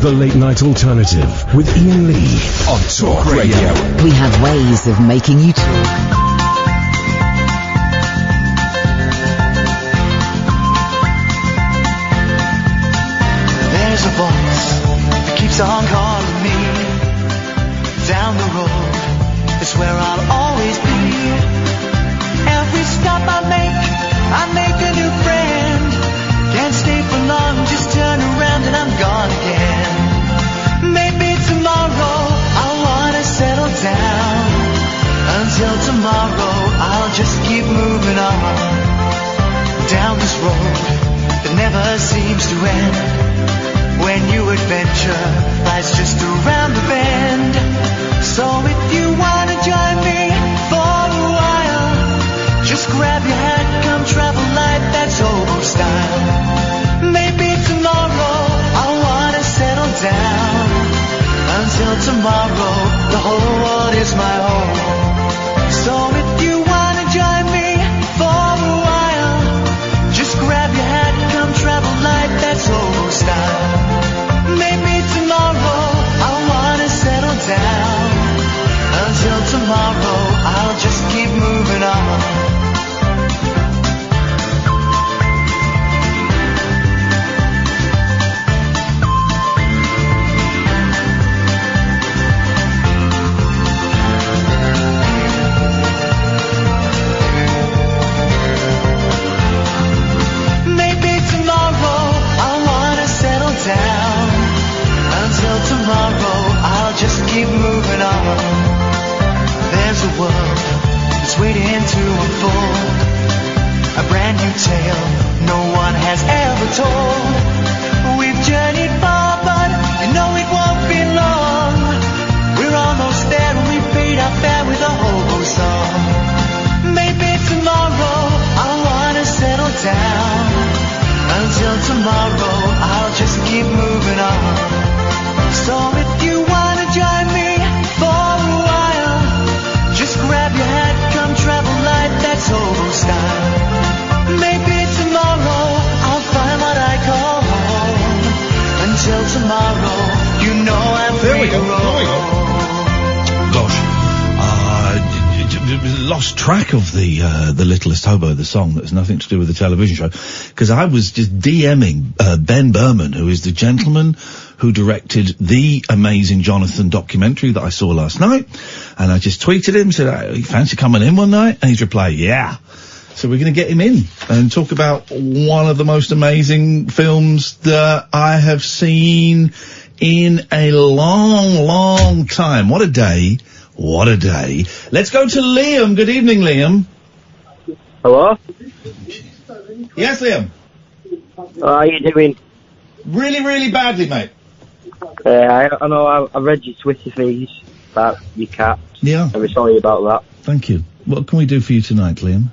The Late Night Alternative with Iain Lee on Talk Radio. We have ways of making you talk. There's a voice that keeps on calling me. Down the road, it's where I'll always be. Every stop I make a new friend. Can't stay for long, just turn around and I'm gone again. Maybe tomorrow I'll wanna settle down. Until tomorrow I'll just keep moving on. Down this road that never seems to end. When new adventure lies just around the bend. So if you wanna join me for a while, just grab your hat, come travel light, that's old style. Maybe tomorrow I'll wanna settle down. Until tomorrow, the whole world is my home. So if you wanna join me for a while, just grab your hat, come travel light, that's old style. Maybe tomorrow I'll wanna settle down. Until tomorrow, I'll just keep moving on. Tomorrow, I'll just keep moving on. There's a world that's waiting to unfold. A brand new tale no one has ever told. We've journeyed far, but you know it won't be long. We're almost there and we paid our fare with a hobo song. Maybe tomorrow I'll wanna settle down. Until tomorrow, I'll just keep moving on. So if you wanna join me for a while, just grab your hat, come travel light, that's old style. Maybe tomorrow I'll find what I call home. Until tomorrow, you know I'm free to roll. Gosh, lost track of the Littlest Hobo, the song. That's nothing to do with the television show, because I was just DMing Ben Berman, who is the gentleman who directed the amazing Jonathan documentary that I saw last night, and I just tweeted him, said, "You fancy coming in one night?" And he's replied, "Yeah." So we're going to get him in and talk about one of the most amazing films that I have seen in a long, long time. What a day. What a day. Let's go to Liam. Good evening, Liam. Hello? Yes, Liam. How are you doing? Really, really badly, mate. I know I read your Twitter feeds about your cat. Yeah. I'm sorry about that. Thank you. What can we do for you tonight, Liam?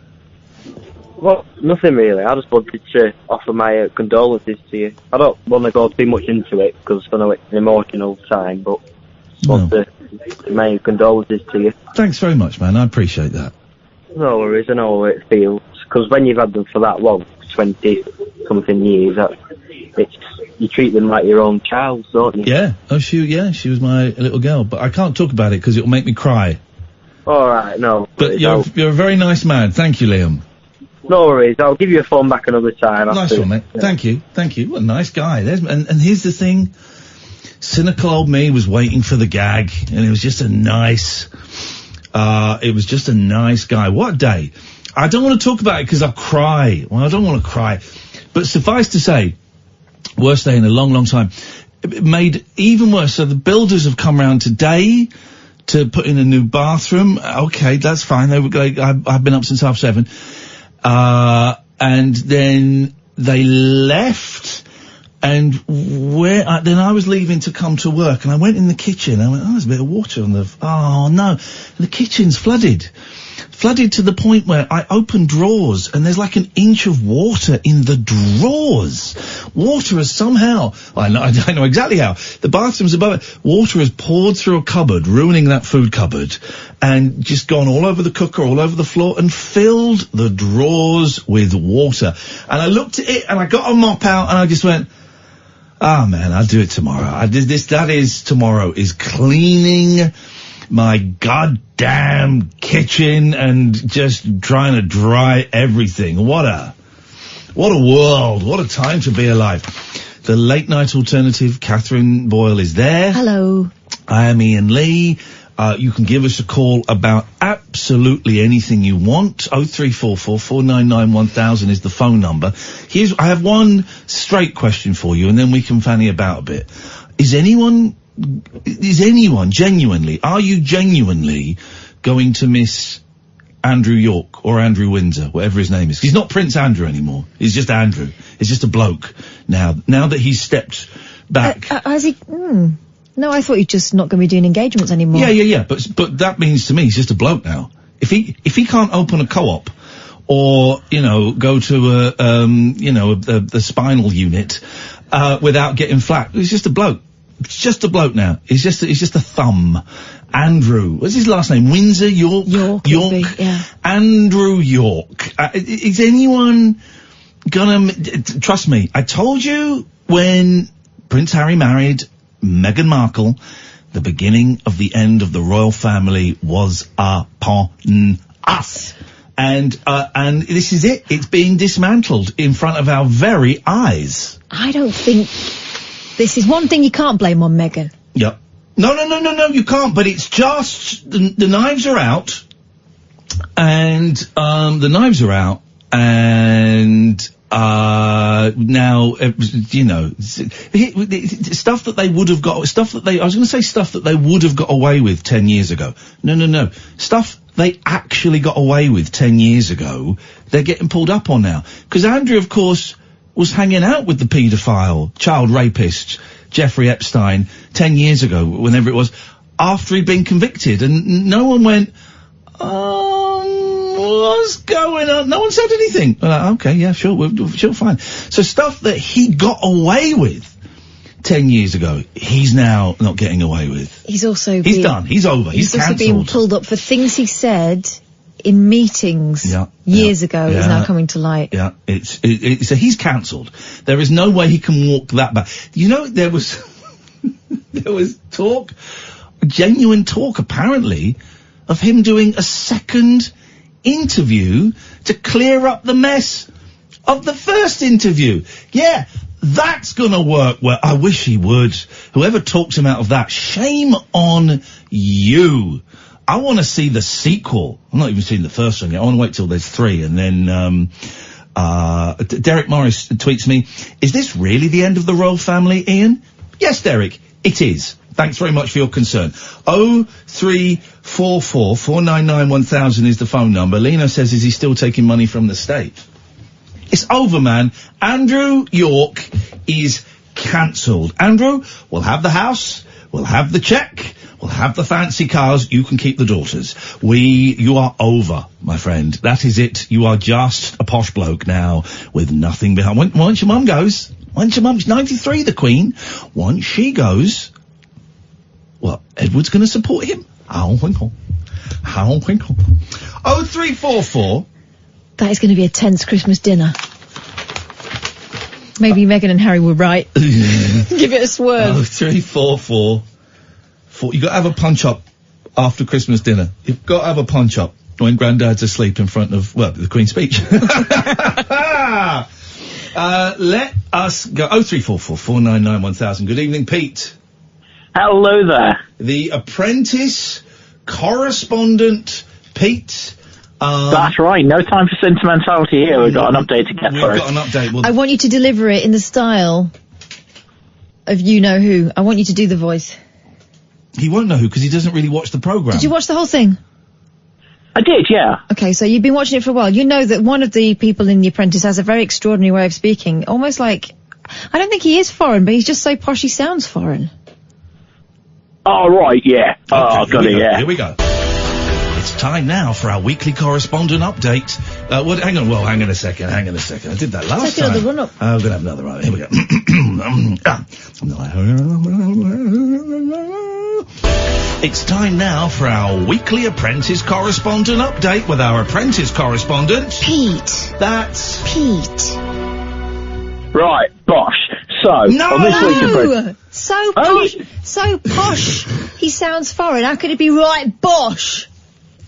Well, nothing really. I just wanted to offer my condolences to you. I don't want to go too much into it because I know it's an emotional time, but I want to make condolences to you. Thanks very much, man. I appreciate that. No worries. I know how it feels. Because when you've had them for that long, 20-something years, you treat them like your own child, don't you? Yeah. Oh, she was my little girl. But I can't talk about it because it'll make me cry. All right, no. But you're a very nice man. Thank you, Liam. No worries. I'll give you a phone back another time. Nice one, mate. Yeah. Thank you. What a nice guy. And here's the thing. Cynical old me was waiting for the gag, and it was just a nice guy. What a day. I don't want to talk about it because I'll cry. Well, I don't want to cry. But suffice to say, worst day in a long, long time. It made even worse. So the builders have come round today to put in a new bathroom. Okay, that's fine. They were like, I've been up since 7:30. And then they left, and then I was leaving to come to work, and I went in the kitchen. I went, there's a bit of water on oh no, the kitchen's flooded to the point where I opened drawers, and there's like an inch of water in the drawers. Water has somehow, I don't know exactly how, the bathroom's above it, water has poured through a cupboard, ruining that food cupboard, and just gone all over the cooker, all over the floor, and filled the drawers with water. And I looked at it, and I got a mop out, and I just went, Ah, man, I'll do it tomorrow. Tomorrow is cleaning my goddamn kitchen and just trying to dry everything. What a world. What a time to be alive. The late night alternative, Catherine Boyle, is there. Hello. I am Iain Lee. You can give us a call about absolutely anything you want. 0344 499 1000 is the phone number. I have one straight question for you, and then we can fanny about a bit. Are you genuinely going to miss Andrew York or Andrew Windsor, whatever his name is? He's not Prince Andrew anymore. He's just Andrew. He's just a bloke now that he's stepped back. Has he? No, I thought he's just not going to be doing engagements anymore. Yeah. But that means to me he's just a bloke now. If he can't open a co-op or, go to the spinal unit, without getting flack, he's just a bloke. It's just a bloke now. He's just a thumb. Andrew, what's his last name? Windsor, York? York, yeah. Andrew York. Is anyone gonna, trust me, I told you when Prince Harry married Meghan Markle, the beginning of the end of the royal family was upon us. And this is it. It's being dismantled in front of our very eyes. I don't think... This is one thing you can't blame on Meghan. Yep. No, you can't, but it's just, the knives are out, and, now, stuff that they would have got away with 10 years ago. No. Stuff they actually got away with 10 years ago, they're getting pulled up on now. Because Andrew, of course, was hanging out with the paedophile, child rapist, Jeffrey Epstein, 10 years ago, whenever it was, after he'd been convicted, and no one went, what's going on? No one said anything. Okay, yeah, sure, fine. So stuff that he got away with 10 years ago, he's now not getting away with. He's done. He's over. He's also cancelled. being pulled up for things he said in meetings years ago is now coming to light. Yeah, so he's cancelled. There is no way he can walk that back. There was talk, genuine talk apparently, of him doing a second interview to clear up the mess of the first interview. Yeah, that's gonna work well. I wish he would. Whoever talks him out of that, shame on you. I want to see the sequel. I'm not even seeing the first one yet. I want to wait till there's 3. And then, Derek Morris tweets me, is this really the end of the royal family, Iain? Yes, Derek, it is. Thanks very much for your concern. 0344 499 1000 is the phone number. Lena says, is he still taking money from the state? It's over, man. Andrew York is cancelled. Andrew, we'll have the house, we'll have the cheque, we'll have the fancy cars, you can keep the daughters. You are over, my friend. That is it. You are just a posh bloke now, with nothing behind. Once your mum goes, she's 93, the Queen, once she goes, well, Edward's gonna support him. How winkle. 0344. That is going to be a tense Christmas dinner. Maybe Meghan and Harry were right. Give it a swerve. 0344. You got to have a punch up after Christmas dinner. You've got to have a punch up when Grandad's asleep in front of, the Queen's speech. Let us go. 0344 499 1000. Good evening, Pete. Hello there. The Apprentice correspondent, Pete. That's right. No time for sentimentality here. We've got an update to get through. We've got an update. I want you to deliver it in the style of you know who. I want you to do the voice. He won't know who because he doesn't really watch the programme. Did you watch the whole thing? I did, yeah. Okay, so you've been watching it for a while. You know that one of the people in The Apprentice has a very extraordinary way of speaking. Almost like, I don't think he is foreign, but he's just so posh he sounds foreign. Oh, right, yeah. Okay, got it, yeah. Here we go. It's time now for our weekly correspondent update. Hang on a second. I did that last time. Another run up. I'm gonna have another run. Here we go. It's time now for our weekly Apprentice correspondent update with our Apprentice correspondent, Pete. That's Pete. Right, bosh. on this week's No! So posh. He sounds foreign. How could it be right bosh?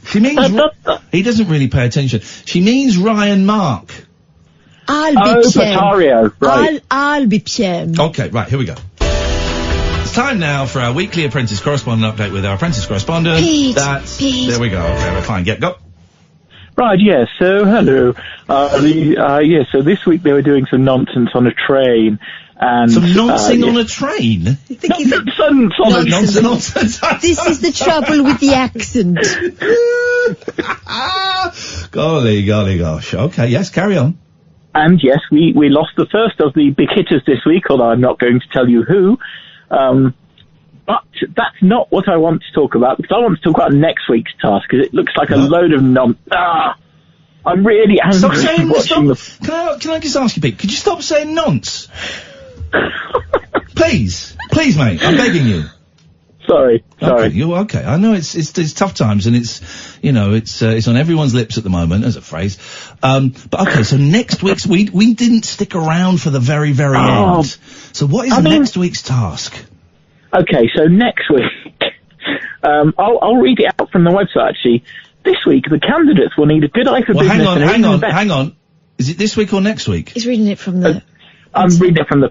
She means... he doesn't really pay attention. She means Ryan Mark. Patario, right. I'll be Piem. Okay, right, here we go. It's time now for our weekly apprentice correspondent update with our apprentice correspondent. Pete. There we go. Okay, we're fine. Go. Right, yes, so hello. So this week they were doing some nonsense on a train. And, some nonsense on a train? Nonsense. This is the trouble with the accent. Golly gosh. Okay, yes, carry on. And yes, we lost the first of the big hitters this week, although I'm not going to tell you who. But that's not what I want to talk about, because I want to talk about next week's task, because it looks like a load of I'm really angry watching Can I just ask you, Pete, could you stop saying nonce? Please, mate, I'm begging you. Sorry. Okay, you're okay. I know it's tough times, and it's on everyone's lips at the moment, as a phrase. But okay, so next week's we didn't stick around for the very end. So what is next week's task? Okay, so next week, I'll read it out from the website. Actually, this week the candidates will need a good eye for business. Hang on. Is it this week or next week? He's reading it from the. I'm reading it from the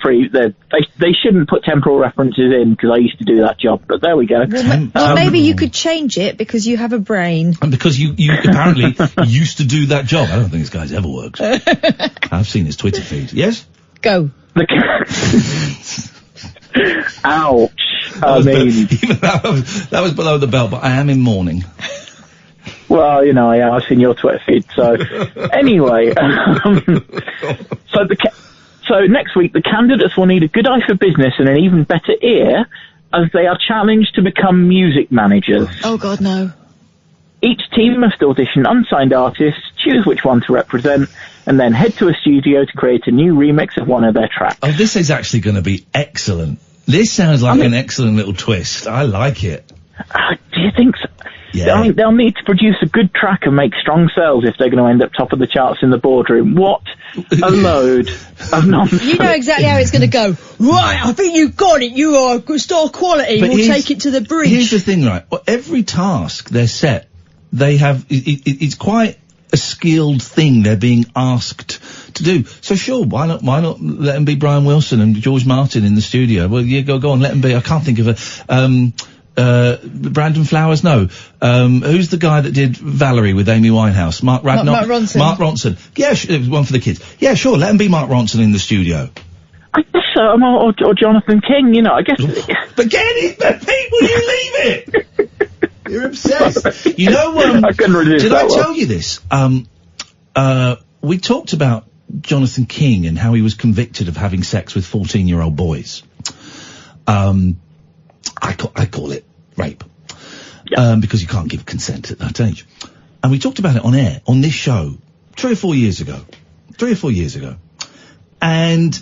they shouldn't put temporal references in, because I used to do that job, but there we go. Well, maybe you could change it because you have a brain. And because you apparently used to do that job. I don't think this guy's ever worked. I've seen his Twitter feed. Yes? Go. Ouch. That was below the belt, but I am in mourning. Well, I've seen your Twitter feed, so... Anyway, So next week, the candidates will need a good eye for business and an even better ear, as they are challenged to become music managers. Oh, God, no. Each team must audition unsigned artists, choose which one to represent, and then head to a studio to create a new remix of one of their tracks. Oh, this is actually going to be excellent. This sounds like an excellent little twist. I like it. Do you think so? Yeah. They'll need to produce a good track and make strong sales if they're going to end up top of the charts in the boardroom. What a load of nonsense. You know exactly how it's going to go. Right, I think you've got it. You are good star quality. We'll take it to the bridge. Here's the thing, right? Well, every task they're set, they have... It's quite a skilled thing they're being asked to do. So sure, why not let them be Brian Wilson and George Martin in the studio? Well, yeah, go on, let them be. I can't think of Brandon Flowers, no. Who's the guy that did Valerie with Amy Winehouse? Mark Ronson. Mark Ronson. Yeah, it was one for the kids. Yeah, sure, let him be Mark Ronson in the studio. I guess so, or Jonathan King, I guess... But Pete, will you leave it? You're obsessed. I couldn't resist did I tell you this? We talked about Jonathan King and how he was convicted of having sex with 14-year-old boys. I call it rape. Yeah. Because you can't give consent at that age. And we talked about it on air, on this show, 3 or 4 years ago. And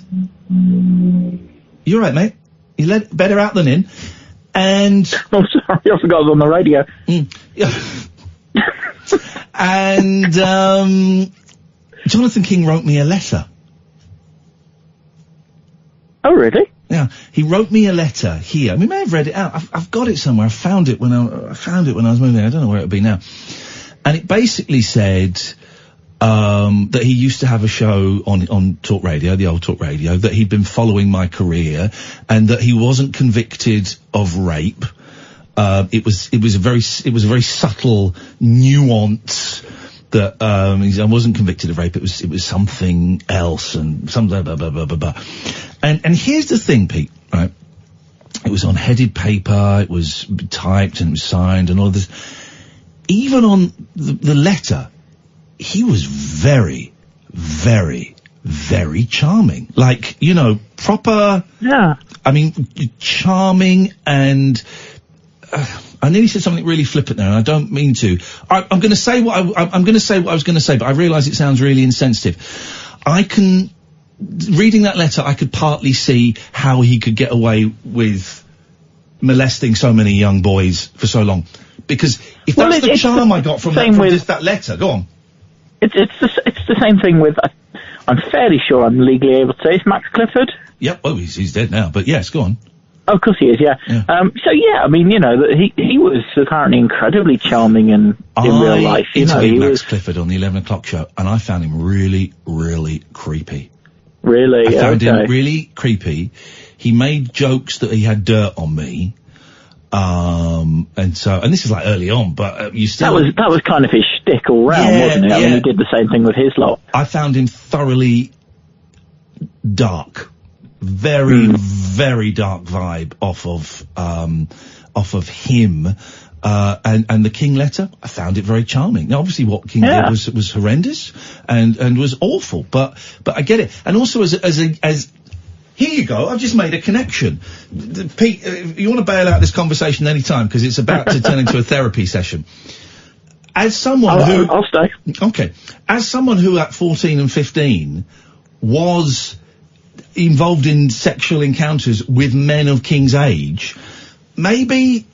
you're right, mate. You let better out than in. And I'm sorry, I forgot I was on the radio. And Jonathan King wrote me a letter. Oh, really? Yeah, he wrote me a letter here. We may have read it out. I've got it somewhere. I found it when I was moving. I don't know where it would be now. And it basically said that he used to have a show on Talk Radio, the old Talk Radio, that he'd been following my career, and that he wasn't convicted of rape. It was a very subtle nuance that I wasn't convicted of rape. It was something else, and some blah blah blah blah blah. And here's the thing, Pete. Right? It was on headed paper. It was typed and it was signed and all of this. Even on the letter, he was very, very, very charming. Like, proper. Yeah. I mean, charming and. I nearly said something really flippant there, and I don't mean to. I'm going to say what I'm going to say what I was going to say, but I realise it sounds really insensitive. Reading that letter, I could partly see how he could get away with molesting so many young boys for so long, because if that's the charm I got from that letter, go on. It's the same thing with. I'm fairly sure I'm legally able to say it's Max Clifford. Yep. Oh, he's dead now. But yes, go on. Oh, of course he is, yeah. So, yeah, I mean, you know, he was apparently incredibly charming in real life. I interviewed Max Clifford on the 11 o'clock show, and I found him really, really creepy. Really? I found him really creepy. He made jokes that he had dirt on me. And this is like early on, but you still... That was kind of his shtick all round, wasn't it? I mean, he did the same thing with his lot. I found him thoroughly dark. Very, very dark vibe off of him. And the King letter, I found it very charming. Now, obviously what King did was horrendous and was awful, but I get it. And also as here you go, I've just made a connection. Pete, you want to bail out this conversation any time, because it's about to turn into a therapy session. As someone I'll stay. Okay. As someone who at 14 and 15 was involved in sexual encounters with men of King's age, maybe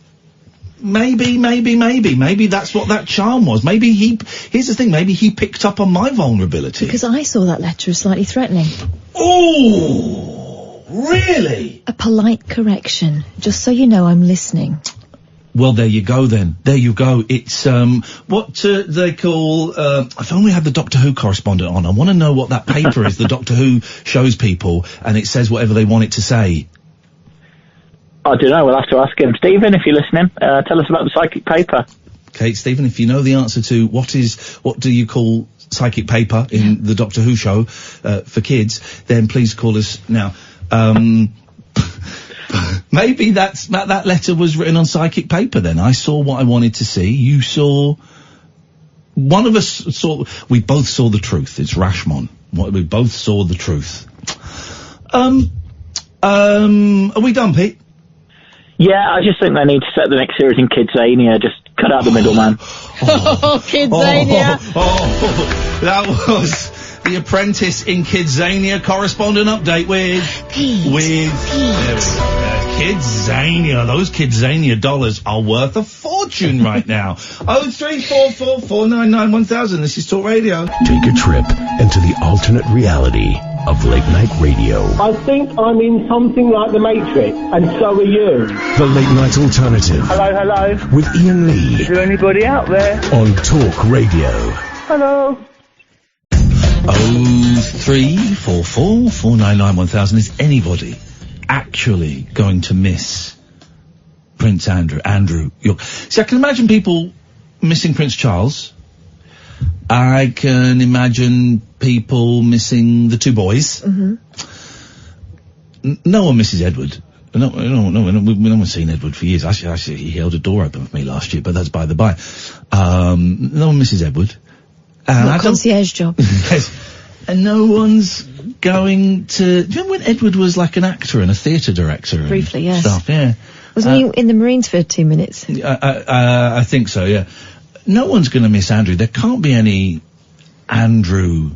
that's what that charm was. Maybe here's the thing, maybe he picked up on my vulnerability. Because I saw that letter as slightly threatening. Oh, really? A polite correction, just so you know I'm listening. Well, there you go then. There you go. It's, what they call, if only we had the Doctor Who correspondent on. I want to know what that paper is the Doctor Who shows people, and it says whatever they want it to say. I don't know, we'll have to ask him. Stephen, if you're listening, tell us about the psychic paper. Okay, Stephen, if you know the answer to what do you call psychic paper in the Doctor Who show, for kids, then please call us now. Maybe that letter was written on psychic paper then. I saw what I wanted to see. You saw... One of us saw... We both saw the truth. It's Rashomon. We both saw the truth. Are we done, Pete? Yeah, I just think they need to set the next series in Kidzania. Just cut out the middleman. Kidzania! That was... The Apprentice in Kidzania correspondent update with Pete. Kidzania. Those Kidzania dollars are worth a fortune right now. 03444991000. This is Talk Radio. Take a trip into the alternate reality of late night radio. I think I'm in something like the Matrix, and so are you. The Late Night Alternative. Hello. With Iain Lee. Is there anybody out there? On Talk Radio. Hello. 03444991000. Is anybody actually going to miss Prince Andrew York? See, I can imagine people missing Prince Charles. I can imagine people missing the two boys. Mm-hmm. No one misses Edward. No one's seen Edward for years. Actually, he held a door open for me last year, but that's by the by. No one misses Edward. Not concierge job. Yes. And no one's going to... Do you remember when Edward was like an actor and a theatre director? Briefly, and yes. Stuff, yeah. Wasn't he in the Marines for 2 minutes? I think so, yeah. No one's going to miss Andrew. There can't be any Andrew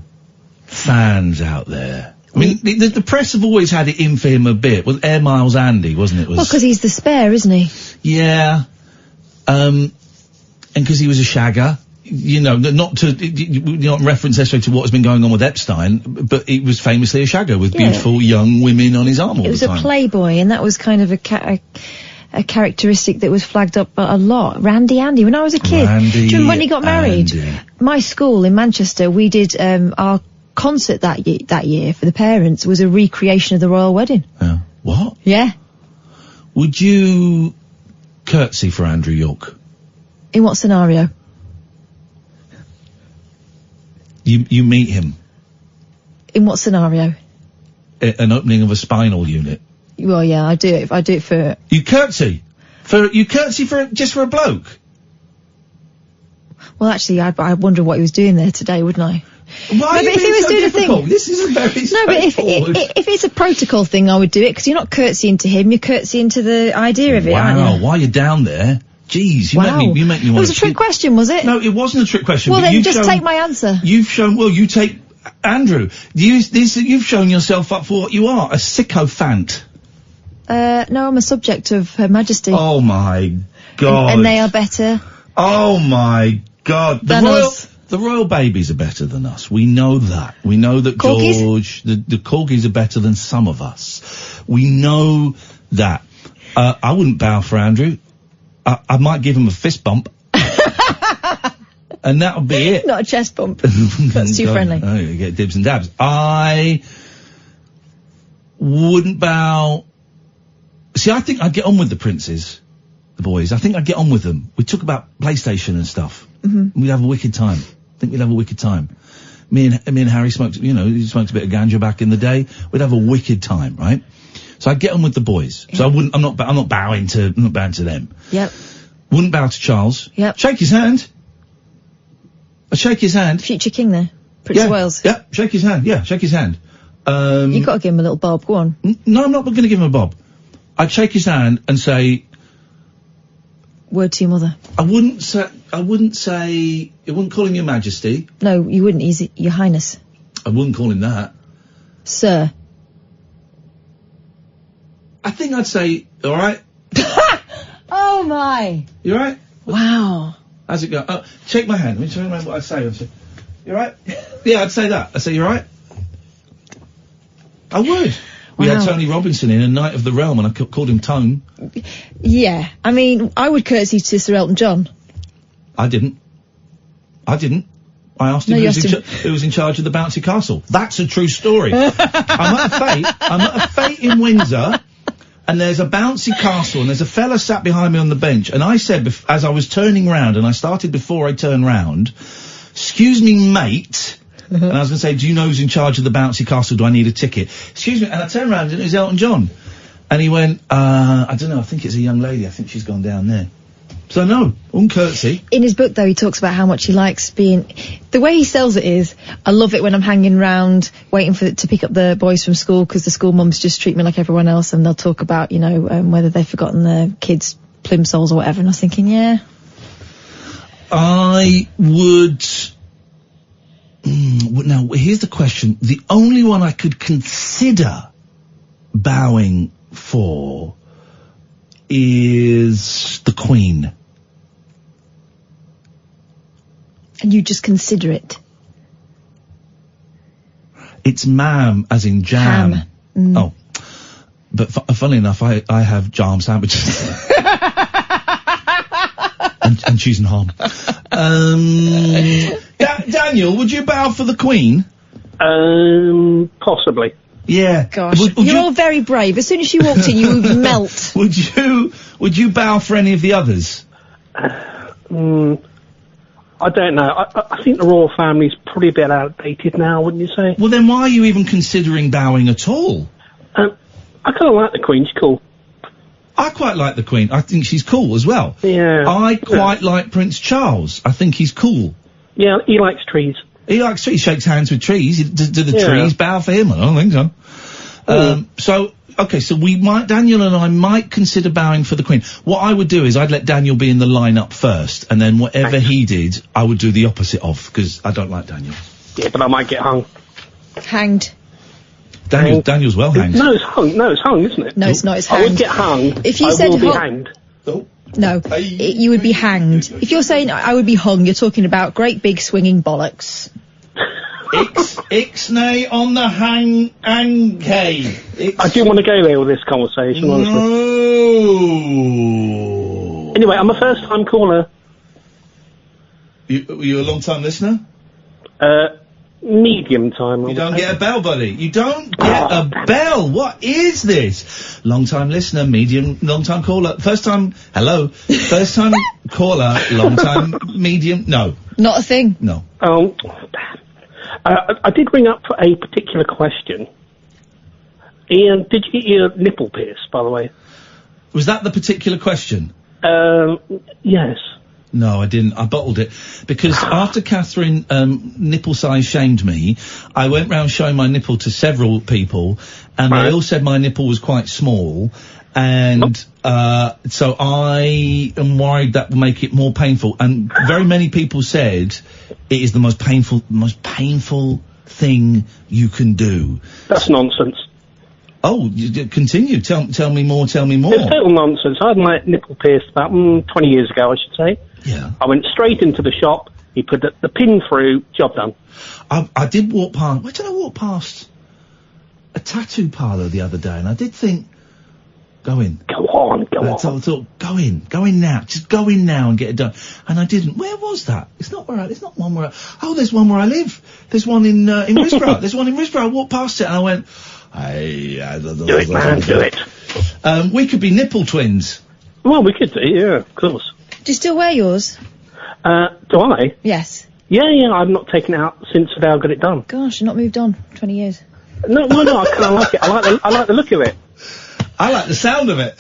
fans out there. I mean, the press have always had it in for him a bit. Was Air Miles Andy, wasn't it? Well, because he's the spare, isn't he? Yeah. And because he was a shagger. You know, not to reference necessarily to what has been going on with Epstein, but he was famously a shagger with beautiful young women on his arm all the time. It was a playboy, and that was kind of a characteristic that was flagged up a lot. Randy Andy, when I was a kid. Do you remember when he got married? My school in Manchester, we did our concert that year for the parents was a recreation of the royal wedding. What? Yeah. Would you curtsy for Andrew York? In what scenario? You meet him. In what scenario? An opening of a spinal unit. Well, yeah, I do it for... You curtsy just for a bloke? Well, actually, I'd wonder what he was doing there today, wouldn't I? Why if he was doing a thing... This is a very No, but if it's a protocol thing, I would do it, because you're not curtsying to him, you're curtsying to the idea of it, aren't you? Wow, while you're down there... Jeez, you make me want to... It was a trick question, was it? No, it wasn't a trick question. Well, then just take my answer. You take Andrew. You've shown yourself up for what you are, a sycophant. No, I'm a subject of Her Majesty. Oh my God. And they are better. Oh my God. Than us. The royal babies are better than us. We know that. We know that Corgis? George, the corgis are better than some of us. We know that. I wouldn't bow for Andrew. I might give him a fist bump. And that would be it. Not a chest bump. That's too friendly. Oh, you get dibs and dabs. I wouldn't bow. See, I think I'd get on with the princes, the boys. I think I'd get on with them. We talk about PlayStation and stuff. Mm-hmm. We'd have a wicked time. I think we'd have a wicked time. Me and Harry smoked, he smoked a bit of ganja back in the day. We'd have a wicked time, right? So I'd get on with the boys. Yeah. So I'm not bowing to them. Yep. Wouldn't bow to Charles. Yep. Shake his hand. I'd shake his hand. Future king there. Prince of Wales. Yeah, shake his hand. Yeah, shake his hand. You've got to give him a little bob. Go on. No, I'm not going to give him a bob. I'd shake his hand and say... Word to your mother. I wouldn't call him Your Majesty. No, you wouldn't. He's Your Highness. I wouldn't call him that. Sir. I think I'd say, alright? Oh my. You alright? Wow. How's it go? Oh, shake my hand. Let me try and remember what I'd say. You alright? Yeah, I'd say that. I'd say, you alright? I would. We had Tony Robinson in, a Knight of the Realm, and I called him Tone. Yeah. I mean, I would curtsy to Sir Elton John. I didn't. I asked him who was in charge of the bouncy castle. That's a true story. I'm at a fete in Windsor, and there's a bouncy castle, and there's a fella sat behind me on the bench, and I said, as I was turning round, and I started before I turned round, excuse me, mate, and I was going to say, do you know who's in charge of the bouncy castle? Do I need a ticket? Excuse me, and I turned round, and it was Elton John. And he went, I don't know, I think it's a young lady, I think she's gone down there. So no, curtsy. In his book, though, he talks about how much he likes being... The way he sells it is, I love it when I'm hanging round, waiting to pick up the boys from school, because the school mums just treat me like everyone else, and they'll talk about, whether they've forgotten their kids' plimsolls or whatever, and I was thinking, yeah. I would... Now, here's the question. The only one I could consider bowing for is the Queen. And you just consider it? It's ma'am, as in jam. Ham. Mm. Oh. But funnily enough, I have jam sandwiches. and cheese and ham. Daniel, would you bow for the Queen? Possibly. Yeah. Gosh, you're all very brave. As soon as she walked in, you would melt. Would you bow for any of the others? I don't know. I think the royal family's probably a bit outdated now, wouldn't you say? Well, then why are you even considering bowing at all? I kind of like the Queen. She's cool. I quite like the Queen. I think she's cool as well. Yeah. I quite like Prince Charles. I think he's cool. Yeah, he likes trees. He likes trees. Shakes hands with trees. Do the trees bow for him? I don't think so. So Daniel and I might consider bowing for the Queen. What I would do is I'd let Daniel be in the line-up first, and then whatever he did, I would do the opposite of, because I don't like Daniel. Yeah, but I might get hung. Hanged. Daniel's well hanged. No, it's hung. No, it's hung, isn't it? No, it's not. It's hanged. I would get hung. If you I will be hanged. Oh. No, you would be hanged. If you're saying I would be hung, you're talking about great big swinging bollocks. Ixnay on the hangay. I do want to go there with this conversation, honestly. No. Anyway, I'm a first-time caller. You a long-time listener? Medium time. You don't get a bell, buddy. You don't get a bell. What is this? Long-time listener, long-time caller. First-time, hello. First-time caller, long-time, medium, no. Not a thing. No. I did ring up for a particular question. Ian, did you get your nipple pierced, by the way? Was that the particular question? Yes. No, I didn't. I bottled it. Because after Catherine, nipple size shamed me, I went round showing my nipple to several people, and they all said my nipple was quite small, and, so I am worried that will make it more painful. And very many people said it is the most painful thing you can do. That's nonsense. Oh, continue. Tell me more. It's total nonsense. I had my nipple pierced about 20 years ago, I should say. Yeah. I went straight into the shop. You put the pin through, job done. I did walk past, where did I walk past? A tattoo parlour the other day, and I did think, go in. Go on. I thought, go in now. Just go in now and get it done. And I didn't. Where was that? It's not one where there's one where I live. There's one in Risborough. There's one in Risborough. I walked past it and I went, I don't know. Do it, man, do it. We could be nipple twins. Well, we could do, yeah, of course. Do you still wear yours? Do I? Yes. Yeah, I've not taken it out since the day I got it done. Gosh, you've not moved on 20 years. No, I kind of like it. I like the look of it. I like the sound of it.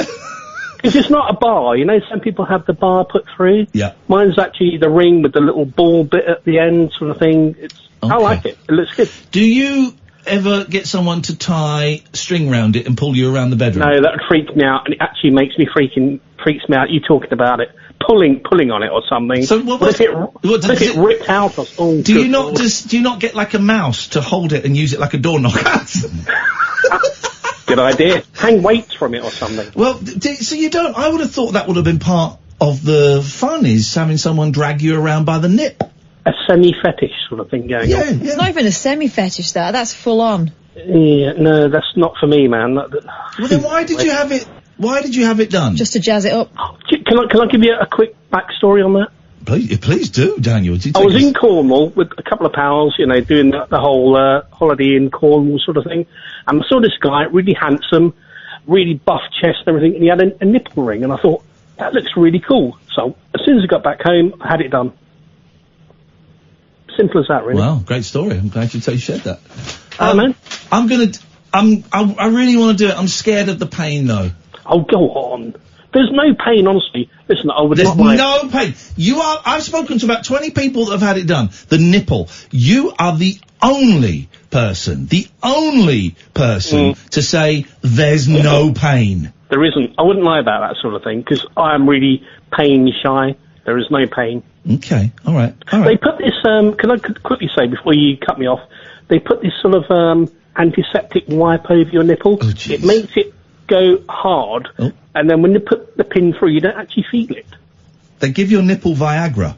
Because it's not a bar, you know, some people have the bar put through. Yeah. Mine's actually the ring with the little ball bit at the end sort of thing. I like it. It looks good. Do you ever get someone to tie string round it and pull you around the bedroom? No, that would freak me out, and it actually freaks me out. You talking about it. Pulling on it or something. So what if it ripped out or something? Do you not get like a mouse to hold it and use it like a door knocker? Good idea. Hang weights from it or something. Well, so you don't. I would have thought that would have been part of the fun, is having someone drag you around by the nip. A semi-fetish sort of thing going on. Yeah. It's not even a semi-fetish, that's full on. Yeah, no, that's not for me, man. Well, then why did you have it? Why did you have it done? Just to jazz it up. Can I give you a quick backstory on that? Please do, Daniel. I was in Cornwall with a couple of pals, you know, doing the whole holiday in Cornwall sort of thing, and I saw this guy, really handsome, really buff chest and everything, and he had a nipple ring, and I thought, that looks really cool. So as soon as I got back home, I had it done. Simple as that, really. Wow, great story. I'm glad you shared that. Man. I really want to do it. I'm scared of the pain, though. Oh, go on. There's no pain, honestly. Listen, I would There's not like... no pain. I've spoken to about 20 people that have had it done. The nipple. You are the only person to say there's no pain. There isn't. I wouldn't lie about that sort of thing, because I am really pain shy. There is no pain. Okay, all right. They put this, can I quickly say, before you cut me off, they put this sort of antiseptic wipe over your nipple. Oh, it makes it go hard, and then when you put the pin through, you don't actually feel it. They give your nipple Viagra.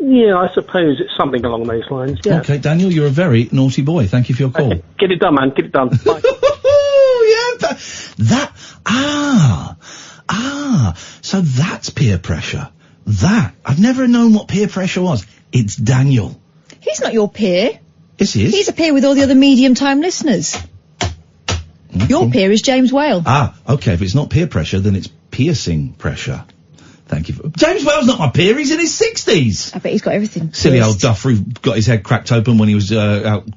Yeah, I suppose it's something along those lines, yeah. Okay, Daniel, you're a very naughty boy. Thank you for your call. Okay. Get it done, man. Get it done. Bye. So that's peer pressure. I've never known what peer pressure was. It's Daniel. He's not your peer. Yes, he is. He's a peer with all the other medium-time listeners. Your peer is James Whale. Okay, if it's not peer pressure, then it's piercing pressure. Thank you. James Whale's not my peer, he's in his 60s. I bet he's got everything. Silly old duffer who got his head cracked open when he was out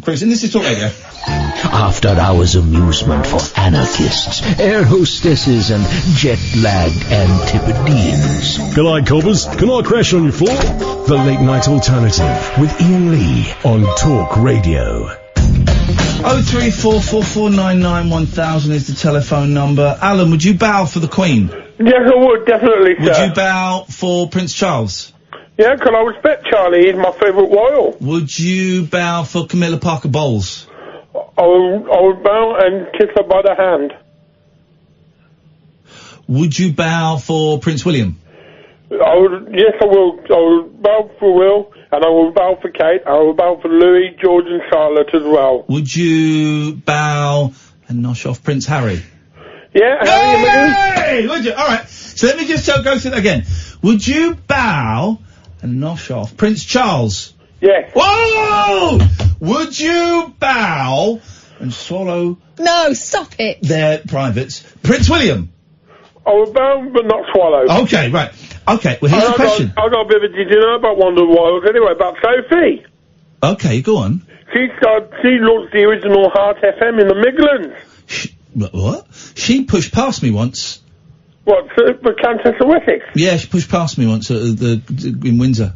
cruising. This is Talk Radio. After hours amusement for anarchists, air hostesses and jet-lagged antipodeans. G'day, cobbers. Can I crash on your floor? The Late Night Alternative with Iain Lee on Talk Radio. 03444991000 is the telephone number. Alan, would you bow for the Queen? Yes, I would, definitely, sir. Would you bow for Prince Charles? Yeah, because I respect Charlie. He's my favourite royal. Would you bow for Camilla Parker Bowles? I would bow and kiss her by the hand. Would you bow for Prince William? Yes, I will. I will bow for Will, and I will bow for Kate. I will bow for Louis, George and Charlotte as well. Would you bow and nosh off Prince Harry? Yeah, Harry, would you? All right. So let me just go through that again. Would you bow and nosh off Prince Charles? Yes. Whoa! Would you bow and swallow... No, stop it. ...their privates? Prince William? I will bow but not swallow. Okay, right. Okay, well here's the question. I got a bit of a... Did you know about one of the royals anyway, about Sophie? Okay, go on. She launched the original Heart FM in the Midlands. What? She pushed past me once. What, for Countess of Wessex? Yeah, she pushed past me once in Windsor.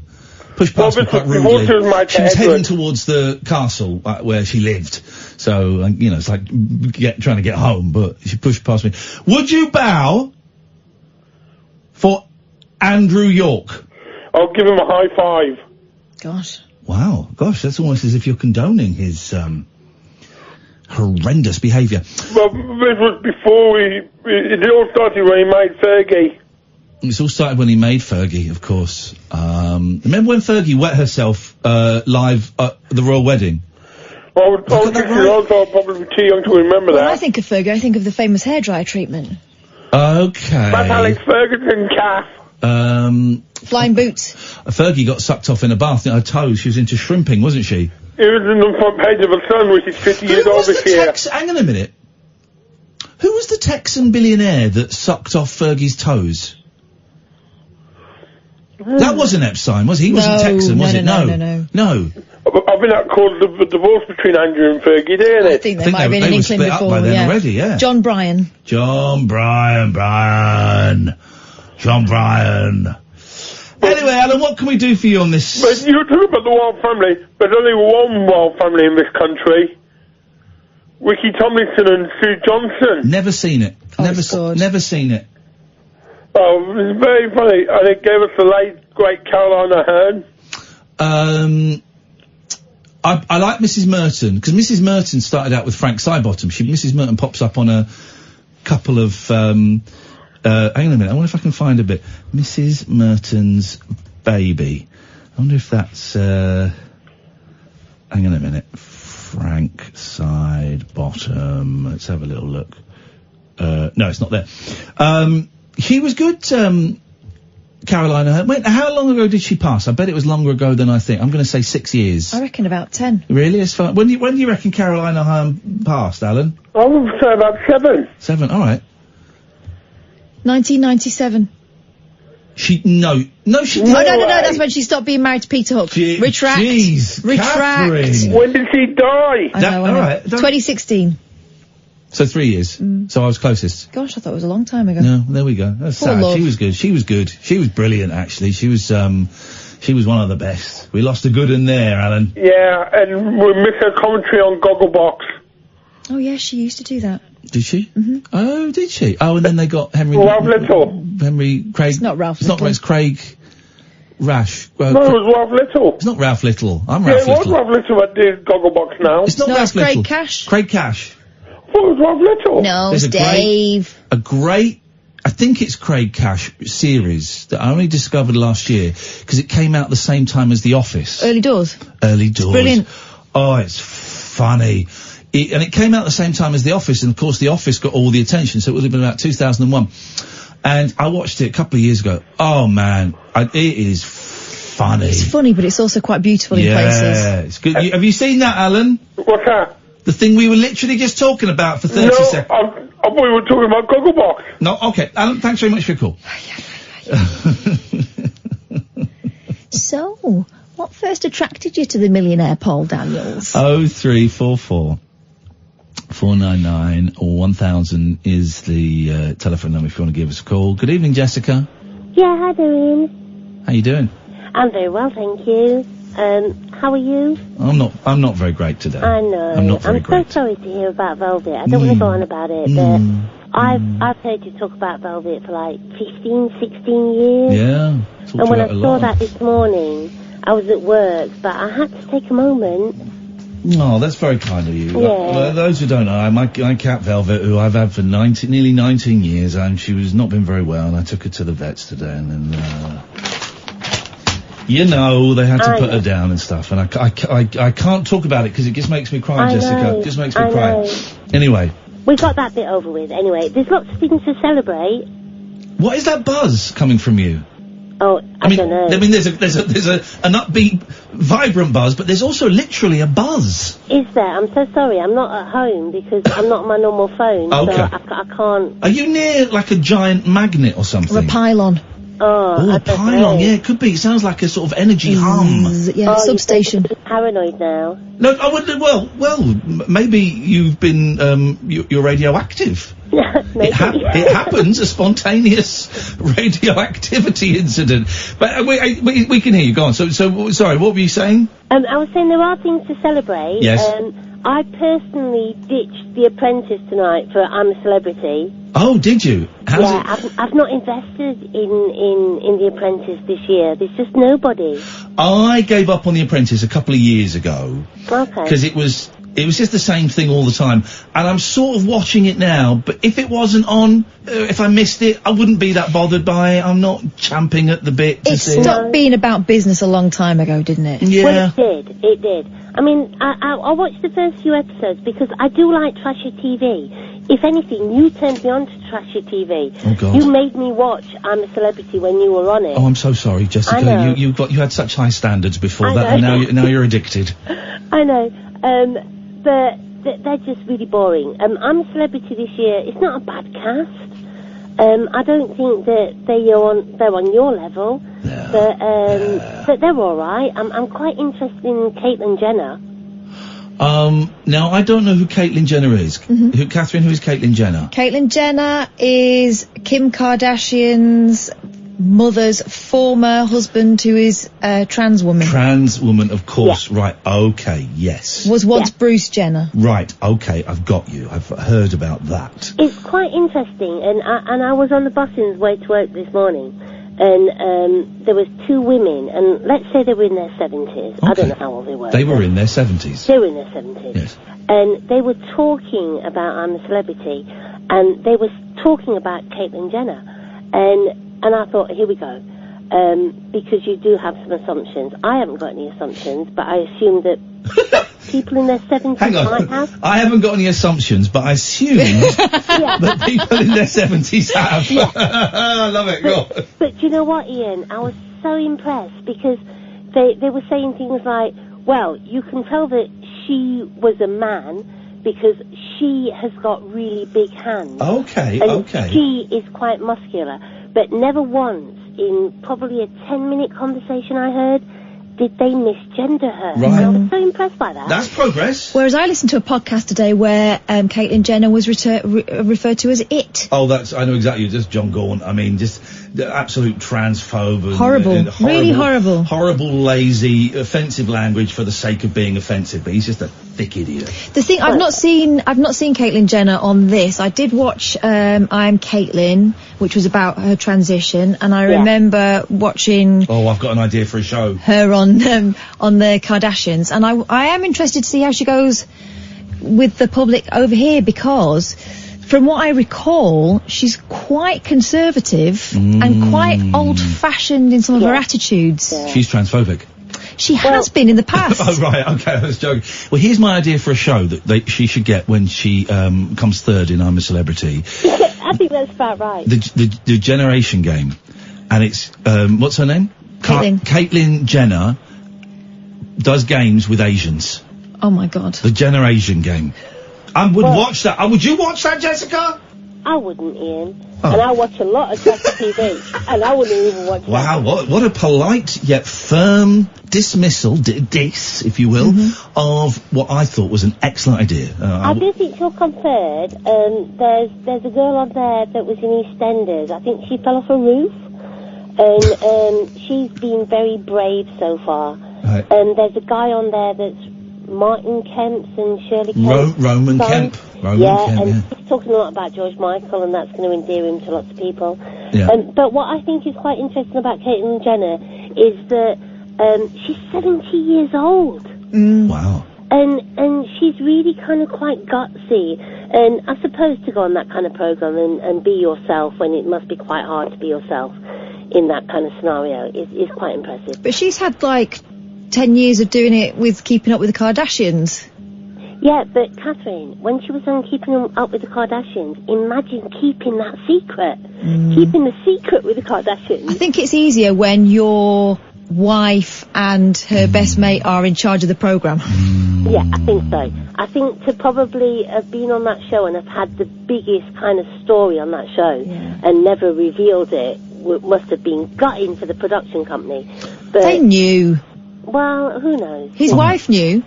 Pushed past me quite rudely. She was heading towards the castle where she lived. So, it's like trying to get home, but she pushed past me. Would you bow for Andrew York? I'll give him a high five. Gosh. Wow. Gosh, that's almost as if you're condoning his horrendous behaviour. Well, this was before it all started when he made Fergie. It's all started when he made Fergie, of course. Remember when Fergie wet herself live at the royal wedding? I was 6 years old, so I'm probably too young to remember that. When I think of Fergie, I think of the famous hairdryer treatment. Okay. That's Alex Ferguson, calf. Flying boots. Fergie got sucked off in a bath in her toes. She was into shrimping, wasn't she? It was in the front page of The Sun, which is 50 years old this year. Hang on a minute. Who was the Texan billionaire that sucked off Fergie's toes? That wasn't Epstein, was he? He wasn't Texan, was it? No. I've been out called the divorce between Andrew and Fergie, didn't it? I think there might have been an inkling before. By then already, yeah. John Bryan. Anyway, Alan, what can we do for you on this? But you were talking about the royal family. There's only one royal family in this country. Ricky Tomlinson and Sue Johnson. Never seen it. Never seen it. Oh, it was very funny. And it gave us the late, great Caroline Aherne. I like Mrs. Merton, because Mrs. Merton started out with Frank Sidebottom. Mrs. Merton pops up on a couple of, hang on a minute, I wonder if I can find a bit. Mrs. Merton's Baby. I wonder if that's, hang on a minute. Frank Sidebottom. Let's have a little look. No, it's not there. He was good, Caroline Aherne. Wait, how long ago did she pass? I bet it was longer ago than I think. I'm going to say 6 years. I reckon about 10. Really? It's fine. When do you reckon Caroline Aherne passed, Alan? I would say about 7. 7, alright. 1997. No, she didn't. No, that's when she stopped being married to Peter Hook. Retract. Jeez, Retract. When did she die? I know. Alright. 2016. So 3 years. So I was closest. Gosh, I thought it was a long time ago. No, there we go. That's sad. Love. She was good. She was good. She was brilliant, actually. She was one of the best. We lost a good one there, Alan. Yeah, and we missed her commentary on Gogglebox. Oh, yeah, she used to do that. Did she? Mm-hmm. Oh, did she? Oh, and then they got Henry Ralph Little. Henry Craig. It's not Ralph It's Little. not. It's Craig Rash. No, it was Ralph Little. It's not Ralph Little. I'm Ralph Little. Yeah, it was Ralph Little that did Gogglebox now. It's not No, Ralph it's Craig Little. Cash. Craig Cash. I thought it was Ralph Little. No, There's it's Dave. I think it's Craig Cash series that I only discovered last year because it came out the same time as The Office. Early Doors. It's brilliant. Oh, it's funny. And it came out the same time as The Office, and of course The Office got all the attention, so it would have been about 2001. And I watched it a couple of years ago. Oh man, it is funny. It's funny, but it's also quite beautiful in places. Yeah, it's good. Have you seen that, Alan? What's that? The thing we were literally just talking about for 30 seconds. I thought we were talking about Gogglebox. No, okay. Alan, thanks very much for your call. So, what first attracted you to the millionaire, Paul Daniels? 0344 499 or 1000 is the telephone number if you want to give us a call. Good evening, Jessica. Yeah, hi there, Ian. How you doing? I'm very well, thank you. How are you? I'm not very great today. I know. I'm not very great. so sorry to hear about Velvet. I don't want to go on about it, but I've heard you talk about Velvet for like 15, 16 years. Yeah. And when I saw that this morning, I was at work, but I had to take a moment. Oh, that's very kind of you. Yeah. Well, those who don't know, my cat Velvet, who I've had for nearly 19 years, and she was not been very well, and I took her to the vets today, and then, they had to put her down and stuff, and I can't talk about it because it just makes me cry, Jessica. It just makes me cry. Anyway. We got that bit over with. Anyway, there's lots of things to celebrate. What is that buzz coming from you? Oh, I don't know. I mean, there's an upbeat, vibrant buzz, but there's also literally a buzz. Is there? I'm so sorry. I'm not at home because I'm not on my normal phone, okay. So I can't... Are you near, like, a giant magnet or something? Or a pylon. Oh, a pylon, yeah, it could be. It sounds like a sort of energy hum. Yeah, substation. You're paranoid now. No, I wouldn't, well, maybe you've been, you're radioactive. It happens, a spontaneous radioactivity incident. But we can hear you. Go on. So sorry, what were you saying? I was saying there are things to celebrate. Yes. I personally ditched The Apprentice tonight for I'm a Celebrity. Oh, did you? I've not invested in The Apprentice this year. There's just nobody. I gave up on The Apprentice a couple of years ago. Okay. Because it was It was just the same thing all the time. And I'm sort of watching it now, but if it wasn't on, if I missed it, I wouldn't be that bothered by it. I'm not champing at the bit to see it. It stopped being about business a long time ago, didn't it? Yeah. Well, it did. I mean, I watched the first few episodes because I do like trashy TV. If anything, you turned me on to trashy TV. Oh, God. You made me watch I'm a Celebrity when you were on it. Oh, I'm so sorry, Jessica. I know. You had such high standards before I that, and know. now you're addicted. I know. But they're just really boring. I'm a Celebrity this year. It's not a bad cast. I don't think that they're on your level, but they're all right. I'm quite interested in Caitlyn Jenner. Now I don't know who Caitlyn Jenner is. Catherine, who is Caitlyn Jenner? Caitlyn Jenner is Kim Kardashian's mother's former husband, who is a trans woman. Trans woman, of course. Yeah. Right. Okay. Yes. Was once Bruce Jenner. Right. Okay. I've got you. I've heard about that. It's quite interesting, and I was on the bus on the way to work this morning, and there was two women, and let's say they were in their 70s. Okay. I don't know how old they were. They were in their 70s. They were in their 70s. Yes. And they were talking about I'm a Celebrity, and they were talking about Caitlyn Jenner, and I thought, here we go, because you do have some assumptions. I haven't got any assumptions, but I assume that people in their 70s might have. I haven't got any assumptions, but I assume that people in their 70s have. Yeah. I love it. But do you know what, Ian? I was so impressed because they were saying things like, well, you can tell that she was a man because she has got really big hands. Okay, and she is quite muscular. But never once in probably a 10-minute conversation I heard did they misgender her. Right. I was so impressed by that. That's progress. Whereas I listened to a podcast today where Caitlyn Jenner was referred to as it. Oh, I know exactly. Just John Gaunt. I mean, just the absolute transphobe. Horrible. Really horrible. Horrible, lazy, offensive language for the sake of being offensive. But he's just a thick idiot. The thing, I've not seen Caitlyn Jenner on this. I did watch I'm Caitlyn, which was about her transition, and I remember watching. Oh, I've got an idea for a show. Her on the Kardashians, and I am interested to see how she goes with the public over here, because from what I recall, she's quite conservative and quite old-fashioned in some of her attitudes. Yeah. She's transphobic. She has been in the past. Oh, right, okay, I was joking. Well, here's my idea for a show that she should get when she comes third in I'm a Celebrity. I think that's about right. The Generation Game. And it's, what's her name? Caitlyn Jenner does games with Asians. Oh, my God. The Generation Game. I would watch that. Would you watch that, Jessica? I wouldn't, Ian. Oh. And I watch a lot of trashy TV, and I wouldn't even watch that. Wow, what a polite yet firm dismissal, if you will, of what I thought was an excellent idea. I do think you're compared. There's a girl on there that was in EastEnders. I think she fell off a roof, and she's been very brave so far. Right. And there's a guy on there that's Martin Kemp's and Shirley Kemp's Roman son. Kemp. He's talking a lot about George Michael, and that's going to endear him to lots of people. Yeah. But what I think is quite interesting about Caitlyn Jenner is that she's 70 years old. Wow. And she's really kind of quite gutsy. And I suppose to go on that kind of program and be yourself when it must be quite hard to be yourself in that kind of scenario is quite impressive. But she's had like 10 years of doing it with Keeping Up with the Kardashians. Yeah, but Catherine, when she was on Keeping Up with the Kardashians, imagine keeping that secret. Keeping the secret with the Kardashians. I think it's easier when your wife and her best mate are in charge of the programme. Yeah, I think so. I think to probably have been on that show and have had the biggest kind of story on that show and never revealed it must have been gutting for the production company. But they knew. Well, who knows? His wife knew.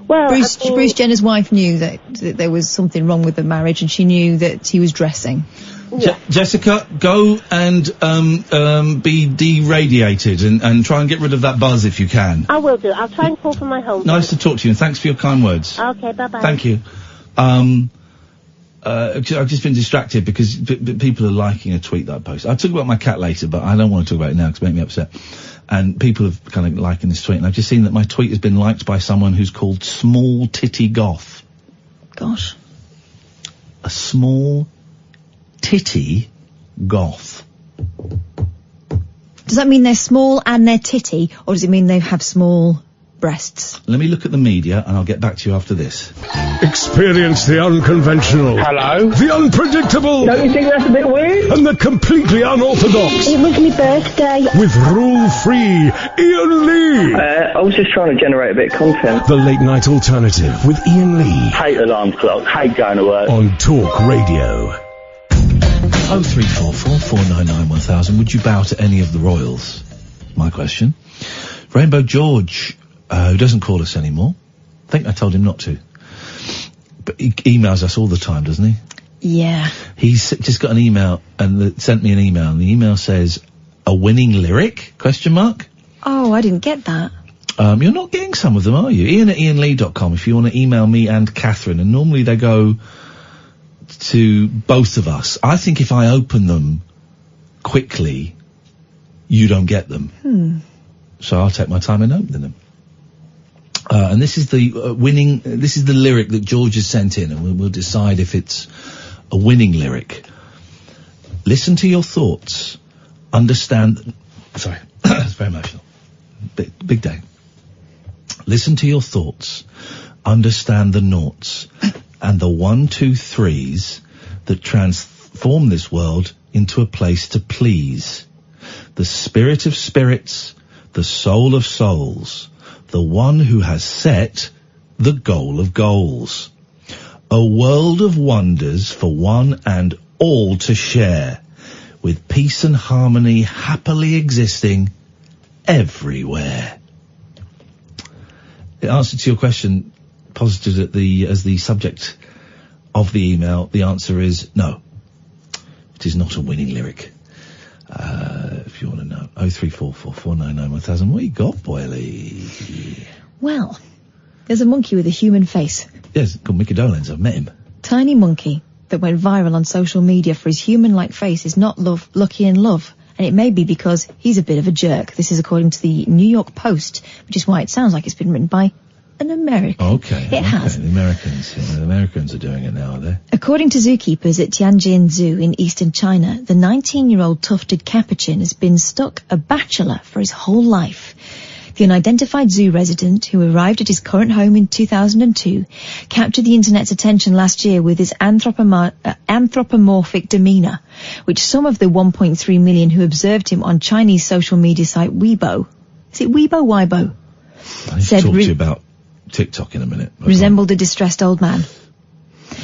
Well, Bruce Jenner's wife knew that there was something wrong with the marriage, and she knew that he was dressing. Yeah. Jessica, go and be deradiated and try and get rid of that buzz if you can. I will do. I'll try and call from my home. Nice to talk to you, and thanks for your kind words. Okay, bye-bye. Thank you. I've just been distracted because people are liking a tweet that I posted. I'll talk about my cat later, but I don't want to talk about it now because it makes me upset. And people have kind of liking this tweet, and I've just seen that my tweet has been liked by someone who's called Small Titty Goth. Gosh. A small titty goth. Does that mean they're small and they're titty, or does it mean they have small breasts? Let me look at the media and I'll get back to you after this. Experience the unconventional. Hello? The unpredictable. Don't you think that's a bit weird? And the completely unorthodox. It was my birthday. With rule-free Iain Lee. I was just trying to generate a bit of content. The Late Night Alternative with Iain Lee. Hate alarm clocks, hate going to work. On Talk Radio. 0344 499 1000. Would you bow to any of the royals? My question. Rainbow George, who doesn't call us anymore. I think I told him not to. But he emails us all the time, doesn't he? Yeah. He's just got an email and sent me an email, and the email says, a winning lyric? Question mark? Oh, I didn't get that. You're not getting some of them, are you? Iain at iainlee.com if you want to email me and Catherine, and normally they go to both of us. I think if I open them quickly, you don't get them. So I'll take my time in opening them. And this is the this is the lyric that George has sent in, and we'll decide if it's a winning lyric. Listen to your thoughts. Understand... Sorry, it's very emotional. Big day. Listen to your thoughts. Understand the noughts and the 1, 2, 3s that transform this world into a place to please. The spirit of spirits, the soul of souls, the one who has set the goal of goals. A world of wonders for one and all to share, with peace and harmony happily existing everywhere. The answer to your question, posited as the subject of the email, the answer is no. It is not a winning lyric. If you want to know. 0344 499 1000. What you got, Boyley? Well, there's a monkey with a human face. Yes, called Mickey Dolenz. I've met him. Tiny monkey that went viral on social media for his human-like face is not lucky in love. And it may be because he's a bit of a jerk. This is according to the New York Post, which is why it sounds like it's been written by an American. Okay. It has. The Americans are doing it now, are they? According to zookeepers at Tianjin Zoo in eastern China, the 19-year-old tufted capuchin has been stuck a bachelor for his whole life. The unidentified zoo resident, who arrived at his current home in 2002, captured the internet's attention last year with his anthropomorphic demeanour, which some of the 1.3 million who observed him on Chinese social media site Weibo, is it Weibo? I need to talk to you about TikTok in a minute. Resembled a distressed old man.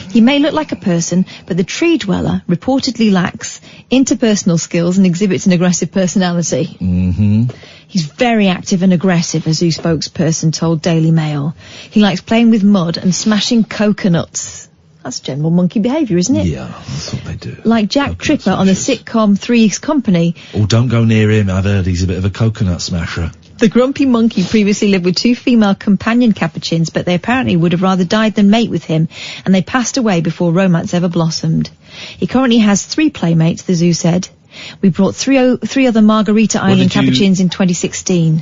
He may look like a person, but the tree dweller reportedly lacks interpersonal skills and exhibits an aggressive personality. Mm-hmm. He's very active and aggressive, a zoo spokesperson told Daily Mail. He likes playing with mud and smashing coconuts. That's general monkey behaviour, isn't it? Yeah, that's what they do. Like Jack Tripper on the sitcom Three's Company. Oh, don't go near him. I've heard he's a bit of a coconut smasher. The grumpy monkey previously lived with 2 female companion capuchins, but they apparently would have rather died than mate with him, and they passed away before romance ever blossomed. He currently has 3 playmates, the zoo said. We brought 3 other Margarita Island capuchins in 2016,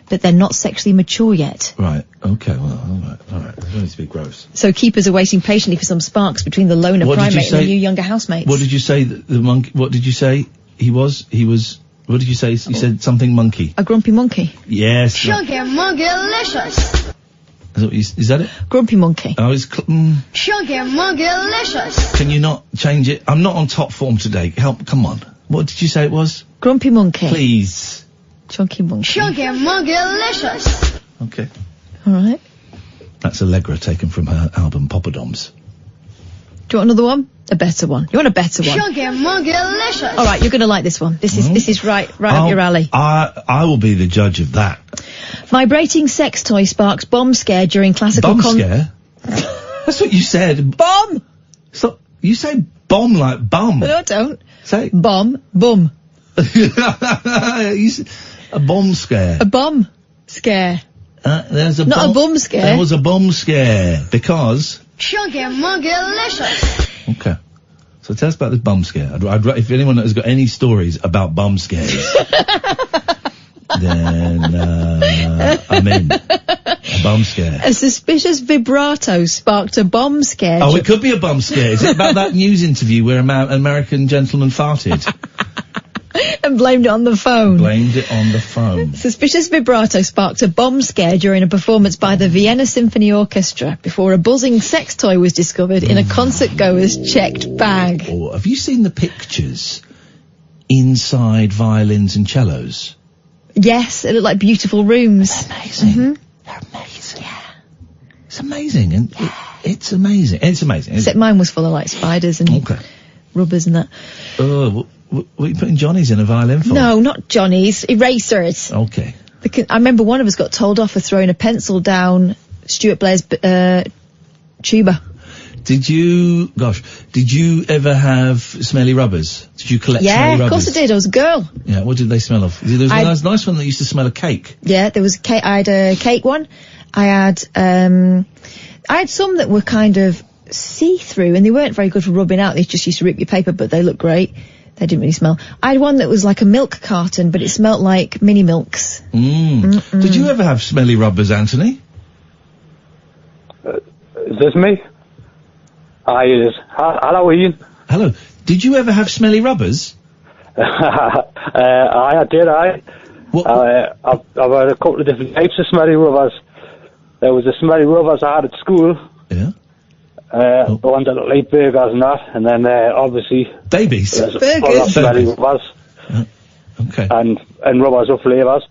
but they're not sexually mature yet. Right, okay, well, all right. It needs to be gross. So keepers are waiting patiently for some sparks between the loner primate and the new younger housemates. What did you say, the monkey, what did you say he was? What did you say? You said something monkey. A grumpy monkey. Yes. Chunky monkey-licious. Is that it? Grumpy monkey. Oh, it's... Chunky monkey-licious. Can you not change it? I'm not on top form today. Come on. What did you say it was? Grumpy monkey. Please. Chunky monkey. Chunky monkey-licious. Okay. All right. That's Allegra taken from her album Poppadoms. Do you want another one? A better one. You want a better one? Chunky monkey-licious. All right, you're going to like this one. This is right up your alley. I will be the judge of that. Vibrating sex toy sparks bomb scare during classical... Bomb scare? That's what you said. Bomb! Stop. You say bomb like bum. No, don't. Say... Bomb. Bum. A bomb scare. A bomb scare. There's a Not a bum scare. There was a bomb scare because... Chunky monkey-licious. Okay. So tell us about this bum scare. If anyone has got any stories about bum scares, then I'm in. A bum scare. A suspicious vibrato sparked a bomb scare. Oh, it could be a bum scare. Is it about that news interview where an American gentleman farted? And blamed it on the phone. Blamed it on the phone. Suspicious vibrato sparked a bomb scare during a performance by the Vienna Symphony Orchestra before a buzzing sex toy was discovered in a concert-goer's checked bag. Oh, have you seen the pictures inside violins and cellos? Yes, it looked like beautiful rooms. They're amazing. Mm-hmm. They're amazing. Yeah. It's amazing. And it's amazing. It's amazing. Except mine was full of like spiders and rubbers and that. Oh, what are you putting Johnny's in a violin for? No, not Johnny's. Erasers. Okay. I remember one of us got told off for throwing a pencil down Stuart Blair's tuba. Did you ever have smelly rubbers? Did you collect smelly rubbers? Yeah, of course I did. I was a girl. Yeah, what did they smell of? There was a nice one that used to smell of cake. Yeah, there was a cake. I had a cake one. I had some that were kind of see-through, and they weren't very good for rubbing out. They just used to rip your paper, but they looked great. They didn't really smell. I had one that was like a milk carton, but it smelt like mini milks. Did you ever have smelly rubbers, Anthony? Is this me? Hi, it is. Hello, Ian. Hello. Did you ever have smelly rubbers? I did. I've had a couple of different types of smelly rubbers. There was the smelly rubbers I had at school. Yeah. The ones that look like burgers and that, and then obviously babies. Burgers. Smelly rubbers. Okay. And rubbers of flavours.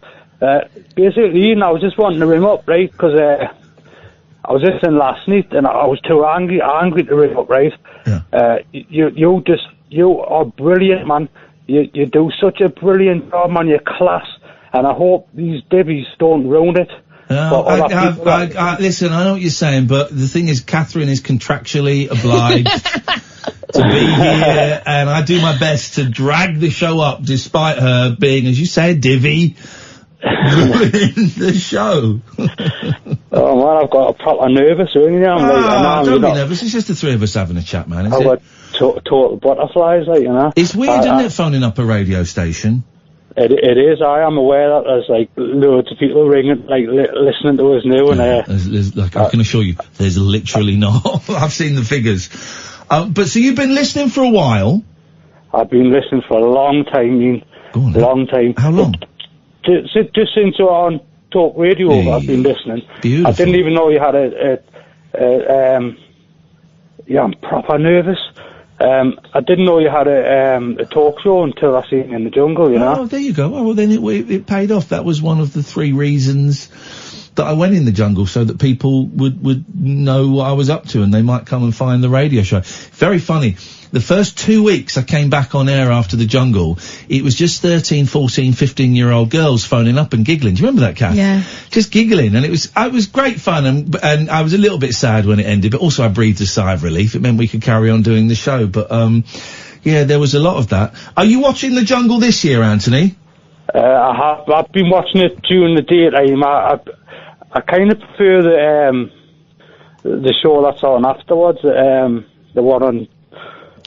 Basically, Ian, I was just wanting to ring up, right? Because I was listening last night, and I was too angry to ring up, right? Yeah. You are brilliant, man. You do such a brilliant job, man. You're class, and I hope these divvies don't ruin it. Listen, I know what you're saying, but the thing is, Catherine is contractually obliged to be here, and I do my best to drag the show up, despite her being, as you say, a divvy, ruining the show. Oh man, I've got a proper nervous, really. Don't be nervous. It's just the three of us having a chat, man. I've got total butterflies, like, you know. It's weird, isn't it, phoning up a radio station? It is. I am aware that there's like loads of people ringing, like listening to us now, and I can assure you, there's literally not. I've seen the figures. But so you've been listening for a while? I've been listening for a long time, Ian. Long time. How long? Just since you were on Talk Radio, I've been listening. Beautiful. I didn't even know you had I'm proper nervous. I didn't know you had a talk show until I seen you in the jungle, you know. Oh, there you go. Oh, well, then it paid off. That was one of the 3 reasons that I went in the jungle, so that people would know what I was up to, and they might come and find the radio show. Very funny. The first 2 weeks I came back on air after the jungle, it was just 13, 14, 15-year-old girls phoning up and giggling. Do you remember that, Kath? Yeah. Just giggling, and it was great fun, and I was a little bit sad when it ended, but also I breathed a sigh of relief. It meant we could carry on doing the show, but yeah, there was a lot of that. Are you watching the jungle this year, Anthony? I've been watching it during the daytime. I kind of prefer the show that's on afterwards, the one on.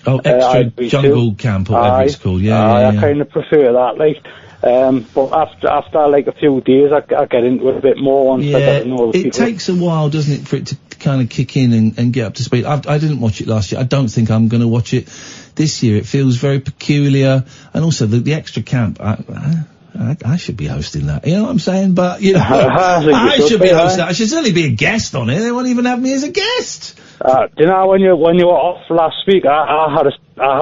Oh, Extra Jungle Camp or whatever it's called. Yeah. I kind of prefer that, like. But after like a few days, I get into it a bit more once I get to know the people. It takes a while, doesn't it, for it to kind of kick in and get up to speed. I didn't watch it last year. I don't think I'm going to watch it this year. It feels very peculiar, and also the Extra Camp. I should be hosting that. You know what I'm saying? But you know, I should be hosting that. I should certainly be a guest on it. They won't even have me as a guest. Do you know when you were off last week? I had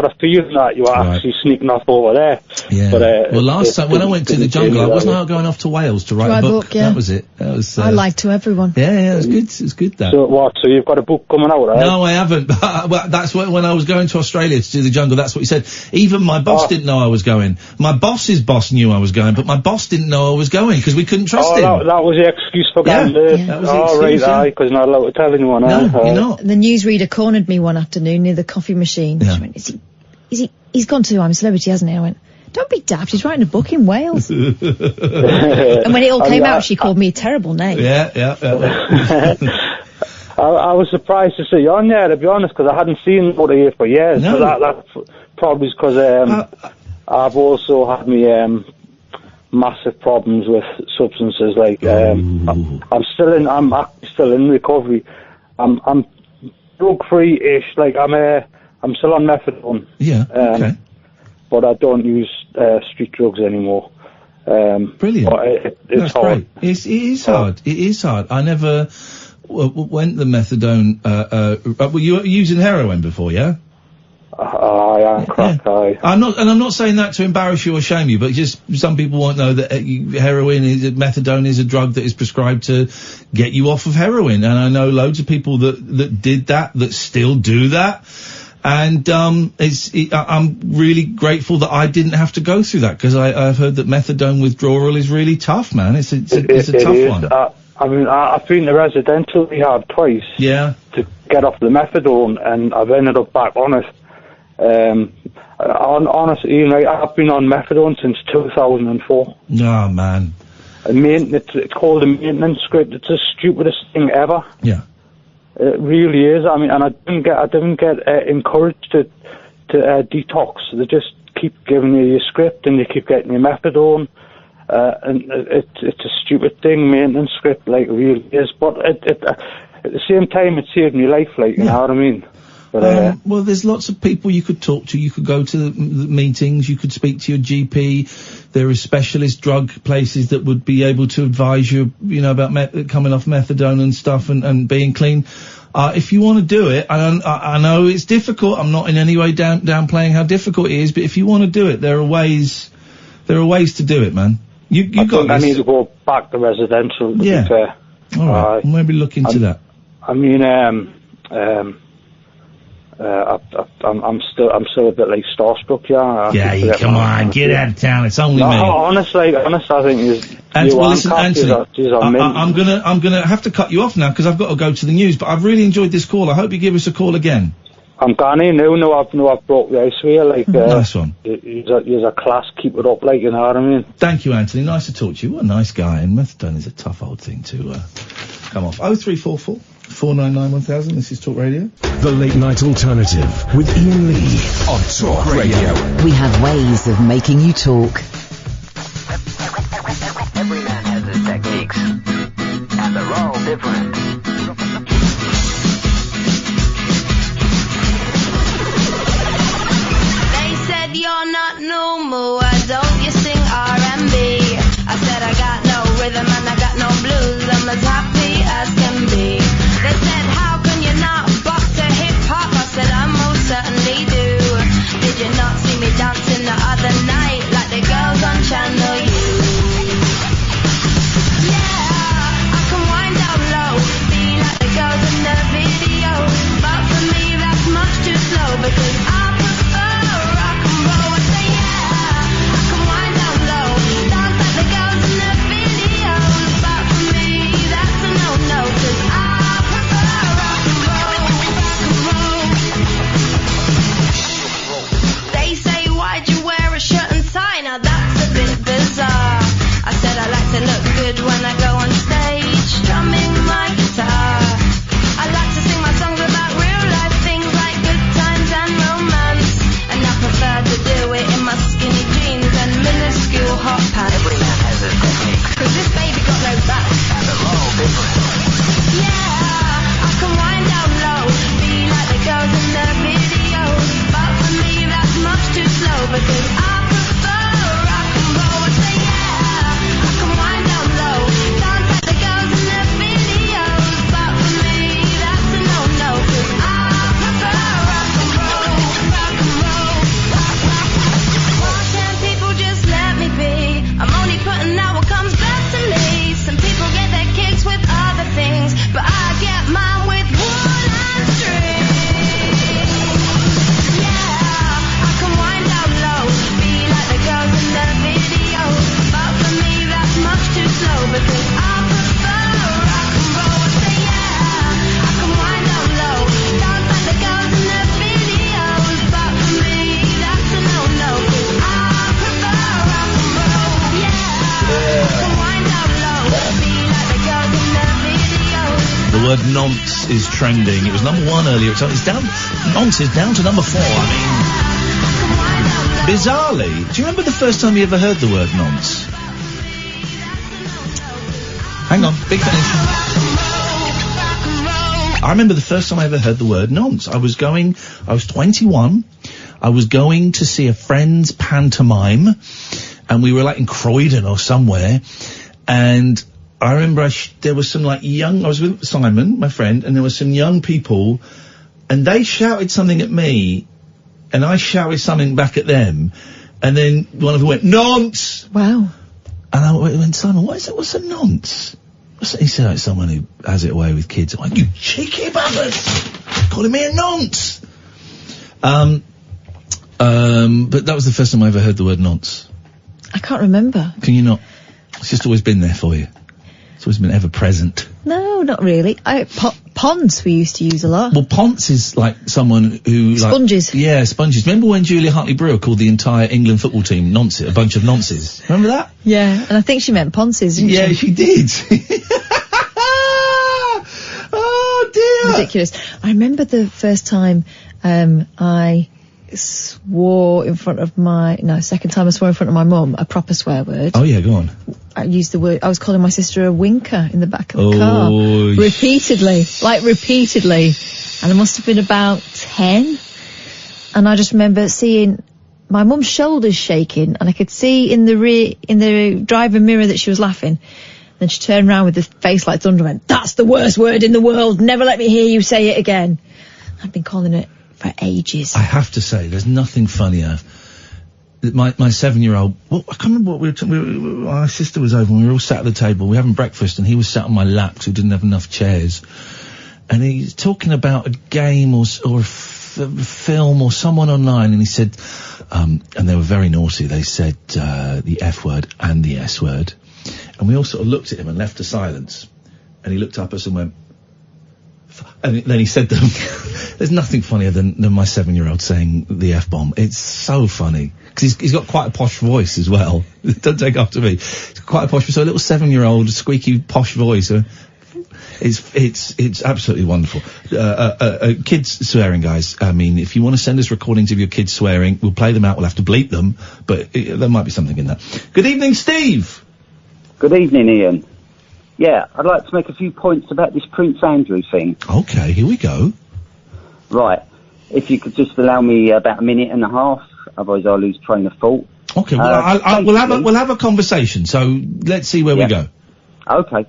a feeling that you were actually sneaking off over there. Yeah. But, well, last time when I went to the jungle, I wasn't out going off to Wales to write a book. Yeah. That was it. That was. I lied to everyone. Yeah, it was good. It was good. That. So what? So you've got a book coming out, right? No, I haven't. Well, that's when I was going to Australia to do the jungle. That's what he said. Even my boss didn't know I was going. My boss's boss knew I was going, but my boss didn't know I was going because we couldn't trust him. That was the excuse for going there. That was the excuse. Because you're not allowed to tell anyone. No, you're not. The newsreader cornered me one afternoon near the coffee machine. Yeah. She went, he's gone to I'm a Celebrity, hasn't he? I went, don't be daft, he's writing a book in Wales. And when it all came out, she called me a terrible name. Yeah. I was surprised to see you on there, to be honest, because I hadn't seen Motor here for years. No. So that's probably because I've also had me massive problems with substances. Like I'm actually still in recovery. I'm drug free-ish. Like I'm still on methadone. Yeah. Okay. But I don't use street drugs anymore. Brilliant. But it's That's hard. great. It is hard. It is hard. I never went the methadone. Well, you were using heroin before, yeah? I am crack. Yeah. I'm not saying that to embarrass you or shame you, but just some people won't know that methadone is a drug that is prescribed to get you off of heroin, and I know loads of people that did that still do that. And I'm really grateful that I didn't have to go through that, because I've heard that methadone withdrawal is really tough, man. It's a tough one. I've been to residential rehab twice. Yeah. To get off the methadone, and I've ended up back on it. Honestly, you know, I've been on methadone since 2004. Oh man. It's called a maintenance script. It's the stupidest thing ever. Yeah. It really is. I mean, and I didn't get encouraged to detox. They just keep giving you your script, and you keep getting your methadone. And it's a stupid thing, maintenance script, like, it really is. But at the same time, it saved me life, like, you know what I mean? But, well, there's lots of people you could talk to. You could go to the meetings. You could speak to your GP. There are specialist drug places that would be able to advise you, you know, about coming off methadone and stuff and being clean. If you want to do it, I know it's difficult. I'm not in any way downplaying how difficult it is, but if you want to do it, there are ways to do it, man. I think I need to go back to residential. To be fair. All right. Maybe look into that. I mean, I'm still a bit like starstruck, yeah. Come on, get out of town. It's only me. Honestly, I think Anthony, I'm gonna have to cut you off now because I've got to go to the news. But I've really enjoyed this call. I hope you give us a call again. I'm gonna I've brought the ice here, like, nice one. You're a class, keep it up, like, you know what I mean? Thank you, Anthony. Nice to talk to you. What a nice guy. And methadone is a tough old thing to come off. 0344 499 1000. This is Talk Radio. The Late Night Alternative with Iain Lee on Talk Radio. We have ways of making you talk. Every man has his techniques, and they're all different. You're not normal, why don't you sing R&B? I said I got no rhythm and I got no blues, I'm as happy as can be. They said, how can you not bop to hip-hop? I said, I most certainly do. Did you not see me dancing the other night like the girls on Channel U? Yeah, I can wind down low, be like the girls in the video. But for me that's much too slow, because I prefer rock and roll. I say yeah, word nonce is trending. It was number 1 earlier. It's down. Nonce is down to number 4. I mean, bizarrely, do you remember the first time you ever heard the word nonce? Hang on, big finish. I remember the first time I ever heard the word nonce. I was 21. I was going to see a friend's pantomime, and we were like in Croydon or somewhere, and I remember there was some like I was with Simon, my friend, and there were some young people, and they shouted something at me, and I shouted something back at them, and then one of them went, nonce! Wow. And I went, Simon, what is it? What's a nonce? He said, it's someone who has it away with kids. I went, you cheeky bastard! Calling me a nonce! But that was the first time I ever heard the word nonce. I can't remember. Can you not? It's just always been there for you. It's always been ever present. No, not really. Ponce we used to use a lot. Well, ponce is like someone who... Sponges. Yeah, sponges. Remember when Julia Hartley-Brewer called the entire England football team nonce, a bunch of nonces? Remember that? Yeah, and I think she meant ponces, didn't she? Yeah, she did. Oh, dear. Ridiculous. I remember the first time I swore in front of second time I swore in front of my mum, a proper swear word. Oh yeah, go on. I used the word, I was calling my sister a winker in the back of the car. Repeatedly. And I must have been about 10. And I just remember seeing my mum's shoulders shaking, and I could see in the driver mirror that she was laughing. Then she turned around with the face like thunder and went, that's the worst word in the world, never let me hear you say it again. I've been calling it for ages. I have to say, there's nothing funnier. My 7-year-old, well, I can't remember what my sister was over and we were all sat at the table, we were having breakfast, and he was sat on my lap because we didn't have enough chairs. And he's talking about a game or a film or someone online, and he said, and they were very naughty, they said the F word and the S word. And we all sort of looked at him and left a silence. And he looked up at us and went, and then he said them. There's nothing funnier than my 7-year-old saying the F-bomb. It's so funny. Because he's got quite a posh voice as well. Don't take after me. He's quite a posh voice. So a little 7-year-old, squeaky, posh voice. It's absolutely wonderful. Kids swearing, guys. I mean, if you want to send us recordings of your kids swearing, we'll play them out. We'll have to bleep them. But there might be something in that. Good evening, Steve. Good evening, Ian. Yeah, I'd like to make a few points about this Prince Andrew thing. Okay, here we go. Right. If you could just allow me about a minute and a half, otherwise I'll lose train of thought. Okay, well, we'll have a conversation, so let's see where we go. Okay.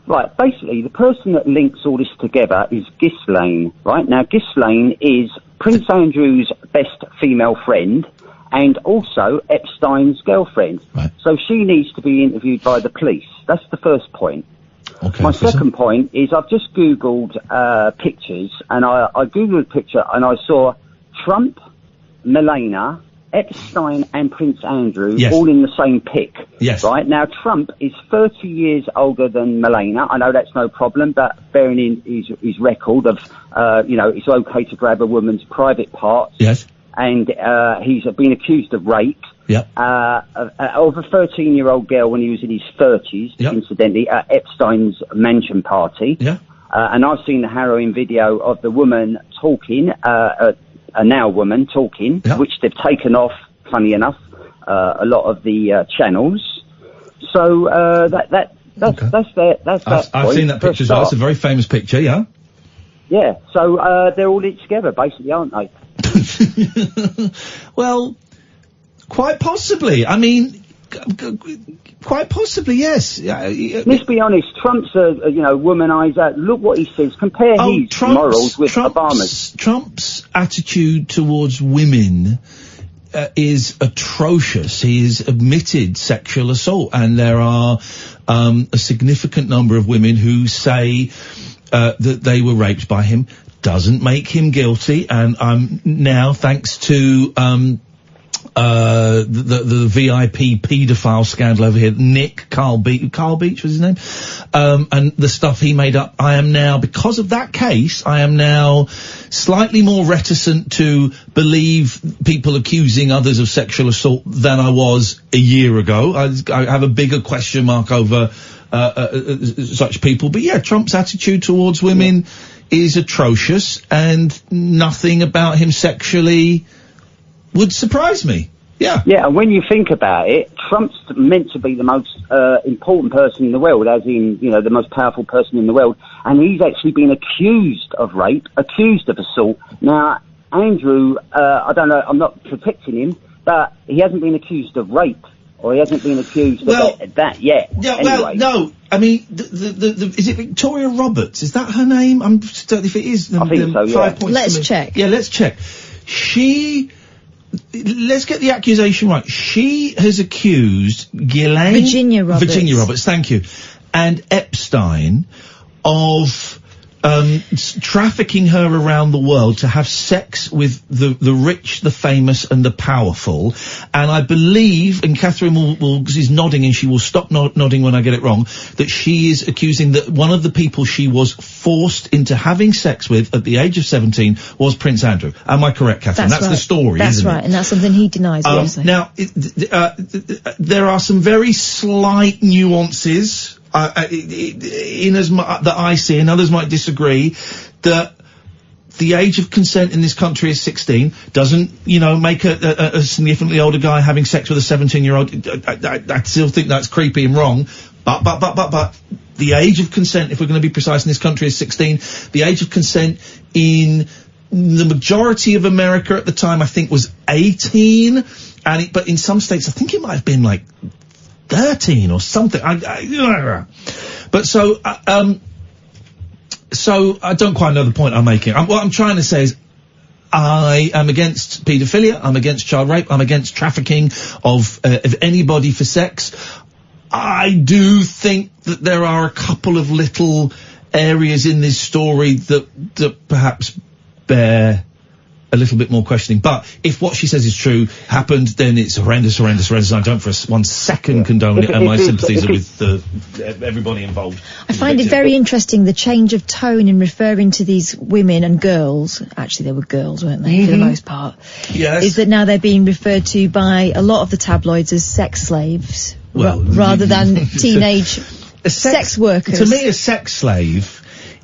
Right, basically, the person that links all this together is Ghislaine, right? Now, Ghislaine is Prince Andrew's best female friend, and also Epstein's girlfriend. Right. So she needs to be interviewed by the police. That's the first point. Okay, my second point is I've just Googled pictures, and I Googled a picture and I saw Trump, Melania, Epstein and Prince Andrew all in the same pic. Yes. Right? Now, Trump is 30 years older than Melania. I know that's no problem, but bearing in his record of, it's okay to grab a woman's private parts. Yes. And he's been accused of rape. Yep. Of a 13-year-old girl when he was in his 30s, incidentally, at Epstein's mansion party. Yeah. And I've seen the harrowing video of the woman talking, a now woman talking, which they've taken off, funny enough, a lot of the channels. So that's that I've seen that picture as well. It's a very famous picture, yeah. Yeah, so they're all linked together, basically, aren't they? Well, quite possibly. I mean, quite possibly, yes. Let's be honest. Trump's a womanizer. Look what he says. Compare his morals with Obama's. Trump's attitude towards women is atrocious. He has admitted sexual assault, and there are a significant number of women who say that they were raped by him. Doesn't make him guilty, and now, thanks to the VIP paedophile scandal over here, Nick Carl Beach was his name, and the stuff he made up, I am now, because of that case, I am now slightly more reticent to believe people accusing others of sexual assault than I was a year ago. I have a bigger question mark over such people. But yeah, Trump's attitude towards women is atrocious, and nothing about him sexually would surprise me. Yeah. Yeah, and when you think about it, Trump's meant to be the most important person in the world, as in, you know, the most powerful person in the world, and he's actually been accused of rape, accused of assault. Now, Andrew, I don't know, I'm not protecting him, but he hasn't been accused of rape, or he hasn't been accused of that yet. Yeah, anyway. well, no, I mean, is it Victoria Roberts? Is that her name? I'm just, if it is, then, I think so, yeah. 5 points. Let's check. Yeah, let's check. Let's get the accusation right. She has accused Ghislaine... Virginia Roberts, thank you. And Epstein of trafficking her around the world to have sex with the rich, the famous, and the powerful. And I believe, and Catherine is nodding, and she will stop nodding when I get it wrong, that she is accusing that one of the people she was forced into having sex with at the age of 17 was Prince Andrew. Am I correct, Catherine? That's right. The story, that's isn't right, it? That's right, and that's something he denies. Now, there are some very slight nuances in as much that I see, and others might disagree, that the age of consent in this country is 16, doesn't, you know, make a significantly older guy having sex with a 17-year-old. I still think that's creepy and wrong, but the age of consent, if we're going to be precise, in this country is 16. The age of consent in the majority of America at the time, I think, was 18, but in some states, I think it might have been like 13 or something. But so I don't quite know the point I'm making. What I'm trying to say is I am against paedophilia, I'm against child rape, I'm against trafficking of anybody for sex. I do think that there are a couple of little areas in this story that perhaps bear a little bit more questioning. But if what she says is true, happened, then it's horrendous. And I don't for 1 second condone it, and my sympathies are with everybody involved. I find it very interesting, the change of tone in referring to these women and girls. Actually, they were girls, weren't they, for the most part? Yes. Is that now they're being referred to by a lot of the tabloids as sex slaves, rather than teenage sex workers. To me, a sex slave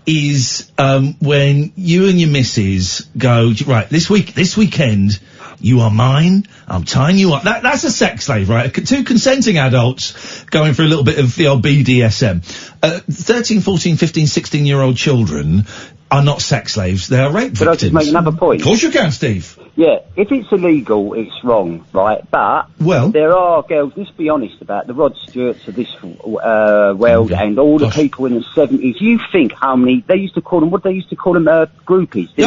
is when you and your missus go, right, this weekend, you are mine, I'm tying you up. That's a sex slave, right? Two consenting adults going for a little bit of the old BDSM. 13, 14, 15, 16-year-old children are not sex slaves, they are rape victims. Could I just make another point? Of course you can, Steve. Yeah, if it's illegal, it's wrong, right? But there are girls, let's be honest about the Rod Stewarts of this world and all the people in the 70s. You think how many, they used to call them groupies, didn't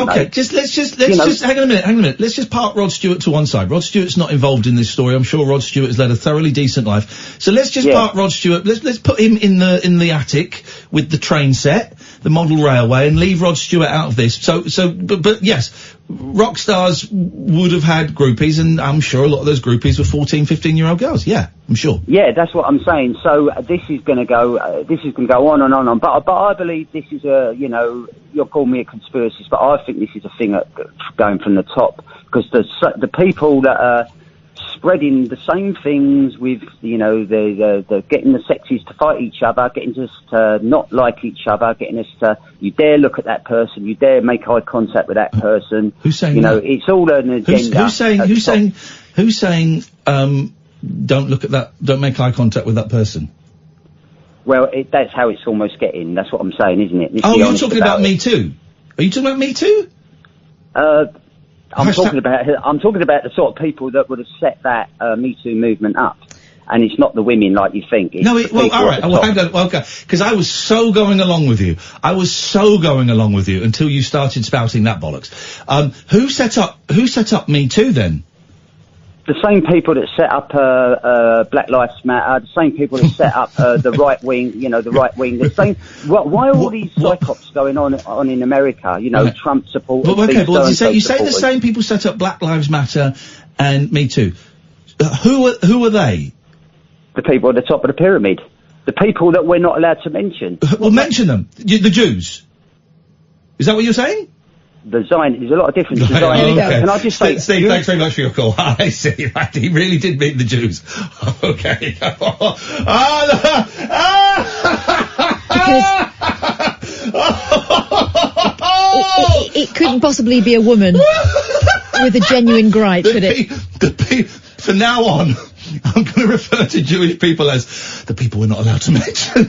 they? Let's just hang on a minute. Let's just park Rod Stewart to one side. Rod Stewart's not involved in this story. I'm sure Rod Stewart has led a thoroughly decent life. So let's just park Rod Stewart. Let's put him in the attic with the train set, the model railway, and leave Rod Stewart out of this. But yes, rock stars would have had groupies, and I'm sure a lot of those groupies were 14, 15-year-old girls. Yeah, I'm sure. Yeah, that's what I'm saying. So this is going to go on and on. But I believe this is you'll call me a conspiracist, but I think this is a thing going from the top, because the people that are spreading the same things with, the getting the sexes to fight each other, getting us to not like each other, getting us to, you dare look at that person, you dare make eye contact with that person. Who's saying that? It's all an agenda. Who's saying, don't look at that, don't make eye contact with that person? Well, that's how it's almost getting. That's what I'm saying, isn't it? You're talking about Me Too? Are you talking about Me Too? I'm talking about the sort of people that would have set that Me Too movement up, and it's not the women like you think. It's all right. Well, hang on. Okay, because I was so going along with you. Until you started spouting that bollocks. Who set up Me Too then? The same people that set up Black Lives Matter, the same people that set up the right wing, the same. Why are all these psychops going on in America? Trump supporters. You say the same people set up Black Lives Matter and Me Too. Who are they? The people at the top of the pyramid. The people that we're not allowed to mention. Well, mention them. The Jews. Is that what you're saying? the Zion. There's a lot of difference. The Zion. Okay. Can I just say, Steve, thanks very much for your call. I see. Right, he really did mean the Jews. Okay. It couldn't possibly be a woman with a genuine gripe, could it? From now on, I'm going to refer to Jewish people as the people we're not allowed to mention.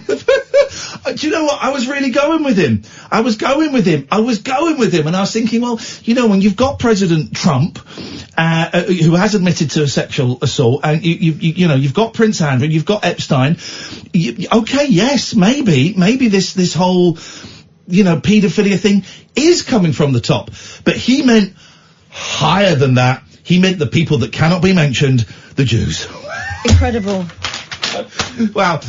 Do you know what? I was really going with him. I was going with him, and I was thinking, well, you know, when you've got President Trump, who has admitted to a sexual assault, and you know, you've got Prince Andrew, you've got Epstein. Okay, yes, maybe this whole, you know, paedophilia thing is coming from the top, but he meant higher than that. He meant the people that cannot be mentioned, the Jews. Incredible. Wow.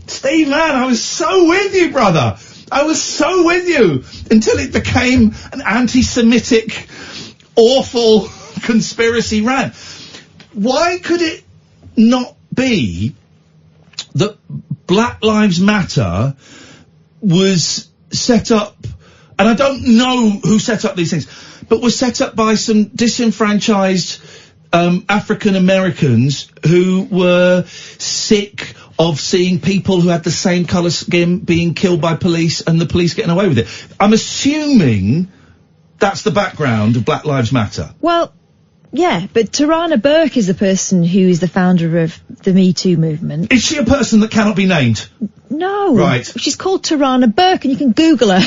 Steve, man, I was so with you, brother. I was so with you until it became an anti-Semitic, awful conspiracy rant. Why could it not be that Black Lives Matter was set up, and I don't know who set up these things, but was set up by some disenfranchised African Americans who were sick of seeing people who had the same colour skin being killed by police and the police getting away with it. I'm assuming that's the background of Black Lives Matter. Well, yeah, but Tarana Burke is the person who is the founder of the Me Too movement. Is she a person that cannot be named? No. Right. She's called Tarana Burke, and you can Google her.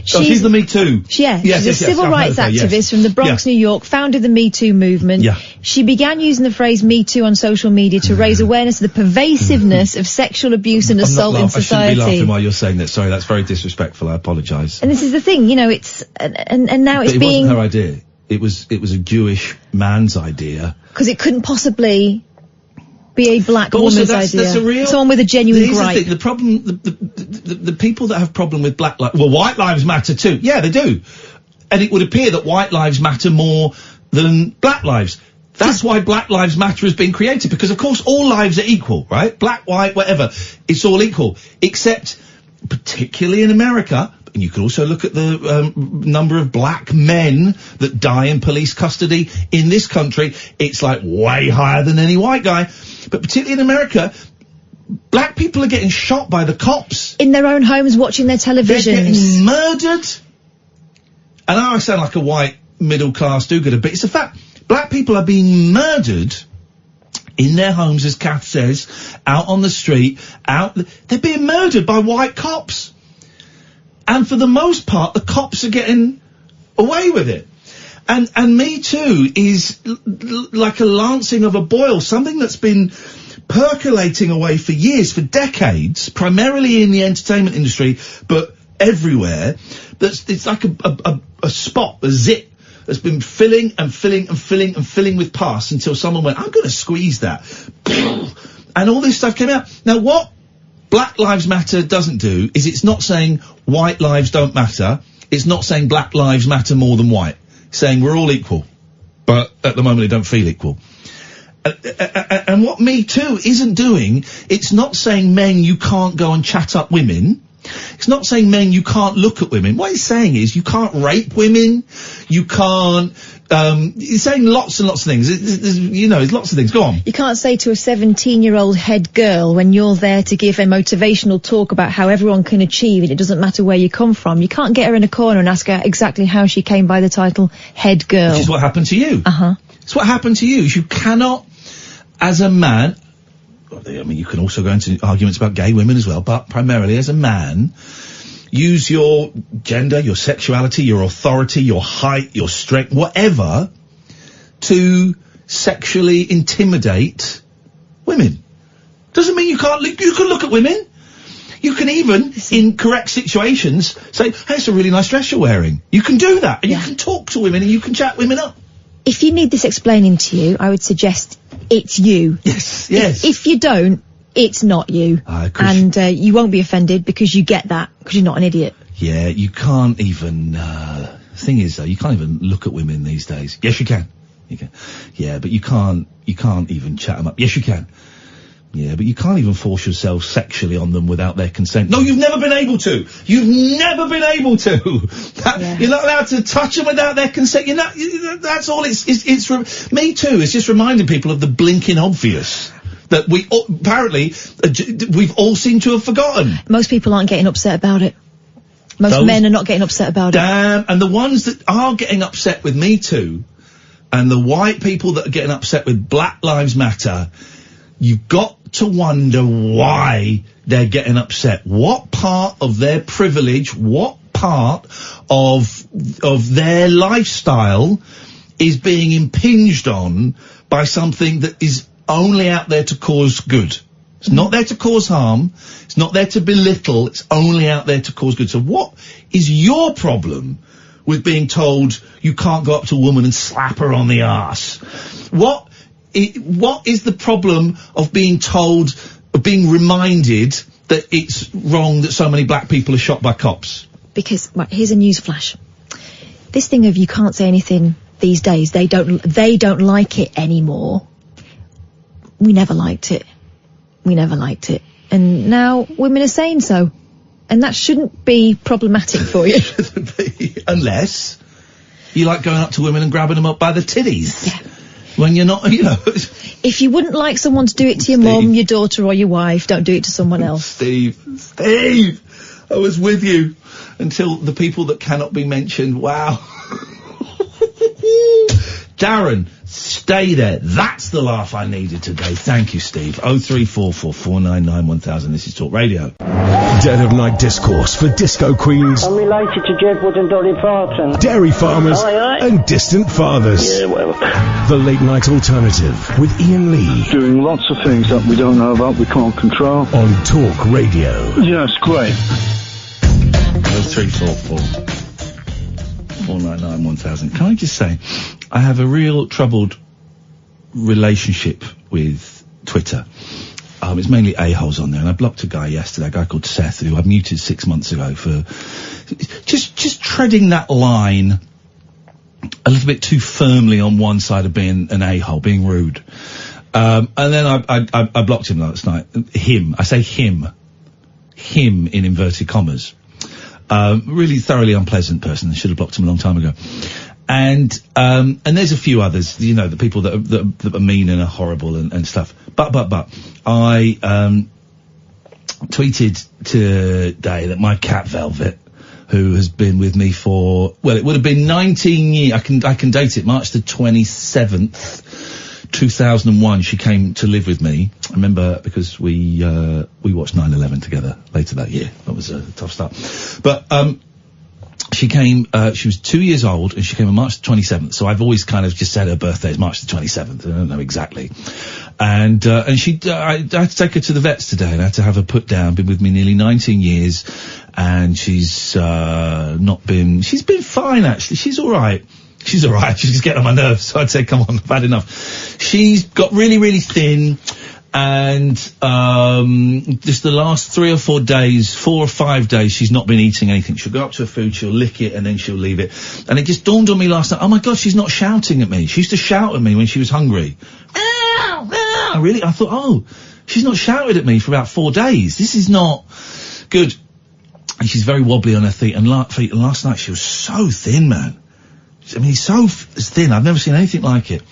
She's the Me Too. She's a civil rights activist from the Bronx, New York, founded the Me Too movement. Yeah. She began using the phrase Me Too on social media to raise awareness of the pervasiveness of sexual abuse and assault in society. I shouldn't be laughing while you're saying that. Sorry, that's very disrespectful. I apologise. And this is the thing, you know, it's, and now it's being... It wasn't her idea. It was a Jewish man's idea. Because it couldn't possibly be a black woman's idea. That's a real, someone with a genuine gripe. The problem, the people that have problem with Black Lives, well, White Lives Matter too. Yeah, they do. And it would appear that White Lives matter more than Black Lives. That's why Black Lives Matter has been created, because of course all lives are equal, right? Black, white, whatever. It's all equal. Except, particularly in America, and you can also look at the number of black men that die in police custody in this country. It's like way higher than any white guy. But particularly in America, black people are getting shot by the cops. In their own homes, watching their televisions. They're getting murdered. And I sound like a white middle-class do-gooder, but it's a fact. Black people are being murdered in their homes, as Kath says, out on the street, they're being murdered by white cops. And for the most part, the cops are getting away with it. And Me Too is like a lancing of a boil, something that's been percolating away for years, for decades, primarily in the entertainment industry, but everywhere. It's like a spot, a zit, that's been filling and filling and filling and filling with pus until someone went, I'm going to squeeze that. And all this stuff came out. Now, what Black Lives Matter doesn't do is it's not saying white lives don't matter. It's not saying black lives matter more than white. It's saying we're all equal. But at the moment they don't feel equal. And what Me Too isn't doing, it's not saying men you can't go and chat up women. It's not saying men you can't look at women. What it's saying is you can't rape women. You can't... it's saying lots and lots of things. There's lots of things. Go on. You can't say to a 17-year-old head girl when you're there to give a motivational talk about how everyone can achieve and it doesn't matter where you come from. You can't get her in a corner and ask her exactly how she came by the title head girl. Which is what happened to you. Uh-huh. It's what happened to you. You cannot, as a man... I mean, you can also go into arguments about gay women as well, but primarily as a man, use your gender, your sexuality, your authority, your height, your strength, whatever, to sexually intimidate women. Doesn't mean you can look at women. You can even, in correct situations, say, hey, it's a really nice dress you're wearing. You can do that, and you can talk to women, and you can chat women up. If you need this explaining to you, I would suggest it's you. Yes. If you don't, it's not you. And you won't be offended because you get that, because you're not an idiot. Yeah, you can't even, the thing is though, you can't even look at women these days. Yes, you can. You can. Yeah, but you can't even chat them up. Yes, you can. Yeah, but you can't even force yourself sexually on them without their consent. No, you've never been able to. You've never been able to. You're not allowed to touch them without their consent. You're not, that's all it's Me Too is just reminding people of the blinking obvious that we apparently we've all seemed to have forgotten. Most people aren't getting upset about it. Most men are not getting upset about it. Damn, and the ones that are getting upset with Me Too, and the white people that are getting upset with Black Lives Matter, you've got to wonder why they're getting upset. What part of their privilege, what part of their lifestyle is being impinged on by something that is only out there to cause good? It's not there to cause harm. It's not there to belittle. It's only out there to cause good. So what is your problem with being told you can't go up to a woman and slap her on the arse? What is the problem of being told, of being reminded that it's wrong that so many black people are shot by cops? Because, right, here's a news flash. This thing of you can't say anything these days, they don't like it anymore. We never liked it. We never liked it. And now women are saying so. And that shouldn't be problematic for you. Shouldn't be, unless you like going up to women and grabbing them up by the titties. Yeah. When you're not, you know. If you wouldn't like someone to do it to your mum, your daughter or your wife, don't do it to someone else. Steve, I was with you until the people that cannot be mentioned. Wow. Darren, stay there. That's the laugh I needed today. Thank you, Steve. 0344 499 1000. This is Talk Radio. Dead of Night Discourse for disco queens. I'm related to Jed Wood and Dolly Parton. Dairy farmers and distant fathers. Yeah, whatever. The Late Night Alternative with Iain Lee. Doing lots of things that we don't know about, we can't control. On Talk Radio. Yes, great. 0344 499 1000. Can I just say, I have a real troubled relationship with Twitter. It's mainly a-holes on there, and I blocked a guy yesterday, a guy called Seth, who I muted 6 months ago for just treading that line a little bit too firmly on one side of being an a-hole, being rude. And then I blocked him last night. Him. I say him. Him in inverted commas. Really thoroughly unpleasant person. I should have blocked him a long time ago. And there's a few others, you know, the people that are mean and are horrible and stuff. But I, tweeted today that my cat Velvet, who has been with me for, well, it would have been 19 years. I can date it, March the 27th, 2001, she came to live with me. I remember because we watched 9/11 together later that year. That was a tough start. But, she came, she was 2 years old, and she came on March the 27th, so I've always kind of just said her birthday is March the 27th, I don't know exactly. And I had to take her to the vets today, and I had to have her put down, been with me nearly 19 years, and she's been fine actually, she's alright. She's alright, she's getting on my nerves, so I'd say, come on, I've had enough. She's got really, really thin, and just the last 3 or 4 days, 4 or 5 days, she's not been eating anything. She'll go up to her food, she'll lick it, and then she'll leave it. And it just dawned on me last night, oh my God, she's not shouting at me. She used to shout at me when she was hungry. Really? I thought, oh, she's not shouted at me for about 4 days. This is not good. And she's very wobbly on her feet, and last night she was so thin, man. I mean, so thin, I've never seen anything like it.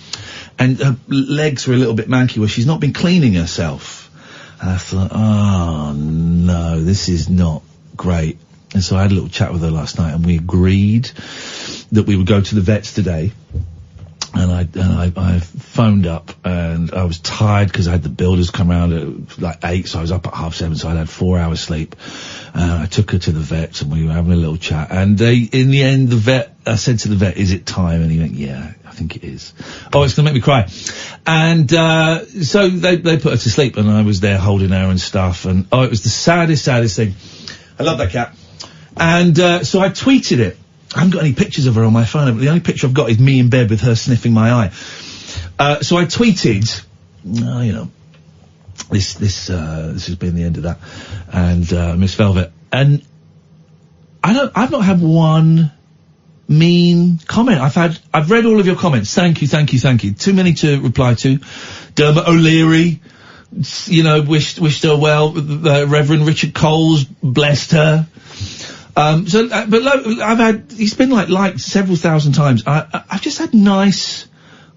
And her legs were a little bit manky where she's not been cleaning herself. And I thought, oh no, this is not great. And so I had a little chat with her last night, and we agreed that we would go to the vets today. And I phoned up, and I was tired because I had the builders come round at like 8, so I was up at 7:30, so I'd had 4 hours sleep. And I took her to the vets, and we were having a little chat. And in the end, I said to the vet, is it time? And he went, yeah, I think it is. Oh, it's going to make me cry. And so they put her to sleep, and I was there holding her and stuff. And oh, it was the saddest thing. I love that cat. And so I tweeted it. I haven't got any pictures of her on my phone, but the only picture I've got is me in bed with her sniffing my eye. So I tweeted, you know, this has been the end of that. And, Miss Velvet. And I've not had one mean comment. I've read all of your comments. Thank you. Too many to reply to. Dermot O'Leary wished her well. Reverend Richard Coles blessed her. He's been liked several thousand times. I've just had nice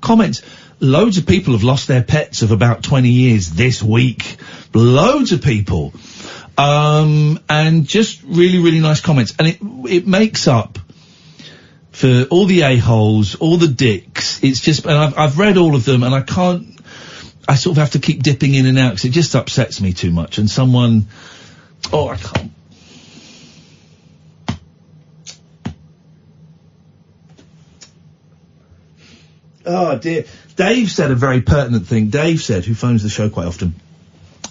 comments. Loads of people have lost their pets of about 20 years this week. Loads of people. And just really, really nice comments. And it makes up for all the a-holes, all the dicks. It's just, and I've read all of them, and I sort of have to keep dipping in and out because it just upsets me too much. And I can't. Oh dear. Dave said a very pertinent thing. Dave said, who phones the show quite often,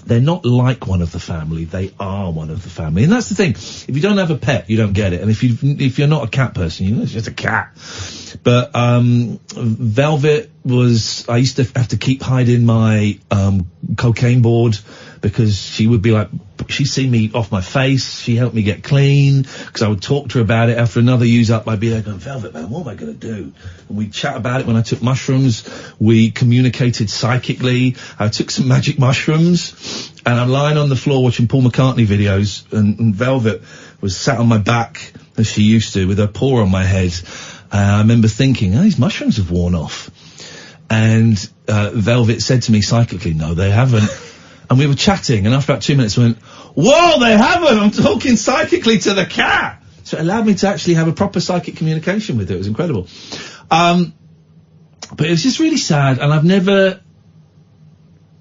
they're not like one of the family, they are one of the family. And that's the thing. If you don't have a pet, you don't get it. And if you're not a cat person, it's just a cat. But, Velvet I used to have to keep hiding my, cocaine board because she would be like, she'd see me off my face, she helped me get clean, because I would talk to her about it. After another use up, I'd be there going, Velvet, man, what am I going to do? And we'd chat about it when I took mushrooms. We communicated psychically. I took some magic mushrooms, and I'm lying on the floor watching Paul McCartney videos, and Velvet was sat on my back, as she used to, with her paw on my head. I remember thinking, these mushrooms have worn off. And Velvet said to me psychically, no, they haven't. And we were chatting, and after about 2 minutes, went, whoa, they haven't! I'm talking psychically to the cat! So it allowed me to actually have a proper psychic communication with it. It was incredible. But it was just really sad, and I've never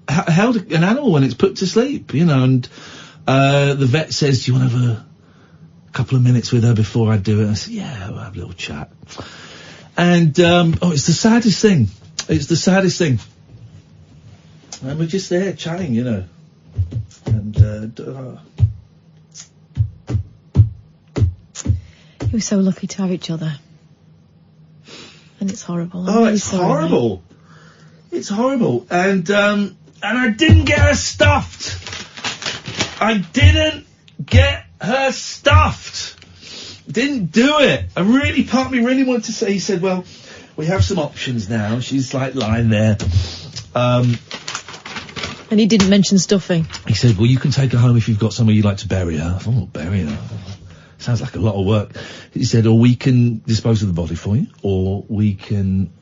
held an animal when it's put to sleep, and the vet says, do you want to have a couple of minutes with her before I do it? I said, yeah, we'll have a little chat. And, it's the saddest thing. It's the saddest thing. And we're just there chatting, And, You were so lucky to have each other. And it's horrible. It's horrible. It's horrible. And I didn't get her stuffed. Didn't do it. Part of me really wanted to say, he said, well, we have some options now. She's lying there. And he didn't mention stuffing. He said, well, you can take her home if you've got somewhere you'd like to bury her. I thought, well, bury her? Sounds like a lot of work. He said, or we can dispose of the body for you, or we can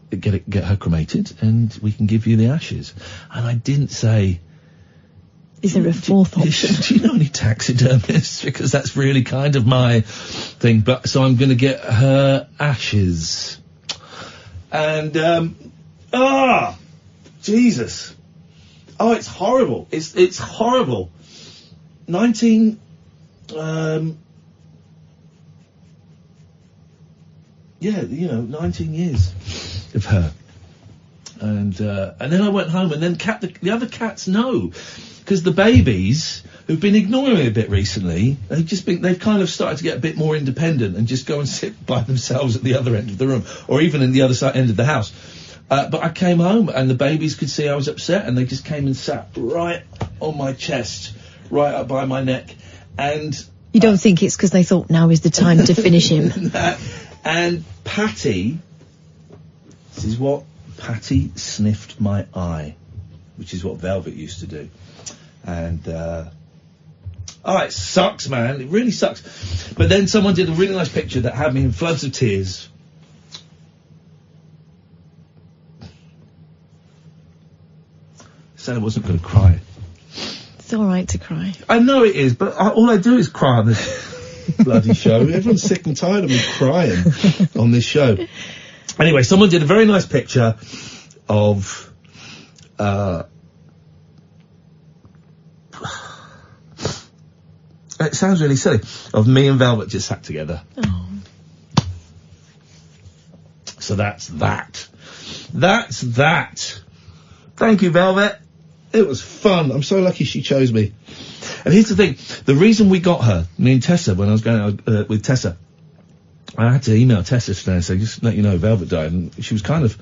get her cremated, and we can give you the ashes. And I didn't say... Is there a fourth option? Do you know any taxidermists? Because that's really kind of my thing. So I'm going to get her ashes. And, Jesus. Oh, it's horrible. It's horrible. 19 years of her. And then I went home, and then the other cats know. Because the babies, who've been ignoring me a bit recently, they've kind of started to get a bit more independent and just go and sit by themselves at the other end of the room, or even in the other end of the house. But I came home, and the babies could see I was upset, and they just came and sat right on my chest, right up by my neck. And you don't think it's because they thought now is the time to finish him? And Patty, this is what Patty sniffed my eye, which is what Velvet used to do. And, it sucks, man. It really sucks. But then someone did a really nice picture that had me in floods of tears. Said I wasn't going to cry. It's all right to cry. I know it is, but all I do is cry on this bloody show. Everyone's sick and tired of me crying on this show. Anyway, someone did a very nice picture of, it sounds really silly, of me and Velvet just sat together. Oh. So that's that. That's that. Thank you, Velvet. It was fun. I'm so lucky she chose me. And here's the thing. The reason we got her, me and Tessa, when I was going out with Tessa, I had to email Tessa today and say, just let you know, Velvet died. And she was kind of...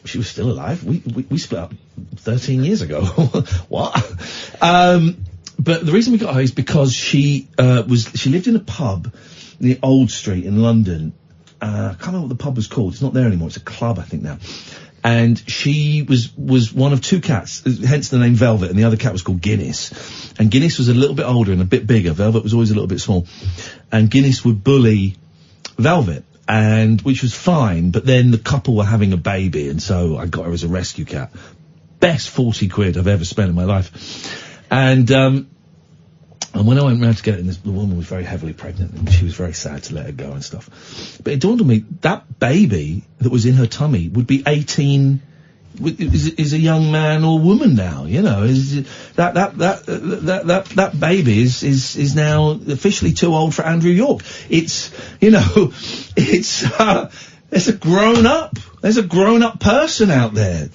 She was still alive. We split up 13 years ago. What? But the reason we got her is because she lived in a pub near Old Street in London. I can't remember what the pub was called. It's not there anymore. It's a club, I think, now. And she was one of two cats, hence the name Velvet, and the other cat was called Guinness. And Guinness was a little bit older and a bit bigger. Velvet was always a little bit small. And Guinness would bully Velvet, which was fine, but then the couple were having a baby, and so I got her as a rescue cat. Best 40 quid I've ever spent in my life. And when I went round to get it, the woman was very heavily pregnant, and she was very sad to let her go and stuff. But it dawned on me, that baby that was in her tummy would be 18, is a young man or woman now, you know. That baby is now officially too old for Andrew York. It's, you know, there's a grown up person out there.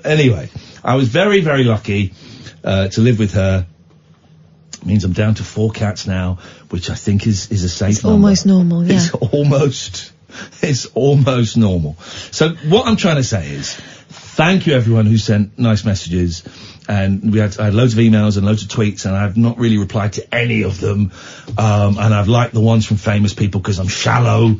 Anyway, I was very, very lucky, to live with her. It means I'm down to 4 cats now, which I think is a safe number. Almost normal, yeah. It's almost normal. So what I'm trying to say is, thank you everyone who sent nice messages, and I had loads of emails and loads of tweets, and I've not really replied to any of them, and I've liked the ones from famous people because I'm shallow.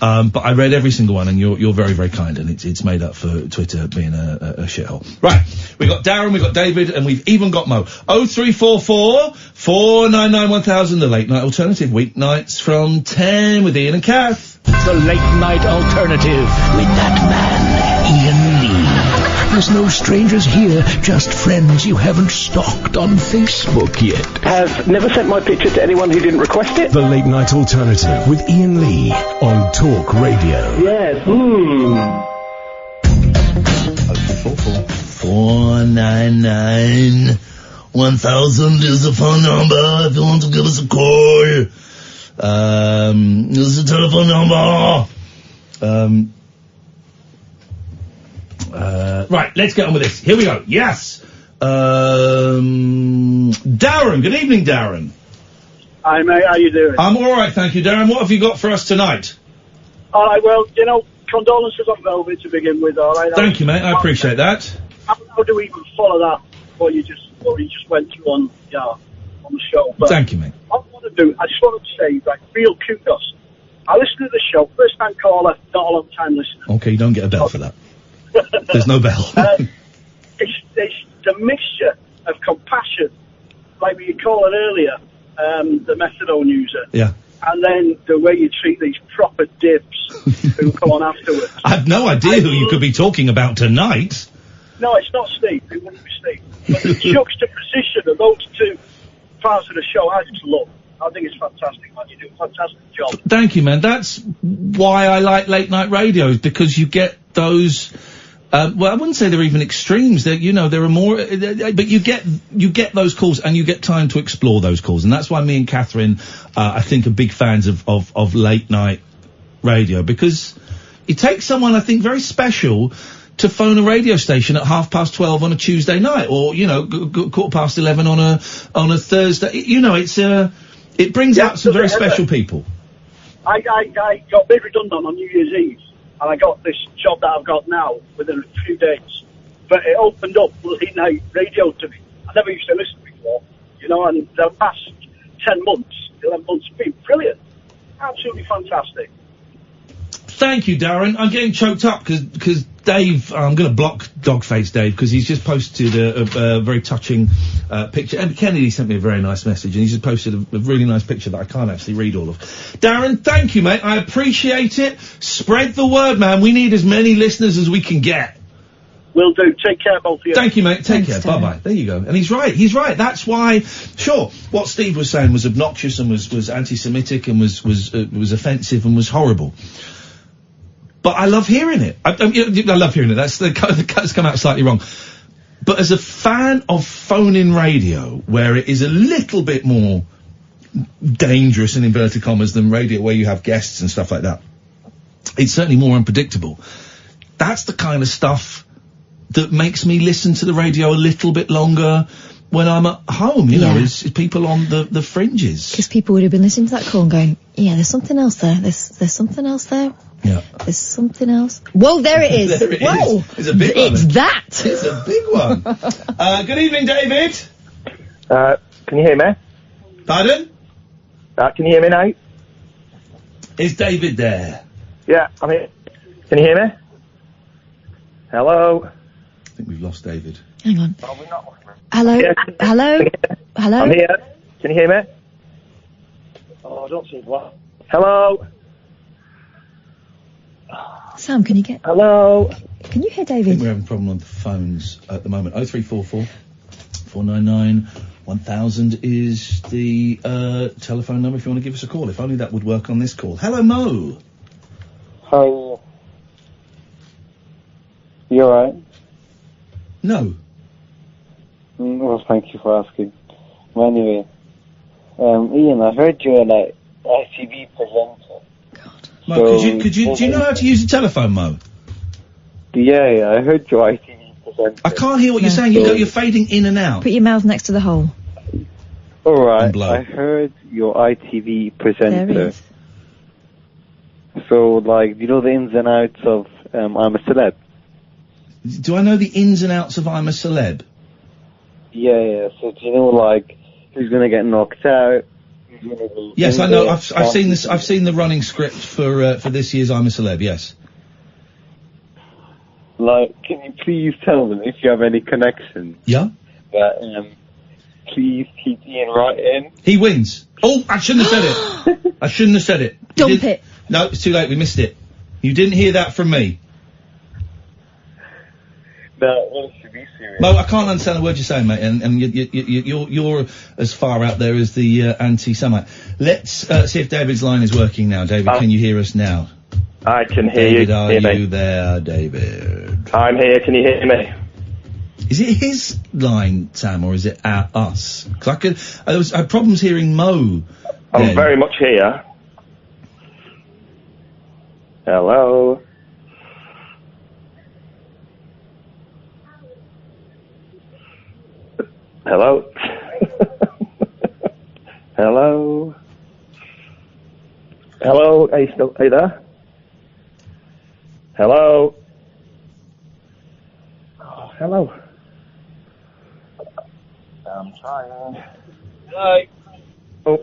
But I read every single one, and you're very, very kind, and it's made up for Twitter being a shithole. Right, we got Darren, we got David, and we've even got Mo. 0344 499 1000, the late night alternative, weeknights from 10 with Iain and Kath. The late night alternative with that man, Iain Lee. There's no strangers here, just friends you haven't stalked on Facebook yet. Have never sent my picture to anyone who didn't request it. The late night alternative with Iain Lee on Talk Radio. Yes. 499 1000 is the phone number if you want to give us a call. This is the telephone number. Right, let's get on with this. Here we go. Yes. Darren. Good evening, Darren. Hi, mate. How you doing? I'm all right, thank you, Darren. What have you got for us tonight? All right. Well, you know, condolences on Velvet to begin with. All right. Thank you, mate. I appreciate that. How do we even follow that? What you just went through on the show. But thank you, mate. What I want to do, I just wanted to say, like, real kudos. I listen to the show, first time caller, not a long time listener. Okay, you don't get a bell for that. There's no bell. It's the mixture of compassion, like we call it earlier, the methadone user. Yeah. And then the way you treat these proper dips who come on afterwards. I have no idea who you could be talking about tonight. No, it's not Steve. It wouldn't be Steve. But the juxtaposition of those two parts of the show, I just love. I think it's fantastic, man. You do a fantastic job. Thank you, man. That's why I like late night radio, is because you get those. Well, I wouldn't say they're even extremes. There are more, but you get those calls, and you get time to explore those calls, and that's why me and Catherine, I think, are big fans of late night radio, because it takes someone, I think, very special to phone a radio station at 12:30 on a Tuesday night, or 11:15 on a Thursday. It brings out some very special people. I got made redundant on New Year's Eve, and I got this job that I've got now within a few days. But it opened up late night radio to me. I never used to listen before, and the past 10 months, 11 months, have been brilliant. Absolutely fantastic. Thank you, Darren. I'm getting choked up because Dave, I'm going to block Dogface Dave because he's just posted a very touching picture. And Kennedy sent me a very nice message, and he's just posted a really nice picture that I can't actually read all of. Darren, thank you, mate. I appreciate it. Spread the word, man. We need as many listeners as we can get. Will do. Take care, both of you. Thank you, mate. Take care. Bye-bye. There you go. And he's right. That's why, sure, what Steve was saying was obnoxious and was anti-Semitic and was offensive and was horrible. But I love hearing it. I love hearing it. That's come out slightly wrong. But as a fan of phone-in radio, where it is a little bit more dangerous, in inverted commas, than radio where you have guests and stuff like that, it's certainly more unpredictable. That's the kind of stuff that makes me listen to the radio a little bit longer when I'm at home, is people on the fringes. Because people would have been listening to that call and going, yeah, there's something else there. There's something else there. Yeah. There's something else. Whoa, there it is. There it Whoa. is. It's a big one. It's that. It's a big one. Good evening, David. Can you hear me? Pardon? Can you hear me now? Is David there? Yeah, I'm here. Can you hear me? Hello? I think we've lost David. Hang on. Oh, we're not. Hello? Yeah. Hello? Hello? I'm here. Can you hear me? Oh, I don't see what. Hello? Sam, can you get... Hello? Can you hear I David? think we're having a problem on the phones at the moment. 0344 499 1000 is the telephone number if you want to give us a call. If only that would work on this call. Hello, Mo. How are you? You alright? No. Well, thank you for asking. Well, anyway, Ian, I heard you're like ITV presenter. Mo, So- do you know how to use the telephone, Mo? Yeah, I heard you're ITV presenter. I can't hear what you're saying. You're fading in and out. Put your mouth next to the hole. Alright, I heard you're ITV presenter. There is. So, like, do you know the ins and outs of I'm a Celeb? Do I know the ins and outs of I'm a Celeb? Yeah. So, do you know, like, who's gonna get knocked out? Who's gonna be Yes, in I know. there? I've seen this. I've seen the running script for this year's I'm a Celeb. Yes. Like, can you please tell them if you have any connection? Yeah. That, please keep Ian right in. He wins. Oh, I shouldn't have said it. I shouldn't have said it. Dump it. No, it's too late. We missed it. You didn't hear that from me. No, well, should be serious. Mo, I can't understand a word you're saying, mate, and you're as far out there as the anti-Semite. Let's see if David's line is working now. David, can you hear us now? I can hear David, you. are Hear me? you there, David? I'm here. Can you hear me? Is it his line, Sam, or is it us? Because I had problems hearing Mo. I'm very much here. Hello? Hello? Hello? Hello? Are you there? Hello? Oh, hello? I'm trying. Hello. Oh.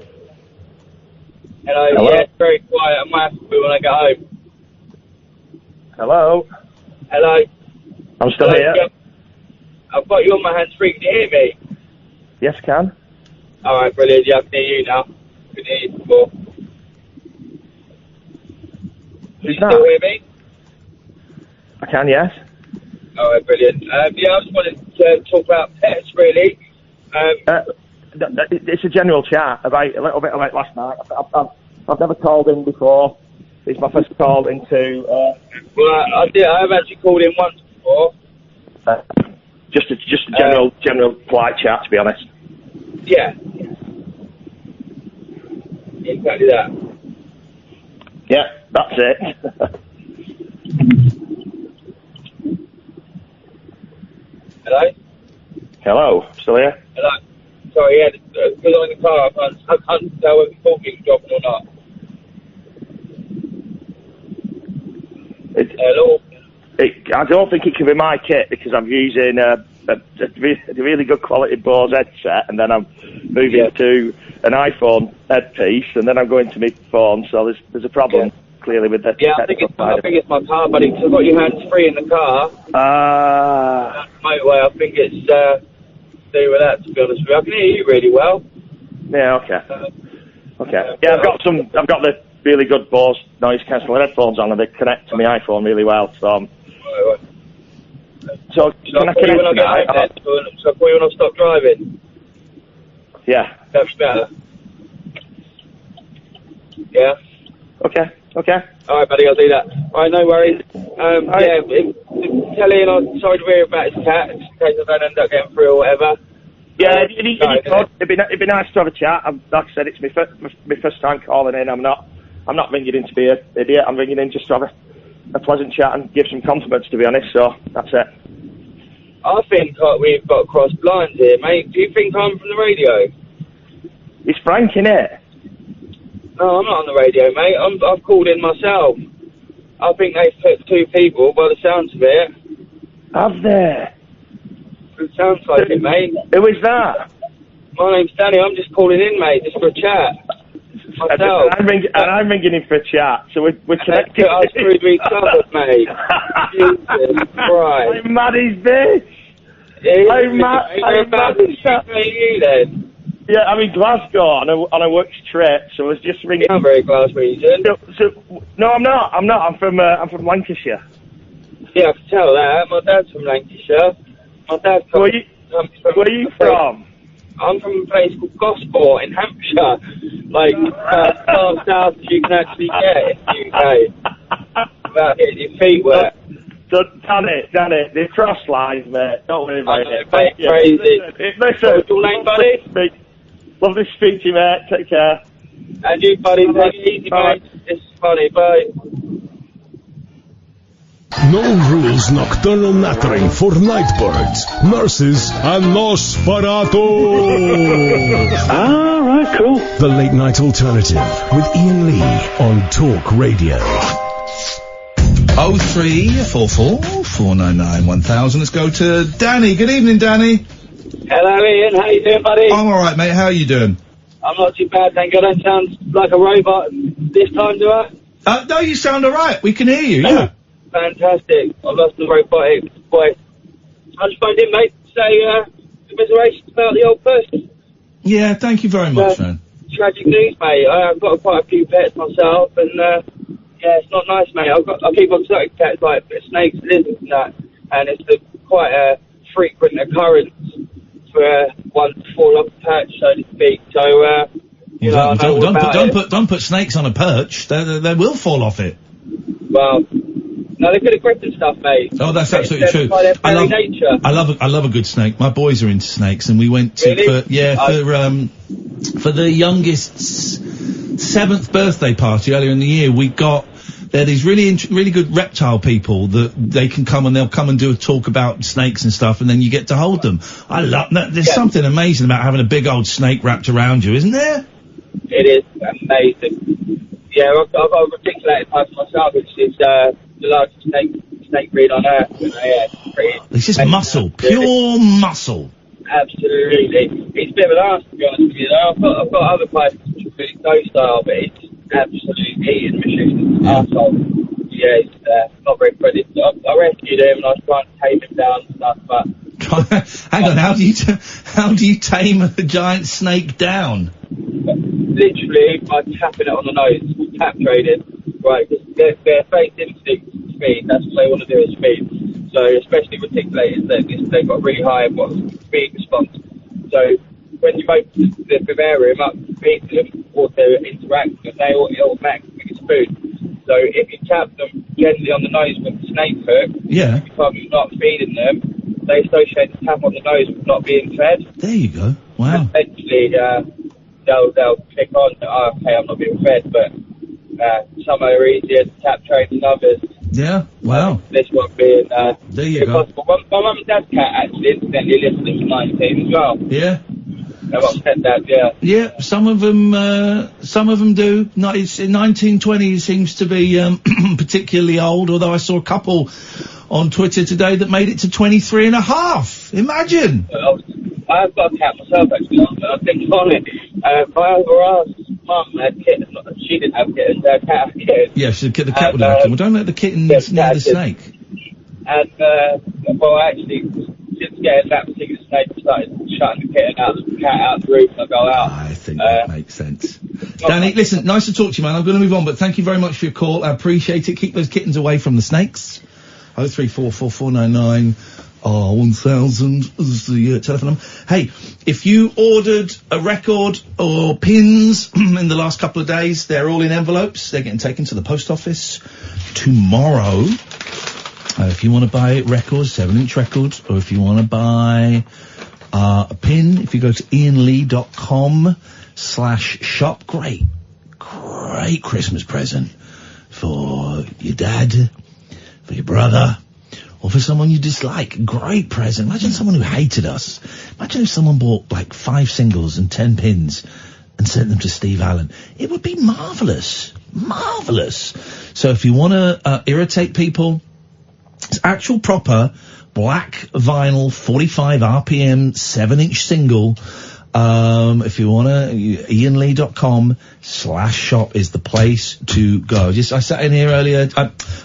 Hello. Hello? Yeah, it's very quiet. I might have to do when I get home. Hello? Hello. I'm still Hello, here. yeah. I've got you on my hands free. Can you hear me? Yes, can. Alright, brilliant. Yeah, I can hear you now. Couldn't hear you before. Who's Can you still hear me? I can, yes. Alright, brilliant. Yeah, I just wanted to talk about pets, really. It's a general chat about a little bit about last night. I've never called in before. It's my first call into. Well, I've actually called in once before. Just a general polite chat, to be honest. Yeah. Exactly that. Yeah, that's it. Hello? Hello, still here? Hello? Sorry, yeah, because I'm in the car, I can't tell whether the talking's dropping or not. Hello? I don't think it can be my kit because I'm using a really good quality Bose headset, and then I'm moving to an iPhone headpiece, and then I'm going to my phone. So there's a problem clearly with the. Yeah, I think it's my car, buddy. Because I've got your hands free in the car. Motorway. I think it's to do with that. To be honest with you, I can hear you really well. Yeah. Okay. Yeah, I've got the really good Bose noise cancelling headphones on, and they connect to my iPhone really well. So. So can I connect when I get home then? So I'll call you when I stop driving? Yeah. That's better. Yeah? Okay. Alright, buddy, I'll do that. Alright, no worries. Yeah, Kelly and I'm sorry to hear about his cat, in case I don't end up getting through or whatever. Yeah, it'd be nice to have a chat. Like I said, it's my first time calling in. I'm not ringing in to be an idiot. I'm ringing in just to have a pleasant chat and give some compliments, to be honest, so that's it. I think we've got crossed lines here, mate. Do you think I'm from the radio? It's Frank, innit? No, I'm not on the radio, mate. I've called in myself. I think they've put two people by the sounds of it. Have they? It sounds like it, mate. Who is that? My name's Danny. I'm just calling in, mate, just for a chat. Myself. And I'm ringing in for a chat, so we're connected. I screwed each other, mate. Jesus Christ. mad is this? How mad is that? You then? Yeah, I'm in Glasgow on a work trip, so I was just ringing. You're not very Glasgow region. No, I'm not. I'm from Lancashire. Yeah, I can tell that. My dad's from Lancashire. My dad's from... Where are you from? I'm from a place called Gosport in Hampshire. Like, far south as you can actually get in the UK. Without getting your feet wet. Done it. The cross lines, mate. Don't worry about it. Mate, crazy. Listen. What's your name, buddy? Lovely to speak to you, mate. Take care. And you, buddy. Take it easy, mate. It's funny. Bye. No rules nocturnal nattering for nightbirds, nurses, and Nosferatu. Right, cool. The Late Night Alternative with Iain Lee on Talk Radio. 0344 499 1000. Let's go to Danny. Good evening, Danny. Hello, Ian. How you doing, buddy? I'm all right, mate. How are you doing? I'm not too bad, thank you. I don't sound like a robot this time, do I? No, you sound all right. We can hear you, yeah. Fantastic. I've lost the robotic voice. I just phoned in, mate, to say commiserations about the old person. Yeah, thank you very much, man. Tragic news, mate. I've got quite a few pets myself, and yeah, it's not nice, mate. I keep on exotic pets like snakes, lizards, and that, and it's quite a frequent occurrence for one to fall off the perch, so to speak. So, you know, don't put snakes on a perch. They will fall off it. Well, no, they're good at gripping stuff, mate. Oh, that's absolutely true. I love a good snake. My boys are into snakes, and we went to for the youngest's 7th birthday party earlier in the year. We got there are these really good reptile people that they can come and they'll come and do a talk about snakes and stuff, and then you get to hold them. I love that. There's something amazing about having a big old snake wrapped around you, isn't there? It is amazing. Yeah, I've got a reticulated type myself, which is the largest snake breed on earth. It's just muscle, pure muscle. Absolutely. It's a bit of an arse, to be honest with you, though. I've got other types which are pretty docile, but it's absolute eating machine. Arsehole. Yeah, it's not very pretty. I rescued him and I was trying to tame him down and stuff, but... Hang on, how do you tame a giant snake down? Literally by tapping it on the nose, tap trading, right? Because their face instinct is speed. That's what they want to do is speed. So especially reticulators, they've got really high speed response. So when you open the vivarium up, feed them or to interact with them, they automatically get food. So if you tap them gently on the nose with the snake hook, every time you're not feeding them, they associate the tap on the nose with not being fed. There you go. Wow. Eventually, they'll click on, okay, I'm not being fed, but some are easier to tap trade than others. Yeah, wow. This one being there you go. My mum and dad's cat actually incidentally lived to 19 as well. Yeah. My mum and dad, yeah. Yeah, some of them do. No, it's in 1920 seems to be particularly old, although I saw a couple on Twitter today that made it to 23 and a half. Imagine. I've got a cat myself actually. I think on it. My other mum had kittens. She didn't have kittens. Her cat had kittens. Yeah, the cat would have kittens. Well, don't let the kittens near the snake. And well, actually, since getting that particular snake, I started shutting the cat out the roof, and I go out. I think that makes sense. Danny, listen, nice to talk to you, man. I'm going to move on, but thank you very much for your call. I appreciate it. Keep those kittens away from the snakes. 0344499 1000 is the telephone number. Hey, if you ordered a record or pins in the last couple of days, they're all in envelopes. They're getting taken to the post office tomorrow. If you want to buy records, 7-inch records, or if you want to buy a pin, if you go to iainlee.com/shop, great Christmas present for your dad, for your brother, or for someone you dislike. Great present. Imagine someone who hated us. Imagine if someone bought like 5 singles and 10 pins and sent them to Steve Allen. It would be marvellous. Marvellous. So if you want to irritate people, it's actual proper black vinyl 45 RPM 7-inch single. If you want to, iainlee.com/shop is the place to go. I sat in here earlier.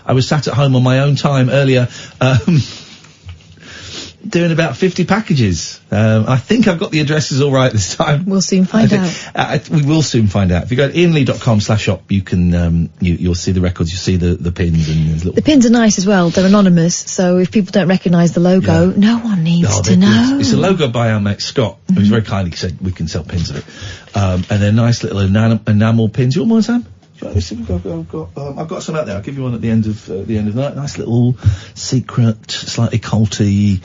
I was sat at home on my own time earlier, doing about 50 packages. I think I've got the addresses all right this time. We'll soon find out. We will soon find out. If you go to iainlee.com/shop, you can, you'll see the records, you'll see the pins and there's little... The pins are nice as well. They're anonymous, so if people don't recognise the logo, no one needs to know. It's a logo by our mate Scott, who's very kindly said we can sell pins of it. And they're nice little enamel pins. You want one, Sam? I've got some out there. I'll give you one at the end of the night. Nice little secret, slightly culty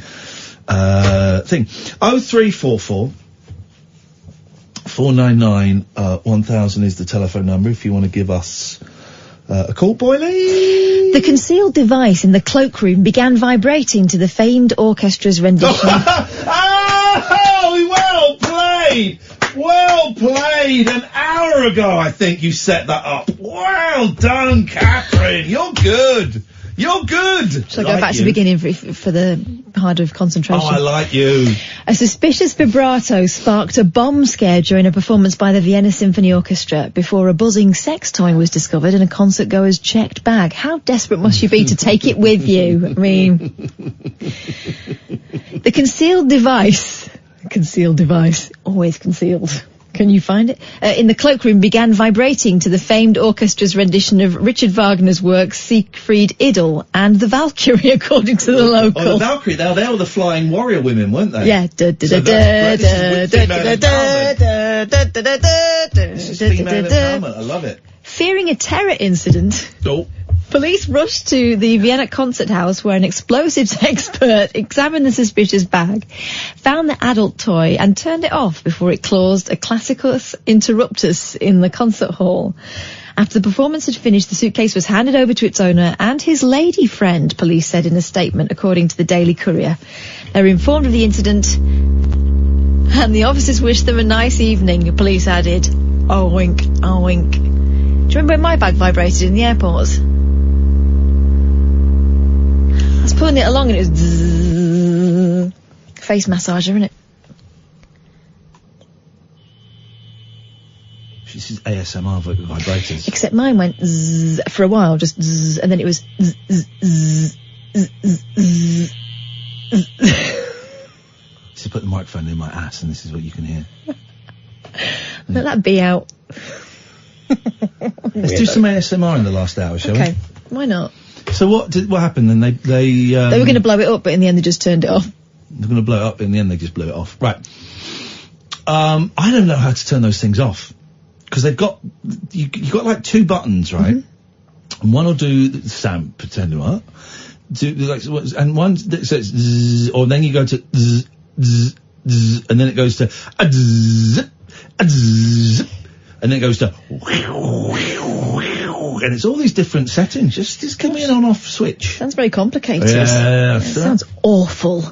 thing. 0344 499 1000 is the telephone number if you want to give us a call, boilie. The concealed device in the cloakroom began vibrating to the famed orchestra's rendition. Oh, well played! Well played! An hour ago, I think you set that up. Well done, Catherine. You're good. You're good. Shall I go back to the beginning for the harder of concentration? Oh, I like you. A suspicious vibrato sparked a bomb scare during a performance by the Vienna Symphony Orchestra before a buzzing sex toy was discovered in a concert-goer's checked bag. How desperate must you be to take it with you? I mean... The concealed device, always concealed. Can you find it? In the cloakroom began vibrating to the famed orchestra's rendition of Richard Wagner's work Siegfried Idyll and the Valkyrie, according to the local. Oh, the Valkyrie, they were the flying warrior women, weren't they? Yeah. This is female empowerment. I love it. Fearing a terror incident. Oh. Police rushed to the Vienna concert house where an explosives expert examined the suspicious bag, found the adult toy and turned it off before it caused a classicus interruptus in the concert hall. After the performance had finished, the suitcase was handed over to its owner and his lady friend, police said in a statement, according to the Daily Courier. They were informed of the incident and the officers wished them a nice evening, police added. Oh, wink, oh, wink. Do you remember when my bag vibrated in the airport? I was pulling it along and it was zzz. Face massager, isn't it? This is ASMR vibrators. Except mine went zzz for a while, just zzz, and then it was zzz, zzz, zzz, zzz, zzz, zzz. So put the microphone in my ass and this is what you can hear. Let that be out. Let's do some ASMR in the last hour, shall we? Okay, why not? So what happened then? They were going to blow it up, but in the end they just turned it off. They're going to blow it up, in the end they just blew it off. Right. I don't know how to turn those things off. Because they've got, you got like two buttons, right? Mm-hmm. And one will do, Sam, pretend to what? And one that says zzz, or then you go to zzz, zzz, zzz, and then it goes to zzz, zzz, and then it goes to and it's all these different settings. Just give me an on-off switch. Sounds very complicated. Yeah, sounds awful.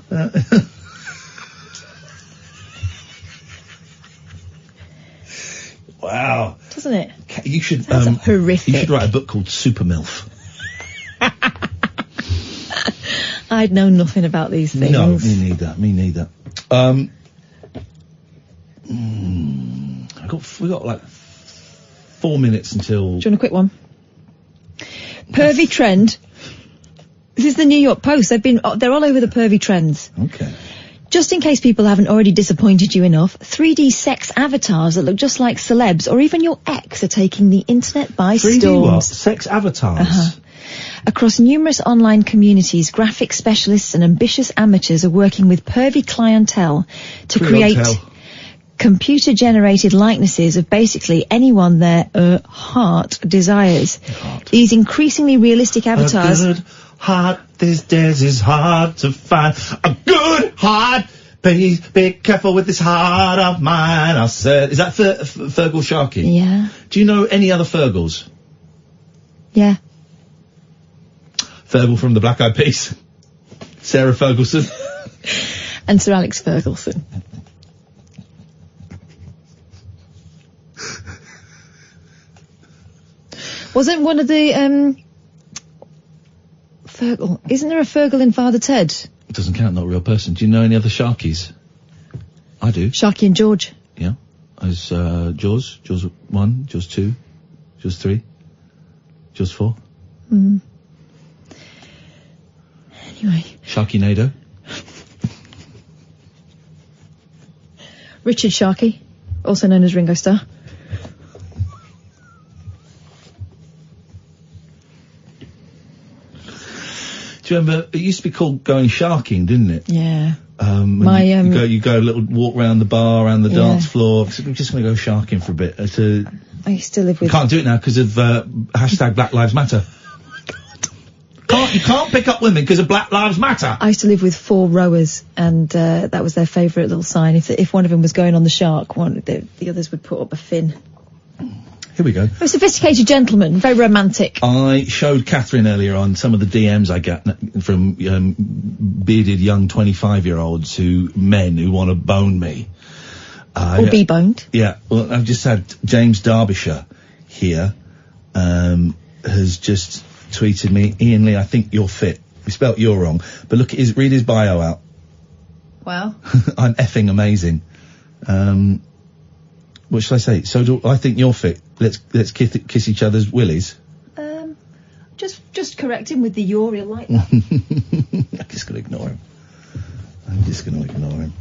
Wow. Doesn't it? You should horrific. You should write a book called Super MILF. I'd know nothing about these things. No, me neither. We got like 4 minutes until... Do you want a quick one? Pervy trend. This is the New York Post. They're all over the pervy trends. Okay. Just in case people haven't already disappointed you enough, 3D sex avatars that look just like celebs or even your ex are taking the internet by 3D storm. what? Sex avatars? Uh-huh. Across numerous online communities, graphic specialists and ambitious amateurs are working with pervy clientele to create computer-generated likenesses of basically anyone their heart desires. These increasingly realistic avatars... A good heart these days is hard to find. A good heart! Please be careful with this heart of mine, I said. Is that Feargal Sharkey? Yeah. Do you know any other Feargals? Yeah. Feargal from the Black Eyed Peas. Sarah Ferguson. And Sir Alex Ferguson. Wasn't one of the, Feargal, isn't there a Feargal in Father Ted? It doesn't count, not a real person. Do you know any other Sharkies? I do. Sharky and George. Yeah. As, Jaws 1, Jaws 2, Jaws 3, Jaws 4. Mm. Anyway. Sharkynado. Richard Sharkey, also known as Ringo Starr. Do you remember, it used to be called going sharking, didn't it? Yeah. You go a little walk around the bar, around the dance floor. I'm just going to go sharking for a bit. I used to live with... Can't do it now because of hashtag Black Lives Matter. You can't pick up women because of Black Lives Matter. I used to live with 4 rowers, and that was their favourite little sign. If one of them was going on the shark, the others would put up a fin. Here we go. A sophisticated gentleman, very romantic. I showed Catherine earlier on some of the DMs I get from bearded young 25-year-olds men who want to bone me. Or be boned. Yeah, well, I've just had James Derbyshire here, has just tweeted me, Iain Lee, I think you're fit. We spelt you're wrong, but read his bio out. Wow. I'm effing amazing. What should I say? I think you're fit. Let's kiss each other's willies. Just correct him with the you're, he'll like that. I'm just gonna ignore him.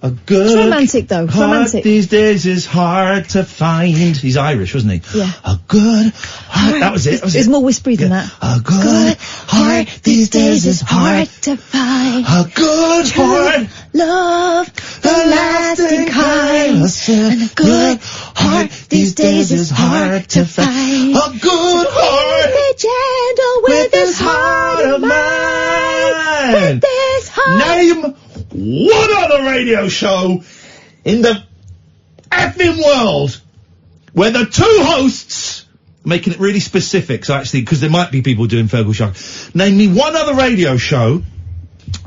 A good it's romantic though. Romantic these days is hard to find. He's Irish, wasn't he? Yeah. A good heart. That was it. It's more whispery than that. A good heart these days is hard to find. A good heart, love, the lasting kind. And a good heart these days is hard to find. A good heart. Be gentle with this heart of mine. With this heart. Name one other radio show in the effing world where the 2 hosts, making it really specific, so actually, because there might be people doing Feargal Sharkey, name me one other radio show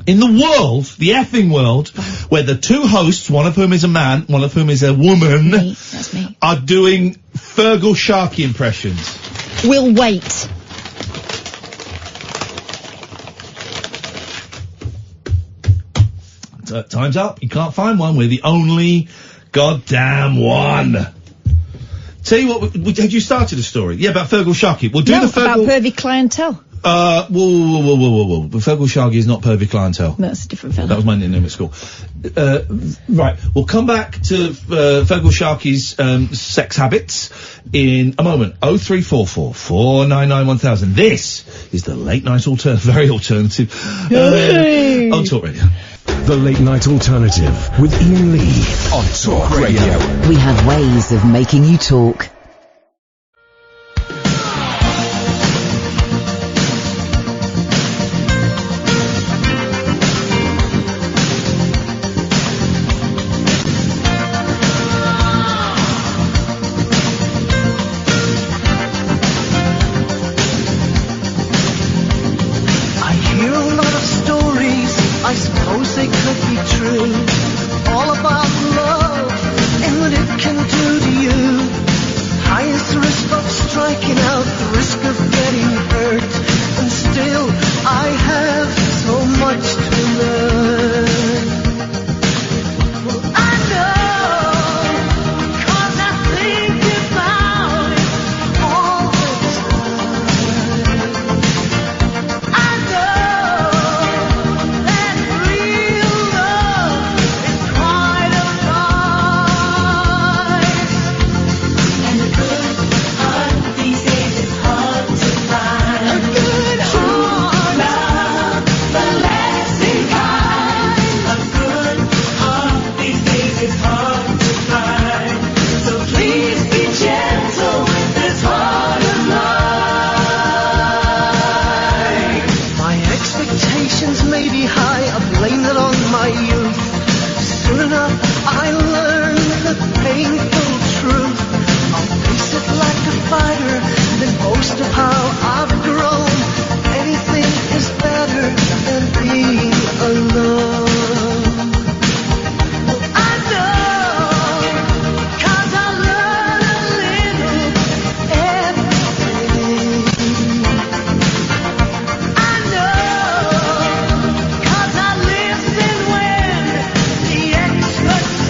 in the world, the effing world, where the 2 hosts, one of whom is a man, one of whom is a woman, That's me. are doing Feargal Sharkey impressions. We'll wait. Time's up. You can't find one. We're the only goddamn one. Tell you what, had you started a story? Yeah, about Feargal Sharkey. We'll do the Feargal... about pervy clientele. Whoa. Feargal Sharkey is not pervy clientele. No, that's a different fella. That was my nickname at school. Right, we'll come back to Feargal Sharkey's sex habits in a moment. 0344 499 1000. This is the late night very alternative. On Talk Radio. The Late Night Alternative with Iain Lee on Talk Radio. We have ways of making you talk.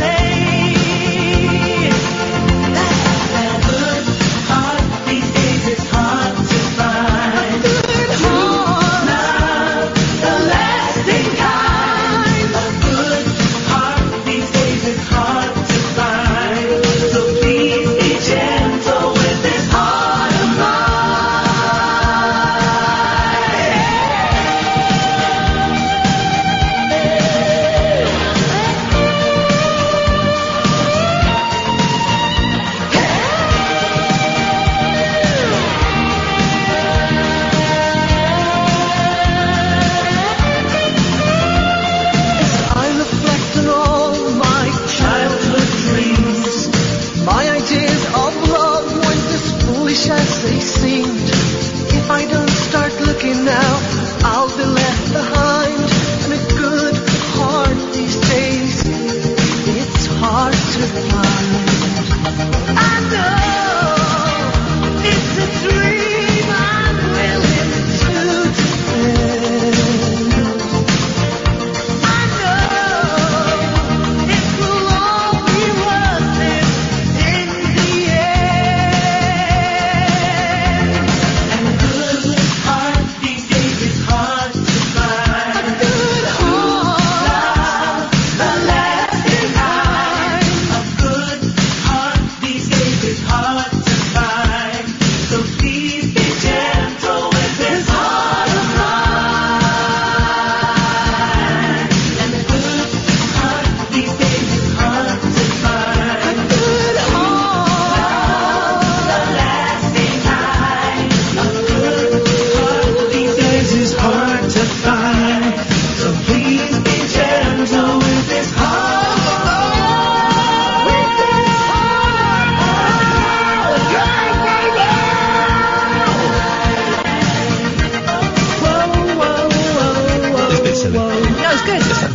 Say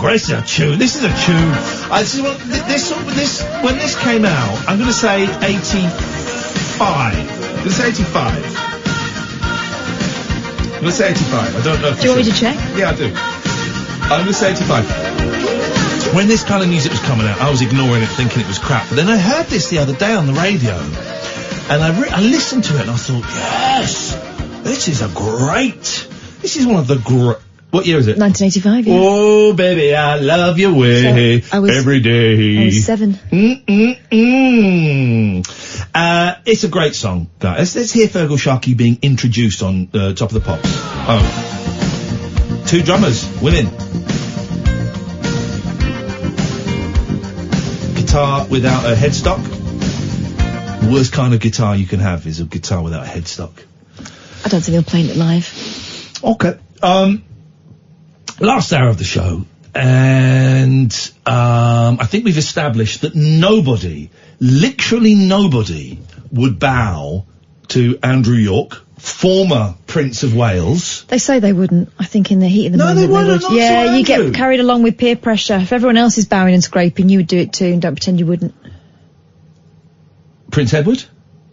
great. This is a tune. This is a tune. When this came out, I'm going to say 85. I'm going to say 85. I'm going to say 85. I don't know if Do you want me to check? Yeah, I do. I'm going to say 85. When this kind of music was coming out, I was ignoring it, thinking it was crap. But then I heard this the other day on the radio, and I listened to it, and I thought, yes, this is This is one of the What year is it? 1985, yeah. Oh, baby, I love your way every day. I was 7. It's a great song, guys. Let's hear Feargal Sharkey being introduced on Top of the Pops. Oh. 2 drummers, women. Guitar without a headstock. The worst kind of guitar you can have is a guitar without a headstock. I don't think I'm playing it live. Okay. Last hour of the show, and I think we've established that nobody, literally nobody, would bow to Andrew York, former Prince of Wales. They say they wouldn't. I think in the heat of the moment they wouldn't. would. Yeah, you get carried along with peer pressure. If everyone else is bowing and scraping, you would do it too, and don't pretend you wouldn't. Prince Edward?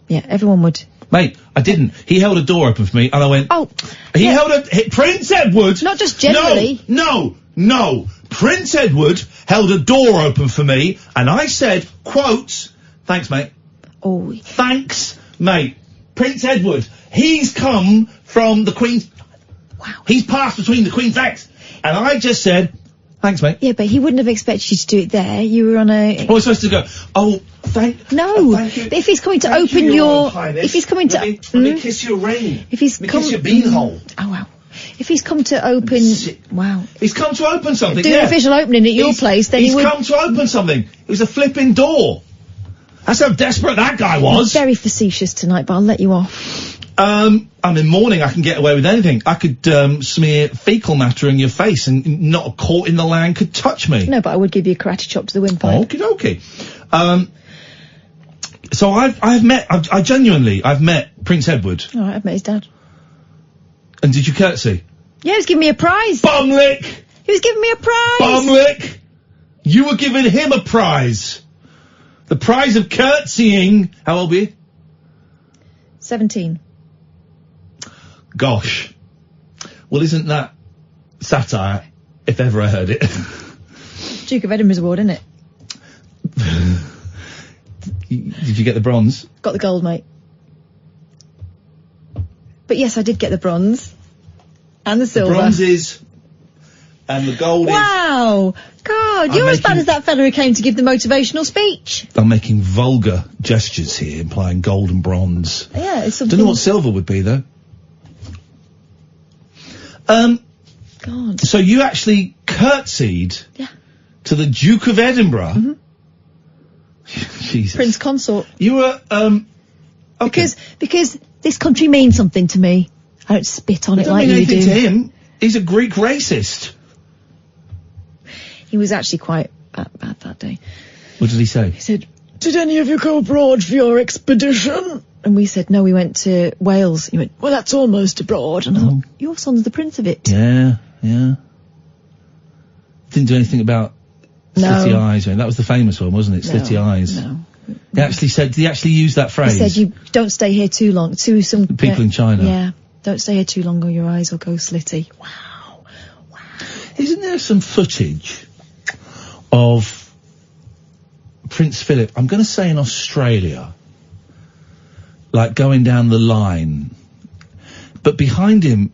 Yeah, everyone would. Mate, I didn't. He held a door open for me, and I went... Oh. He held a... Prince Edward... Not just generally. No. Prince Edward held a door open for me, and I said, quotes, thanks, mate. Oh. Thanks, mate. Prince Edward, he's come from the Queen's... Wow. He's passed between the Queen's legs. And I just said, thanks, mate. Yeah, but he wouldn't have expected you to do it there. You were on a... I was supposed to go, thank you. If he's coming to open your... Highness. If he's coming to... Let me kiss your ring. If he's kiss your beanhole. Oh, wow. If he's come to open... Wow. He's come to open something, Do an official opening at your place, then he's come to open something. It was a flipping door. That's how desperate that guy was. Very facetious tonight, but I'll let you off. I'm in mourning. I can get away with anything. I could smear fecal matter in your face, and not a court in the land could touch me. No, but I would give you a karate chop to the windpipe. Okie dokie. So I've met Prince Edward. All right, I've met his dad. And did you curtsy? Yeah, he was giving me a prize. Bumlick! He was giving me a prize. Bumlick! You were giving him a prize. The prize of curtsying. How old were you? 17. Gosh. Well, isn't that satire, if ever I heard it? Duke of Edinburgh's award, isn't it? Did you get the bronze? Got the gold, mate. But yes, I did get the bronze. And the silver. The bronze is... And the gold is... Wow! God, you're as bad as that fella who came to give the motivational speech. I'm making vulgar gestures here, implying gold and bronze. Yeah, it's something... Don't know what silver would be, though. God. So you actually curtsied to the Duke of Edinburgh? Mm-hmm. Jesus. Prince Consort. You were, okay. Because this country means something to me. I don't spit on it like you do. To him. He's a Greek racist. He was actually quite bad that day. What did he say? He said, "Did any of you go abroad for your expedition?" And we said, "No, we went to Wales." He went, "Well, that's almost abroad." And I thought, your son's the prince of it. Yeah. Didn't do anything about slitty eyes. I mean, that was the famous one, wasn't it? Slitty eyes. No. He actually said, did he actually use that phrase? He said, "You don't stay here too long." To some people in China. Yeah. Don't stay here too long or your eyes will go slitty. Wow. Isn't there some footage of Prince Philip, I'm going to say in Australia, like going down the line, but behind him,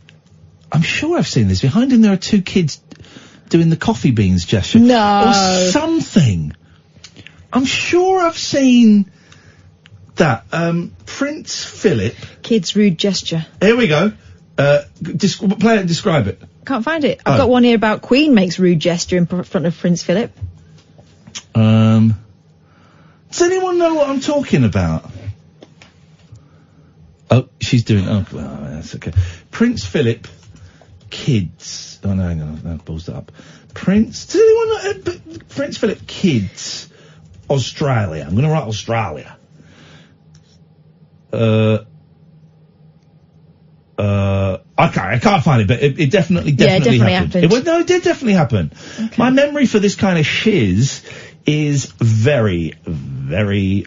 I'm sure I've seen this, behind him there are 2 kids doing the coffee beans gesture. No. Or something. I'm sure I've seen that. Prince Philip. Kids' rude gesture. Here we go. Play it and describe it. Can't find it. I've got one here about Queen makes rude gesture in front of Prince Philip. Does anyone know what I'm talking about? Oh, she's doing... Oh, well, that's okay. Prince Philip, kids... Oh, no, hang on. That balls that up. Does anyone know... Prince Philip, kids, Australia. I'm going to write Australia. I can't find it, but it definitely definitely happened. It did definitely happen. Okay. My memory for this kind of shiz is very, very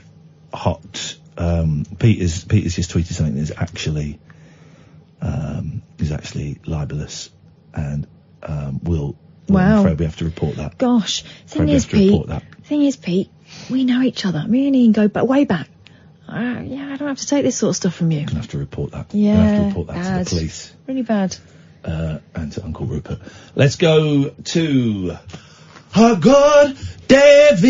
hot. Peter's just tweeted something that is actually libelous, and I'm afraid we have to report that. Gosh, thing is, Pete, we know each other. Me and Ian go way back. I don't have to take this sort of stuff from you. You're going to have to report that. Yeah, you're going to have to report that to the police. Really bad. And to Uncle Rupert. Let's go to a good Dave.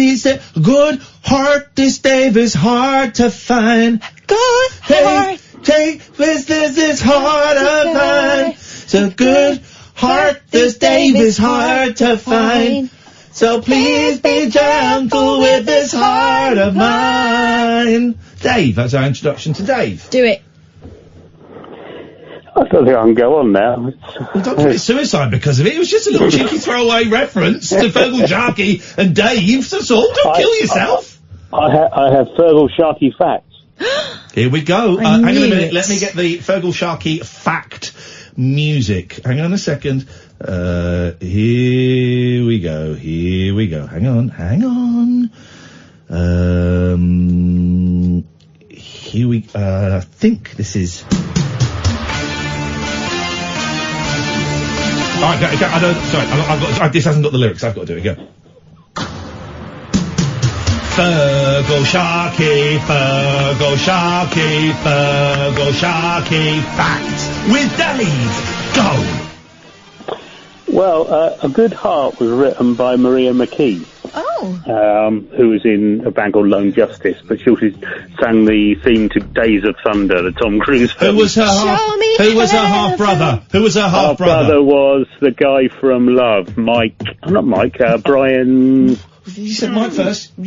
Good heart, this Dave is hard to find. Good heart, Dave is hard to find. So good heart, this Dave is hard to find. So please be gentle with this heart of mine. Dave, that's our introduction to Dave. Do it. I don't think I can go on now. Don't commit suicide because of it. It was just a little cheeky throwaway reference to Feargal Sharkey and Dave. That's all. Don't kill yourself. I have Feargal Sharkey facts. Here we go. Hang on a minute. Let me get the Feargal Sharkey fact music. Hang on a second. Here we go. Hang on. I think this is. Alright, I don't. Sorry, I've got. This hasn't got the lyrics. I've got to do it again. Feargal Sharkey, fact with Dave. Go. Well, A Good Heart was written by Maria McKee. Oh. Who was in a band called Lone Justice, but she also sang the theme to Days of Thunder, the Tom Cruise film. Who was her half brother? Who was her half brother? Was the guy from Love, Brian. You said Mike first. I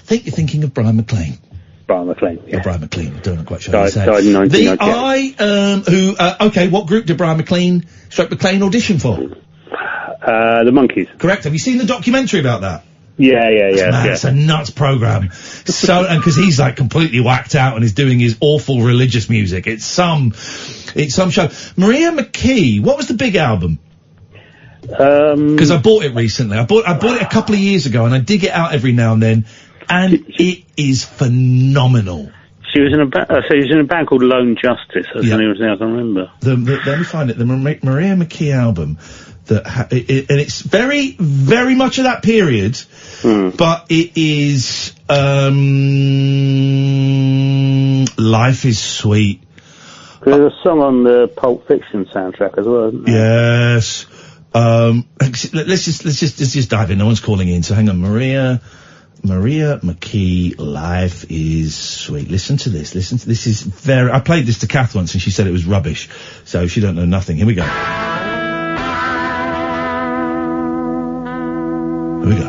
think you're thinking of Brian McLean. Brian McLean, yeah. Brian McLean, I don't know quite sure how to say. Died in 1998. Okay, what group did Brian McLean audition for? The Monkees. Correct. Have you seen the documentary about that? Yeah. It's a nuts program. And because he's like completely whacked out and is doing his awful religious music. It's some show. Maria McKee, what was the big album? Because I bought it recently. I bought it a couple of years ago, and I dig it out every now and then, and it is phenomenal. She was in a band called Lone Justice. That's the only thing I can remember. Let me find it. The Maria McKee album. And it's very, very much of that period, but it is, Life is Sweet. There's a song on the Pulp Fiction soundtrack as well, isn't there? Yes. Let's just dive in. No one's calling in, so hang on. Maria McKee, Life is Sweet. Listen to this. This is very, I played this to Kath once and she said it was rubbish, so she don't know nothing. Here we go. Here we go.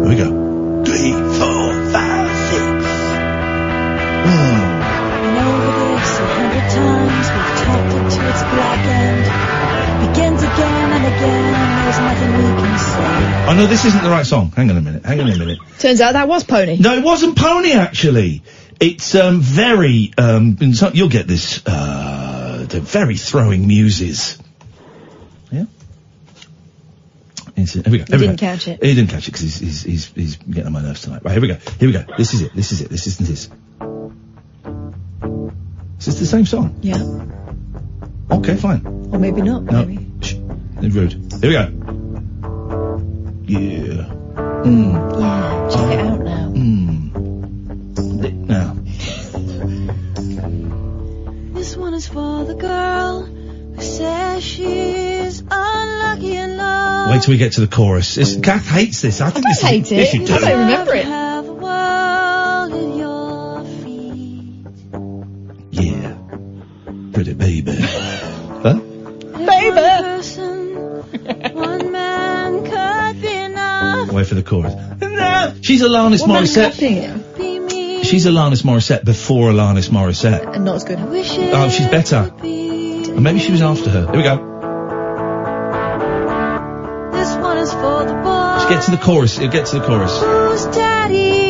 Here we go. 3, 4, 5, 6. Been over this 100 times, we've talked it to its black end. Begins again and again, and there's nothing we can say. Oh no, this isn't the right song. Hang on a minute. Turns out that was Pony. No, it wasn't Pony, actually. It's, very, you'll get this, the very throwing muses. Yeah? Here we go. He didn't catch it. He didn't catch it because he's getting on my nerves tonight. Right, here we go. This is it. This isn't his. Is this the same song? Yeah. Okay, fine. Or maybe not. No. Maybe. Shh. Rude. Here we go. Yeah. Yeah, check it out now. Now. This one is for the girl who says she's unlucky in love. Wait till we get to the chorus. Kath hates this. I think I don't hate it. Yes, you do. I don't remember it. Have a world at your feet. Yeah. Pretty baby. Huh? Baby! One man could be enough. Wait for the chorus. No! She's Alanis Morissette. She's Alanis Morissette before Alanis Morissette. And not as good. Oh, she's better. Or maybe she was after her. Here we go. This one is for the boy. Let's get to the chorus. Get to the chorus. Whose daddy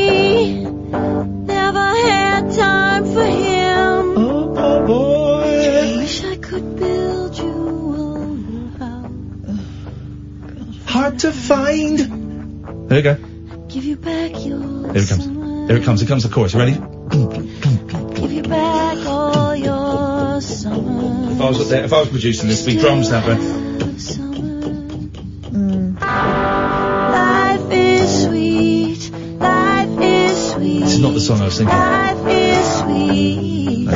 find. There we go. Give you back your Here it comes. Here it comes. Here comes the chorus. You ready? Give you back all your summer. If I was producing this, it'd be drums that way. Life is sweet. Life is sweet. This is not the song I was thinking. Life is sweet.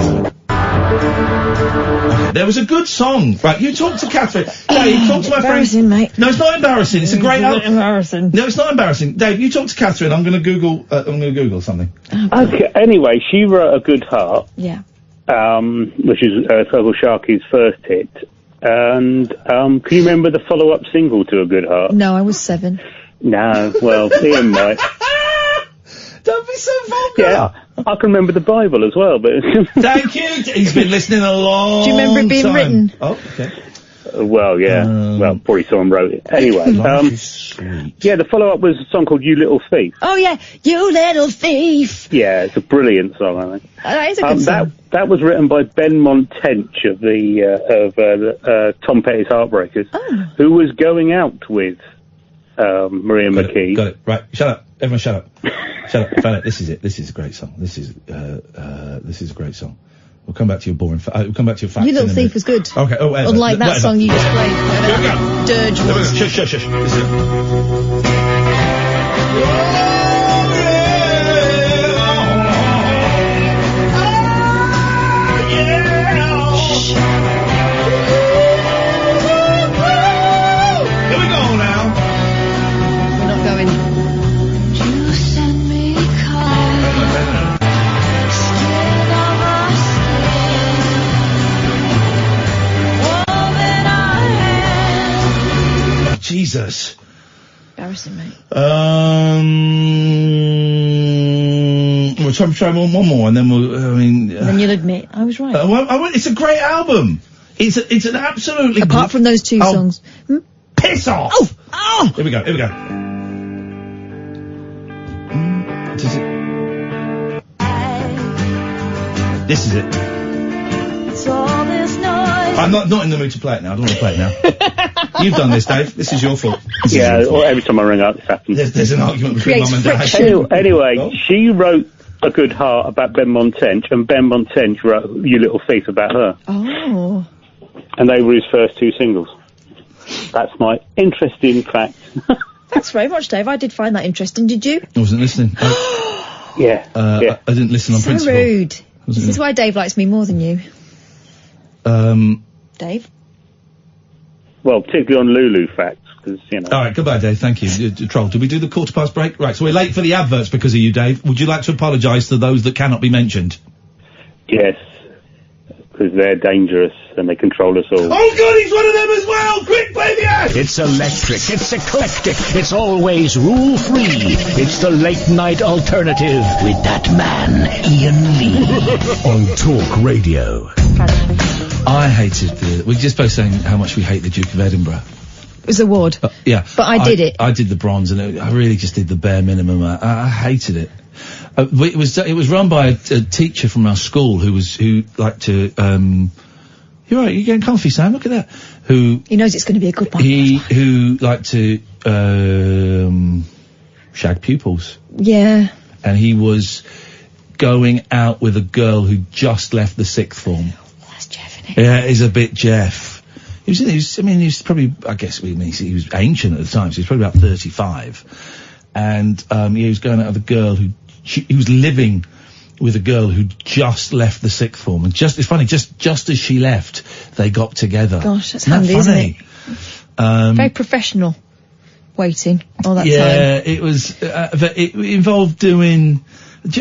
Okay, there was a good song. Right, you talk to Catherine. Dave, talk to my friend. Embarrassing, mate. No, it's not embarrassing. It's a great album. Embarrassing. No, it's not embarrassing. Dave, you talk to Catherine. I'm going to Google something. Okay, anyway, she wrote A Good Heart. Yeah. Which is Feargal Sharkey's first hit. And can you remember the follow-up single to A Good Heart? No, I was 7. No, well, Iain might. Don't be so vulgar. Yeah, I can remember the Bible as well, but... Thank you. He's been listening a long time. Do you remember it being written? Oh, okay. Well, yeah. Well, probably someone wrote it. Anyway, yeah, the follow-up was a song called You Little Thief. Oh, yeah. You little thief. Yeah, it's a brilliant song, I think. That is a good song. That was written by Ben Montench of the Tom Petty's Heartbreakers, who was going out with Maria McKee. Got it. Right, shut up. Everyone shut up. Shut up. Found it. This is it. This is a great song. This is a great song. We'll come back to your boring we'll come back to your facts. You Little Thief was good. Okay, Unlike that song you just played. Here we go. Dirge was. Shush. This is it. Jesus. Embarrassing, mate. We'll try one more, and then then you'll admit I was right. It's a great album. It's an absolutely. Apart from those two songs. Piss off! Oh! Here we go. This is it. I'm not in the mood to play it now. I don't want to play it now. You've done this, Dave. This is your fault. Every time I ring up, this happens. There's an argument between Mum and Dad. Anyway, she wrote A Good Heart about Ben Montench, and Ben Montench wrote You Little Thief about her. Oh. And they were his first two singles. That's my interesting fact. Thanks very much, Dave. I did find that interesting. Did you? I wasn't listening. Yeah. I didn't listen on principle. So rude. This is why Dave likes me more than you. Dave? Well, particularly on Lulu facts, because, Alright, goodbye, Dave. Thank you. Troll, did we do the 1/4 break? Right, so we're late for the adverts because of you, Dave. Would you like to apologise to those that cannot be mentioned? Yes, because they're dangerous and they control us all. Oh, God, he's one of them as well! Quick, play the ad! It's electric, it's eclectic, it's always rule-free. It's the late-night alternative with that man, Iain Lee. On Talk Radio. I hated we're just both saying how much we hate the Duke of Edinburgh. It was a award. Yeah. But I did it. I did the bronze, and I really just did the bare minimum. I hated it. It was run by a teacher from our school who liked to, you're right, you're getting comfy, Sam, look at that. He knows it's going to be a good one. Who liked to, shag pupils. Yeah. And he was going out with a girl who just left the sixth form. That's Jeff, isn't it? Yeah, he's a bit Jeff. He was probably, I guess, he was ancient at the time, so he was probably about 35. And, he was going out with a girl he was living with a girl who just left the sixth form. And it's funny, just as she left, they got together. Gosh, that's handy, isn't it? Very professional. Waiting all that time. Yeah, it was, but it involved doing,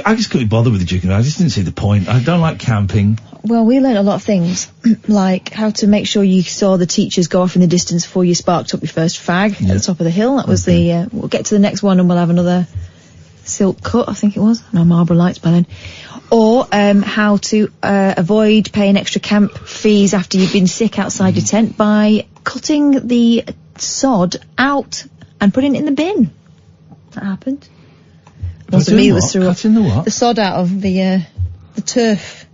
I just couldn't bother with the Duke of Edinburgh. I just didn't see the point. I don't like camping. Well, we learned a lot of things, like how to make sure you saw the teachers go off in the distance before you sparked up your first fag at the top of the hill. That was we'll get to the next one and we'll have another silk cut, I think it was. No, Marlborough Lights by then. Or, how to, avoid paying extra camp fees after you've been sick outside your tent by cutting the sod out and putting it in the bin. That happened. Wasn't me that was through the sod out of the turf.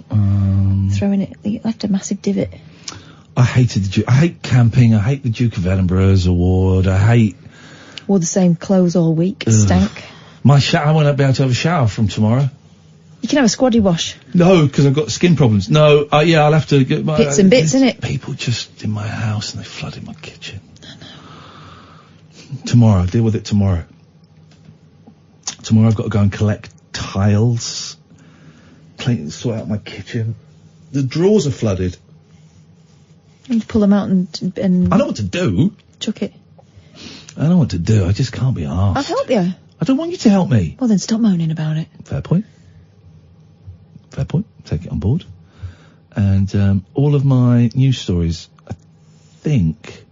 Throwing it, it left a massive divot. I hated I hate camping. I hate the Duke of Edinburgh's award. I hate... Wore the same clothes all week. Stank. I won't be able to have a shower from tomorrow. You can have a squaddy wash. No, because I've got skin problems. No, yeah, I'll have to get my... Bits and bits, innit? People just in my house and they flooded my kitchen. I know. Tomorrow, I'll deal with it tomorrow. Tomorrow I've got to go and collect tiles. Sort out my kitchen. The drawers are flooded. And pull them out and... I know what to do. Chuck it. I know what to do. I just can't be arsed. I'll help you. I don't want you to help me. Well, then stop moaning about it. Fair point. Fair point. Take it on board. And all of my news stories, I think,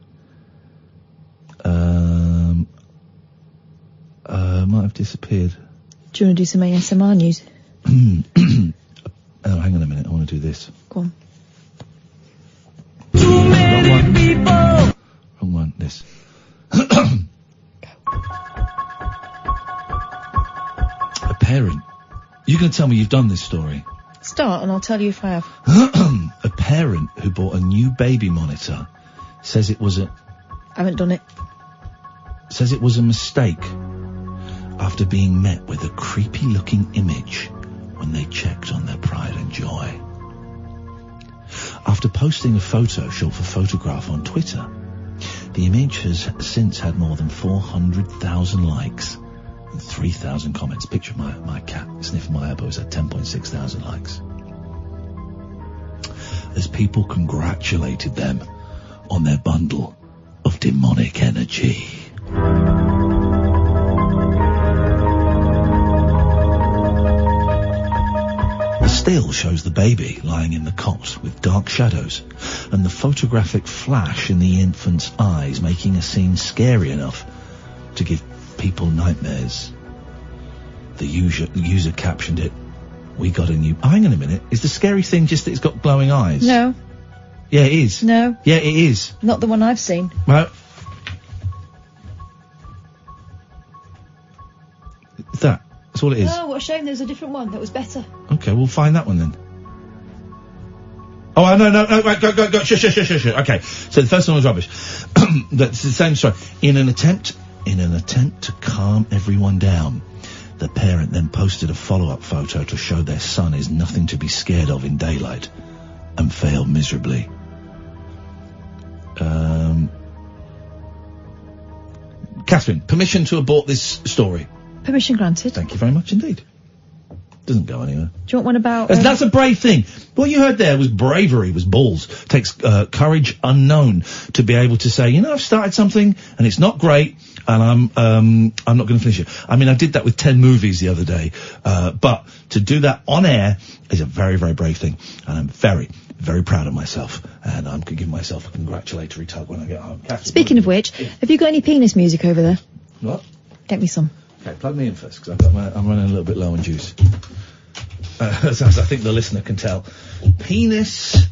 might have disappeared. Do you want to do some ASMR news? Oh, hang on a minute. I want to do this. Go on. Too many people. Wrong one. This. A parent. You're going to tell me you've done this story. Start and I'll tell you if I have. A parent who bought a new baby monitor says it was I haven't done it. Says it was a mistake after being met with a creepy looking image when they checked on their pride and joy. After posting a photo short for Photograph on Twitter, the image has since had more than 400,000 likes and 3,000 comments. Picture of my cat sniffing my elbows at 10,600 likes. As people congratulated them on their bundle of demonic energy. The still shows the baby lying in the cot with dark shadows and the photographic flash in the infant's eyes making a scene scary enough to give people nightmares. The user captioned it, "We got a new..." Oh, hang on a minute. Is the scary thing just that it's got glowing eyes? No. Yeah, it is. No. Yeah, it is. Not the one I've seen. Well, that's all it is. Oh, what a shame. There was a different one that was better. Okay, we'll find that one then. Oh, no, right, go, shush. Okay, so the first one was rubbish. That's the same story. In an attempt to calm everyone down, the parent then posted a follow-up photo to show their son is nothing to be scared of in daylight, and failed miserably. Catherine, permission to abort this story. Permission granted. Thank you very much indeed. Doesn't go anywhere. Do you want one about... That's a brave thing. What you heard there was bravery, was balls. Takes courage unknown to be able to say, I've started something and it's not great and I'm not going to finish it. I mean, I did that with 10 movies the other day, but to do that on air is a very, very brave thing, and I'm very, very proud of myself, and I'm going to give myself a congratulatory tug when I get home. Catherine, speaking of which, have you got any penis music over there? What? Get me some. Okay, plug me in first, because I'm running a little bit low on juice. As I think the listener can tell. Penis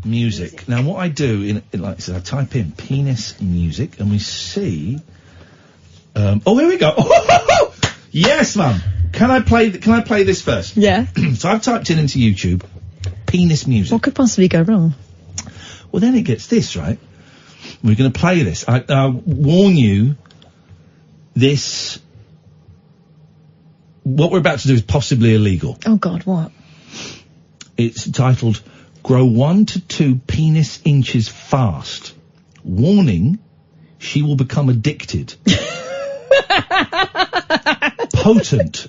music. Now, what I do, in like I said, I type in penis music, and we see... oh, here we go. Yes, Mum. Can I play this first? Yeah. So I've typed into YouTube, penis music. What could possibly go wrong? Well, then it gets this, right? We're going to play this. I warn you, this... What we're about to do is possibly illegal. Oh, God, what? It's titled, "Grow 1 to 2 penis inches fast. Warning, she will become addicted." Potent! !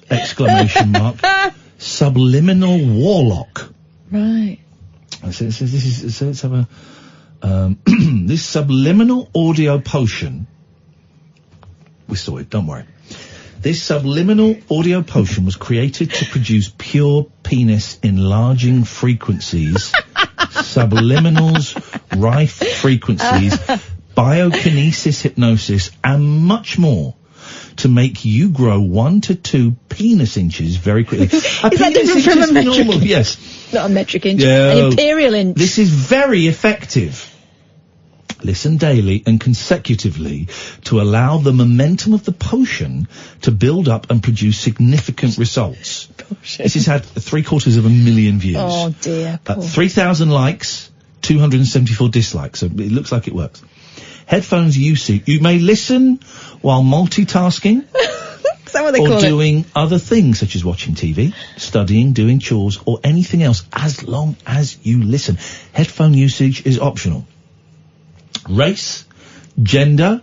Subliminal warlock. Right. So let's have a... this subliminal audio potion... We saw it, don't worry. This subliminal audio potion was created to produce pure penis enlarging frequencies, subliminals, rife frequencies, biokinesis hypnosis, and much more to make you grow 1 to 2 penis inches very quickly. Is that different from a metric inch? Yes. Not a metric inch, an imperial inch. This is very effective. Listen daily and consecutively to allow the momentum of the potion to build up and produce significant results. This has had 750,000 views. Oh dear. 3,000 likes 274 dislikes, so it looks like it works. Headphones usage. You may listen while multitasking. Is that what they call it? Or doing other things, such as watching TV, studying, doing chores, or anything else, as long as you listen. Headphone usage is optional. Race, gender,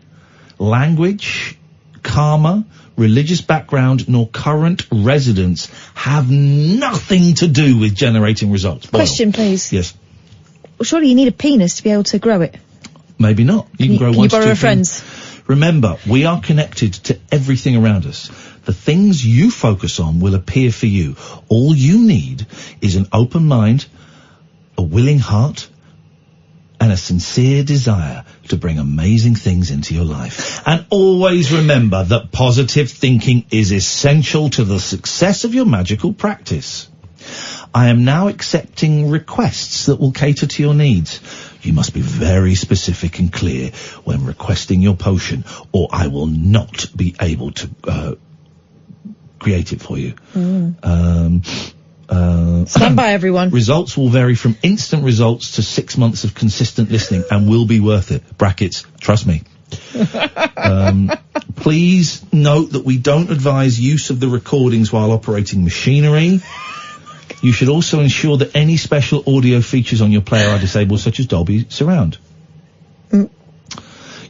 language, karma, religious background, nor current residence have nothing to do with generating results. Question, please. Yes. Well, surely you need a penis to be able to grow it. Maybe not. You can grow Can one you to borrow two a friend's? Remember, we are connected to everything around us. The things you focus on will appear for you. All you need is an open mind, a willing heart, and a sincere desire to bring amazing things into your life. And always remember that positive thinking is essential to the success of your magical practice. I am now accepting requests that will cater to your needs. You must be very specific and clear when requesting your potion, or I will not be able to create it for you. Stand by, everyone. Results will vary from instant results to 6 months of consistent listening and will be worth it. Brackets, trust me. Please note that we don't advise use of the recordings while operating machinery. You should also ensure that any special audio features on your player are disabled, such as Dolby Surround.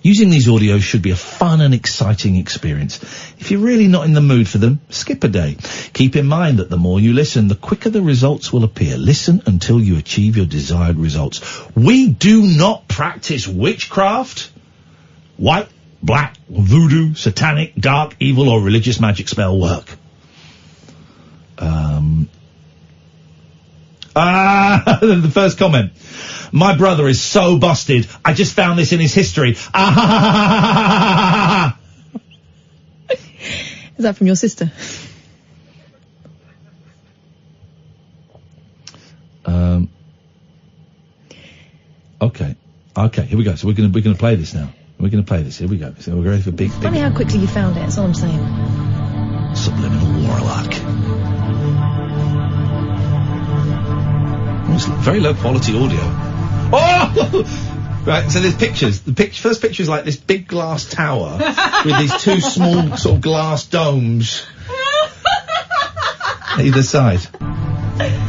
Using these audios should be a fun and exciting experience. If you're really not in the mood for them, skip a day. Keep in mind that the more you listen, the quicker the results will appear. Listen until you achieve your desired results. We do not practice witchcraft, white, black, voodoo, satanic, dark, evil, or religious magic spell work. The first comment. My brother is so busted. I just found this in his history. Is that from your sister? Okay. Okay, here we go. So we're gonna play this now. We're gonna play this. Here we go. So we're ready for big. Funny how quickly you found it. That's all I'm saying. Subliminal warlock. It's very low quality audio. Oh! Right, so there's pictures. The first picture is like this big glass tower with these two small sort of glass domes either side.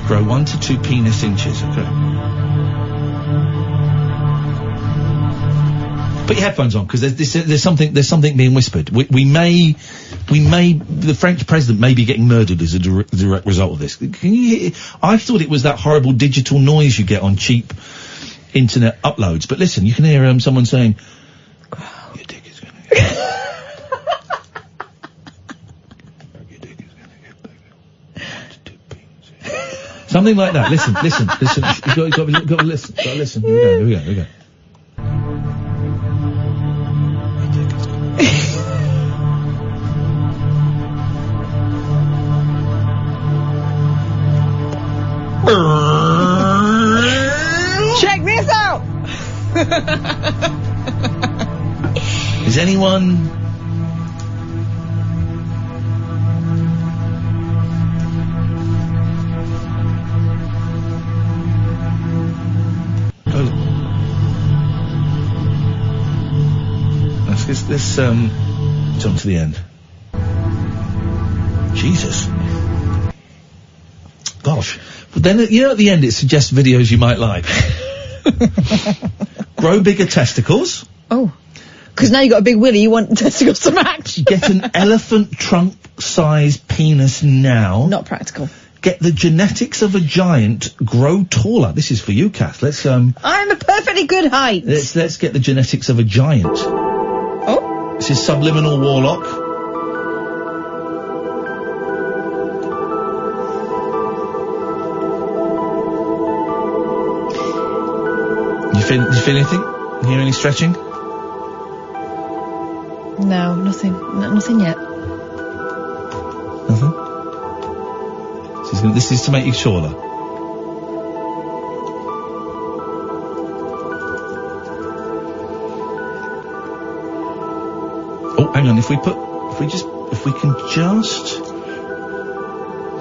Grow 1 to 2 penis inches, okay. Put your headphones on, because there's something being whispered. The French president may be getting murdered as a direct result of this. Can you hear? I thought it was that horrible digital noise you get on cheap internet uploads, but listen, you can hear someone saying, "Your dick is gonna get your dick is gonna get bigger." Something like that. Listen. You've got to listen. Here we go. Check this out! Is anyone... Let's jump to the end. Jesus. Gosh. But then, at the end it suggests videos you might like. Grow bigger testicles. Oh. Because now you've got a big willy, you want testicles to match. Get an elephant trunk-sized penis now. Not practical. Get the genetics of a giant. Grow taller. This is for you, Kath. Let's, I'm a perfectly good height. Let's get the genetics of a giant. Oh. This is Subliminal Warlock. Do you feel anything? Hear any stretching? No, nothing. Nothing yet. Nothing? This is to make you taller. Oh, hang on. If we can just...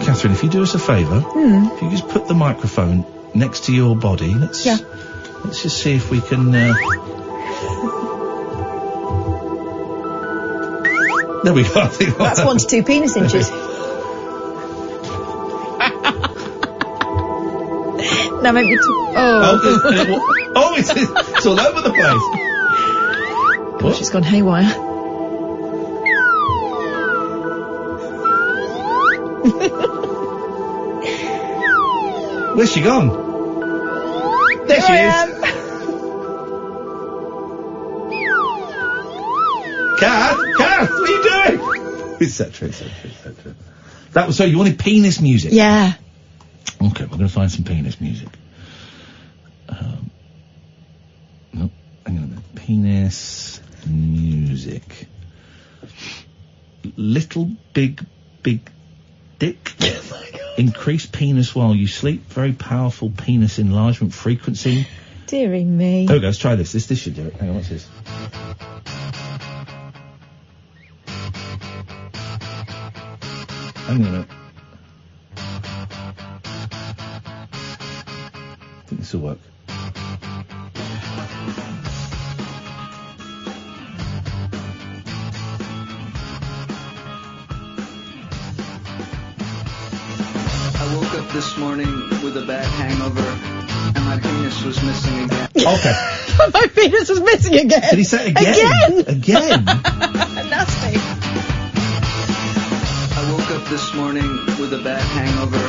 Catherine, if you do us a favour, if you just put the microphone next to your body, let's... Yeah. Let's just see if we can, there we go, I think That's 1 to 2 penis inches. Now maybe it's all over the place. What? She's gone haywire. Where's she gone? There she is. Kath, what are you doing? Etc. That was, so you wanted penis music? Yeah. Okay, we're going to find some penis music. Nope, hang on a minute. Penis music. Little big dick. Increased penis while you sleep. Very powerful penis enlargement frequency. Dearie me. There we go, let's try this. This should do it. Hang on, what's this? Hang on a minute. I think this will work. I woke up this morning with a bad hangover, and my penis was missing again. Okay. My penis was missing again. Did he say again? Again? Nasty. I woke up this morning with a bad hangover,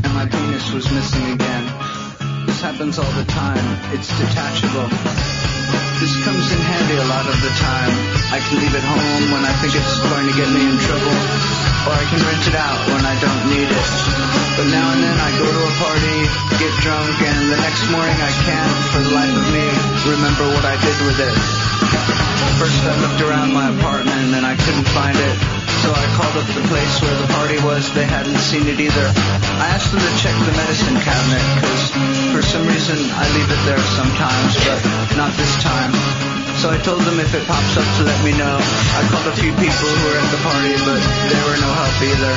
and my penis was missing again. This happens all the time. It's detachable. This comes in handy a lot of the time. I can leave it home when I think it's going to get me in trouble, or I can rent it out when I don't need it. But now and then I go to a party, get drunk, and the next morning I can't, for the life of me, remember what I did with it. First I looked around my apartment and I couldn't find it, so I called up the place where the party was. They hadn't seen it either. I asked them to check the medicine cabinet, because for some reason I leave it there sometimes, but not this time. So I told them if it pops up to let me know. I called a few people who were at the party, but they were no help either.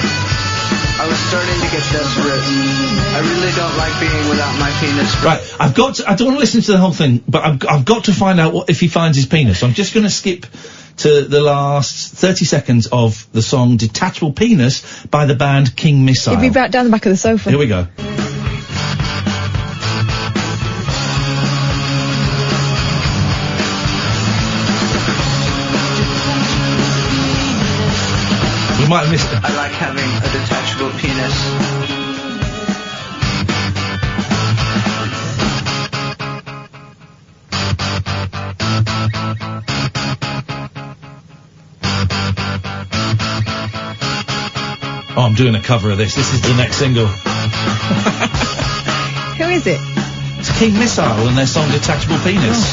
I was starting to get desperate. I really don't like being without my penis. Right, I don't want to listen to the whole thing, but I've got to find out if he finds his penis. So I'm just going to skip to the last 30 seconds of the song Detachable Penis by the band King Missile. He'll be back down the back of the sofa. Here we go. We might have missed it. I like having a detachable penis. Oh, I'm doing a cover of this. This is the next single. Who is it? It's King Missile and their song Detachable Penis.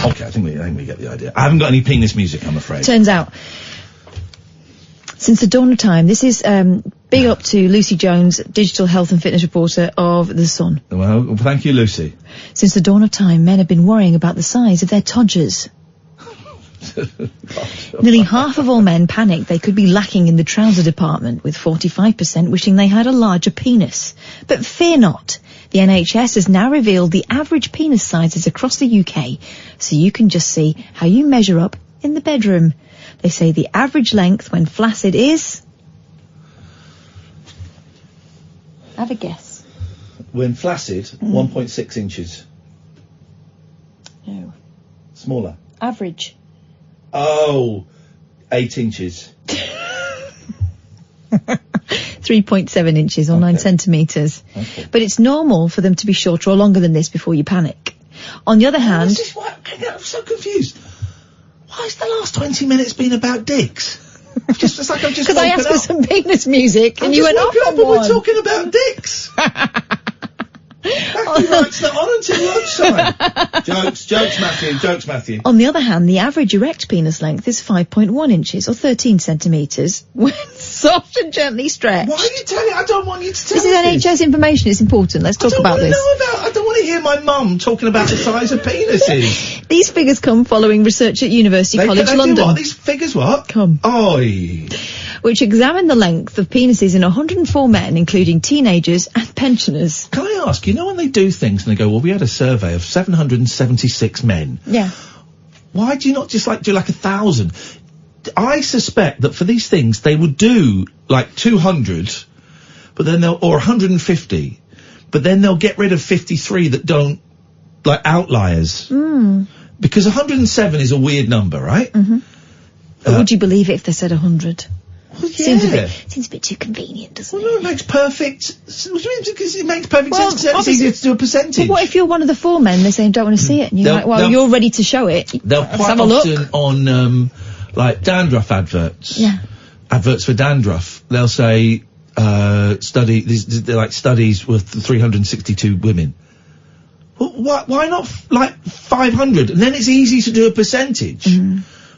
Oh. Okay, I think we get the idea. I haven't got any penis music, I'm afraid. Turns out, since the dawn of time, this is big up to Lucy Jones, digital health and fitness reporter of The Sun. Well, thank you, Lucy. Since the dawn of time, men have been worrying about the size of their todgers. Nearly half of all men panic they could be lacking in the trouser department, with 45% wishing they had a larger penis. But fear not. The NHS has now revealed the average penis sizes across the UK, so you can just see how you measure up in the bedroom. They say the average length when flaccid is... Have a guess. When flaccid, 1.6 inches. No. Smaller. Average. Oh, 8 inches. 3.7 inches or 9 centimetres. Okay. But it's normal for them to be shorter or longer than this before you panic. On the other hand... This is why I'm so confused. Why has the last 20 minutes been about dicks? It's like I've just because I asked for some penis music and you went off on one. We're talking about dicks. Matthew writes that on until lunchtime. Jokes, Matthew. On the other hand, the average erect penis length is 5.1 inches or 13 centimetres when soft and gently stretched. Why are you telling? I don't want you to tell me. This is NHS information. It's important. Let's talk about this. I don't want to hear my mum talking about the size of penises. These figures come following research at University College London. These figures what? Come. Oi. Which examined the length of penises in 104 men, including teenagers and pensioners. Can I ask, you know when they do things and they go, well, we had a survey of 776 men. Yeah. Why do you not just, do 1,000? I suspect that for these things, they would do, 200, but then or 150, but then they'll get rid of 53 that don't, outliers. Because 107 is a weird number, right? Mm-hmm. But would you believe it if they said 100? Well, yeah. Seems a bit too convenient, doesn't it? Well, no, it makes perfect... What do you mean? Because it makes perfect sense, because it's easier to do a percentage. But what if you're one of the 4 men, they're saying, don't want to see it, and you're you're ready to show it. They'll quite often on, dandruff adverts. Yeah. Adverts for dandruff. They'll say, they're studies with 362 women. Well, why not, 500? And then it's easy to do a percentage.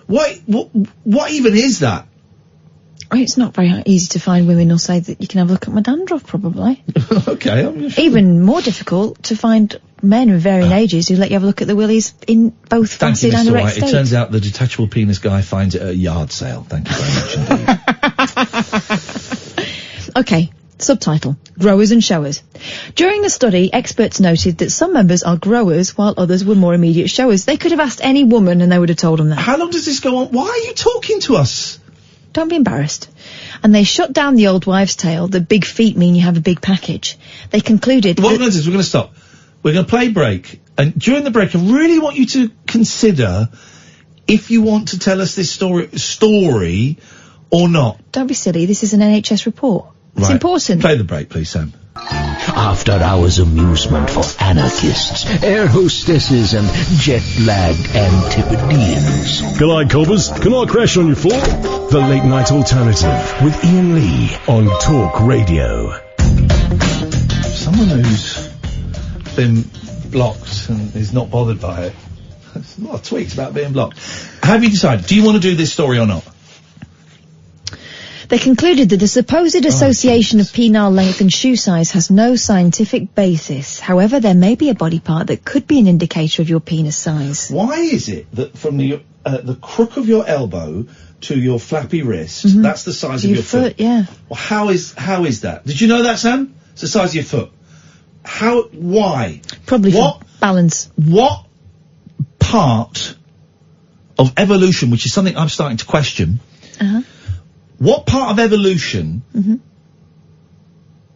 What even is that? It's not very easy to find women who'll say that you can have a look at my dandruff, probably. Okay, I'm sure. Even more difficult to find men of varying ages who let you have a look at the willies in both flaccid and erect state. It turns out the detachable penis guy finds it at a yard sale. Thank you very much indeed. Okay, subtitle, Growers and Showers. During the study, experts noted that some members are growers while others were more immediate showers. They could have asked any woman and they would have told them that. How long does this go on? Why are you talking to us? Don't be embarrassed. And they shut down the old wives' tale that big feet mean you have a big package. They concluded What we're going to do is we're going to stop. We're going to play break. And during the break, I really want you to consider if you want to tell us this story or not. Don't be silly. This is an NHS report. It's important. Play the break, please, Sam. After hours amusement for anarchists, air hostesses and jet-lagged Antipodeans. G'day, cobbers. Can I crash on your floor? The Late Night Alternative with Iain Lee on Talk Radio. Someone who's been blocked and is not bothered by it. There's a lot of tweets about being blocked. Have you decided, do you want to do this story or not? They concluded that the supposed association of penile length and shoe size has no scientific basis. However, there may be a body part that could be an indicator of your penis size. Why is it that from the crook of your elbow to your flappy wrist, that's the size of your foot? Yeah. Well, how is that? Did you know that, Sam? It's the size of your foot. Why? Probably for balance. What part of evolution, which is something I'm starting to question, what part of evolution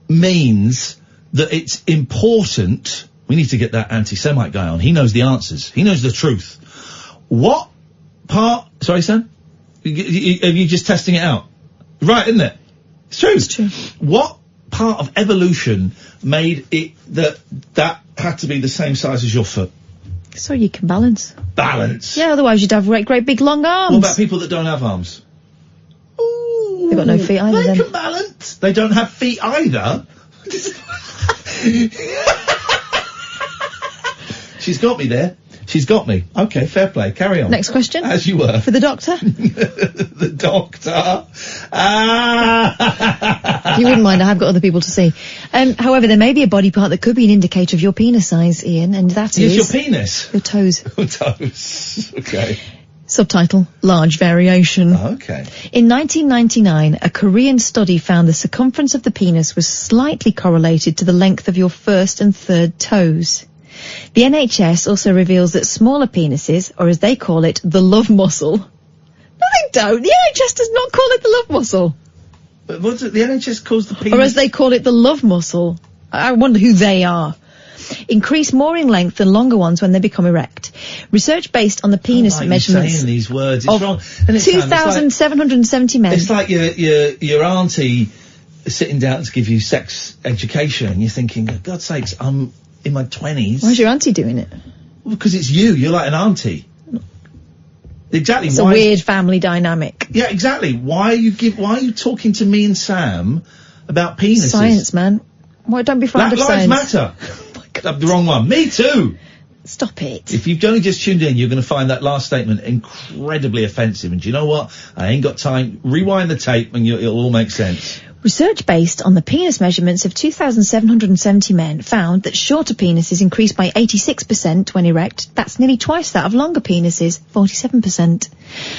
means that it's important? We need to get that anti-Semite guy on. He knows the answers. He knows the truth. What part... Sorry, Sam? Are you just testing it out? Right, isn't it? It's true. It's true. What part of evolution made it that had to be the same size as your foot? So you can balance. Balance? Yeah, otherwise you'd have great big long arms. What about people that don't have arms? They've got no feet either, They can balance. They don't have feet either. She's got me there. She's got me. Okay, fair play. Carry on. Next question. As you were. For the doctor. The doctor. You wouldn't mind, I have got other people to see. However, there may be a body part that could be an indicator of your penis size, Ian, and that is... Yes, your penis? Your toes. Toes. Okay. Subtitle, Large Variation. Okay. In 1999, a Korean study found the circumference of the penis was slightly correlated to the length of your first and third toes. The NHS also reveals that smaller penises, or as they call it, the love muscle... No, they don't. The NHS does not call it the love muscle. But what's it? The NHS calls the penis... Or as they call it, the love muscle. I wonder who they are. Increase more in length than longer ones when they become erect. Research based on the penis measurements saying these words. It's wrong. 2,770 men. It's like your auntie sitting down to give you sex education, and you're thinking, for God's sakes, I'm in my 20s. Why's your auntie doing it? Well, because it's you. You're like an auntie. Exactly. It's a weird family dynamic. Yeah, exactly. Why are you talking to me and Sam about penises? Science, man. Why don't be frightened of science? Lives matter. The wrong one. Me too. Stop it. If you've only just tuned in, you're going to find that last statement incredibly offensive. And do you know what? I ain't got time. Rewind the tape and it'll all make sense. Research based on the penis measurements of 2,770 men found that shorter penises increased by 86% when erect. That's nearly twice that of longer penises, 47%.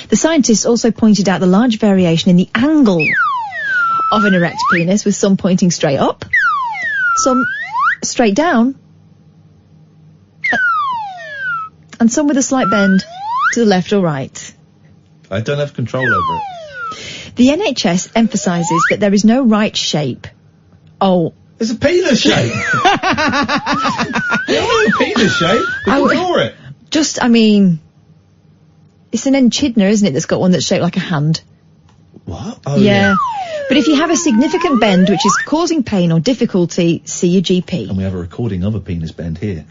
The scientists also pointed out the large variation in the angle of an erect penis, with some pointing straight up, some straight down, and some with a slight bend to the left or right. I don't have control over it. The NHS emphasises that there is no right shape. Oh. It's a penis shape. A penis shape. We can draw it. It's an echidna, isn't it, that's got one that's shaped like a hand? What? Oh, yeah. But if you have a significant bend which is causing pain or difficulty, see your GP. And we have a recording of a penis bend here.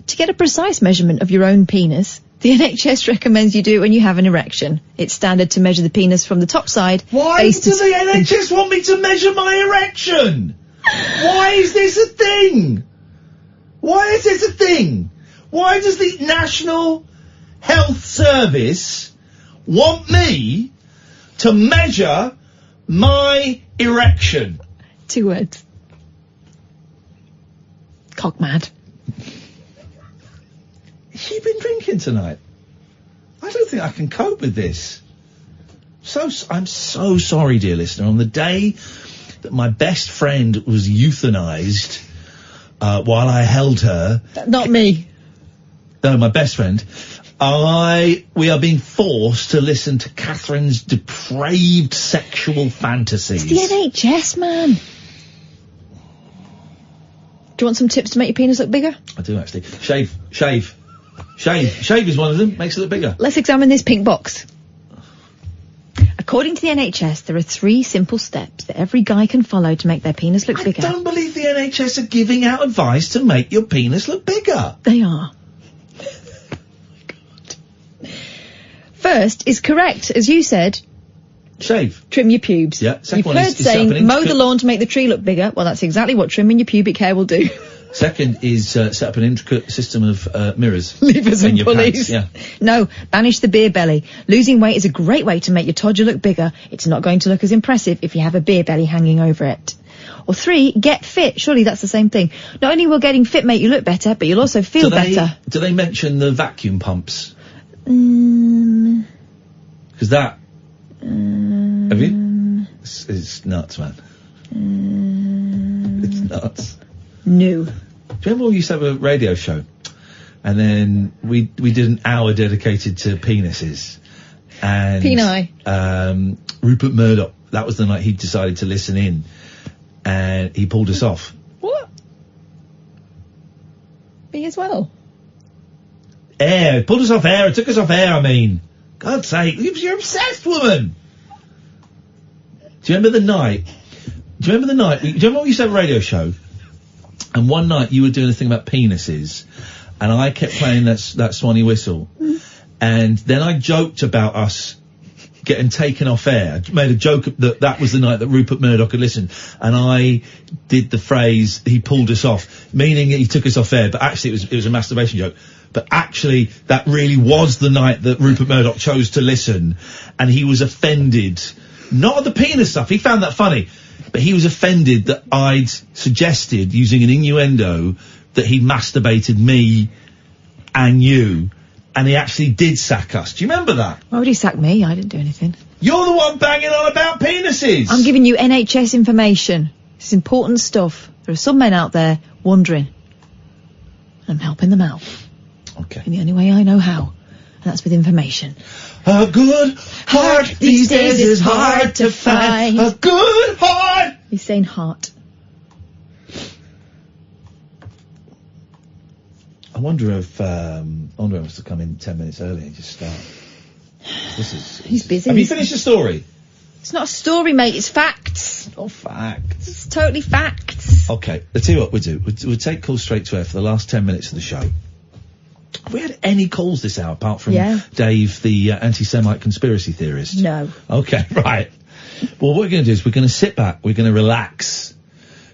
To get a precise measurement of your own penis, the NHS recommends you do it when you have an erection. It's standard to measure the penis from the top side. Why do the NHS want me to measure my erection? Why is this a thing? Why is this a thing? Why does the National Health Service want me to measure my erection? 2 words. Cock mad. Has she been drinking tonight? I don't think I can cope with this. I'm so sorry, dear listener. On the day that my best friend was euthanized, while I held her... Not me. No, my best friend. We are being forced to listen to Catherine's depraved sexual fantasies. It's the NHS, man. Do you want some tips to make your penis look bigger? I do, actually. Shave. Shave is one of them. Makes it look bigger. Let's examine this pink box. According to the NHS, there are 3 simple steps that every guy can follow to make their penis look bigger. I don't believe the NHS are giving out advice to make your penis look bigger. They are. First is correct, as you said. Shave. Trim your pubes. Yeah. You've heard saying, mow the lawn to make the tree look bigger. Well, that's exactly what trimming your pubic hair will do. Second is set up an intricate system of mirrors. Levers and pulleys. Yeah. No, banish the beer belly. Losing weight is a great way to make your todger look bigger. It's not going to look as impressive if you have a beer belly hanging over it. Or 3, get fit. Surely that's the same thing. Not only will getting fit make you look better, but you'll also feel better. Do they mention the vacuum pumps? Because that... have you? It's nuts, man. It's nuts. No. Do you remember we used to have a radio show? And then we did an hour dedicated to penises. And... Peni. Rupert Murdoch, that was the night he decided to listen in. And he pulled us off. What? Me as well? Air. Pulled us off air. It took us off air, I mean. God's sake. You're obsessed, woman. Do you remember the night? Do you remember when we used to have a radio show? And one night you were doing a thing about penises. And I kept playing that Swanee whistle. And then I joked about us getting taken off air. I made a joke that was the night that Rupert Murdoch had listened. And I did the phrase, he pulled us off, meaning he took us off air. But actually it was a masturbation joke. But actually, that really was the night that Rupert Murdoch chose to listen. And he was offended. Not at the penis stuff. He found that funny. But he was offended that I'd suggested, using an innuendo, that he'd masturbated me and you. And he actually did sack us. Do you remember that? Why would he sack me? I didn't do anything. You're the one banging on about penises! I'm giving you NHS information. It's important stuff. There are some men out there wondering. I'm helping them out. Okay. In the only way I know how. And that's with information. A good heart these days is hard to find. A good heart! He's saying heart. I wonder if I was to come in 10 minutes early and just start. He's busy. Have you finished the story? It's not a story, mate. It's facts. Oh, facts. It's totally facts. Okay, let's see what we do. We'll take calls straight to air for the last 10 minutes of the show. Have we had any calls this hour apart from Dave, the anti-Semite conspiracy theorist? No. Okay, right. Well, what we're going to do is we're going to sit back, we're going to relax,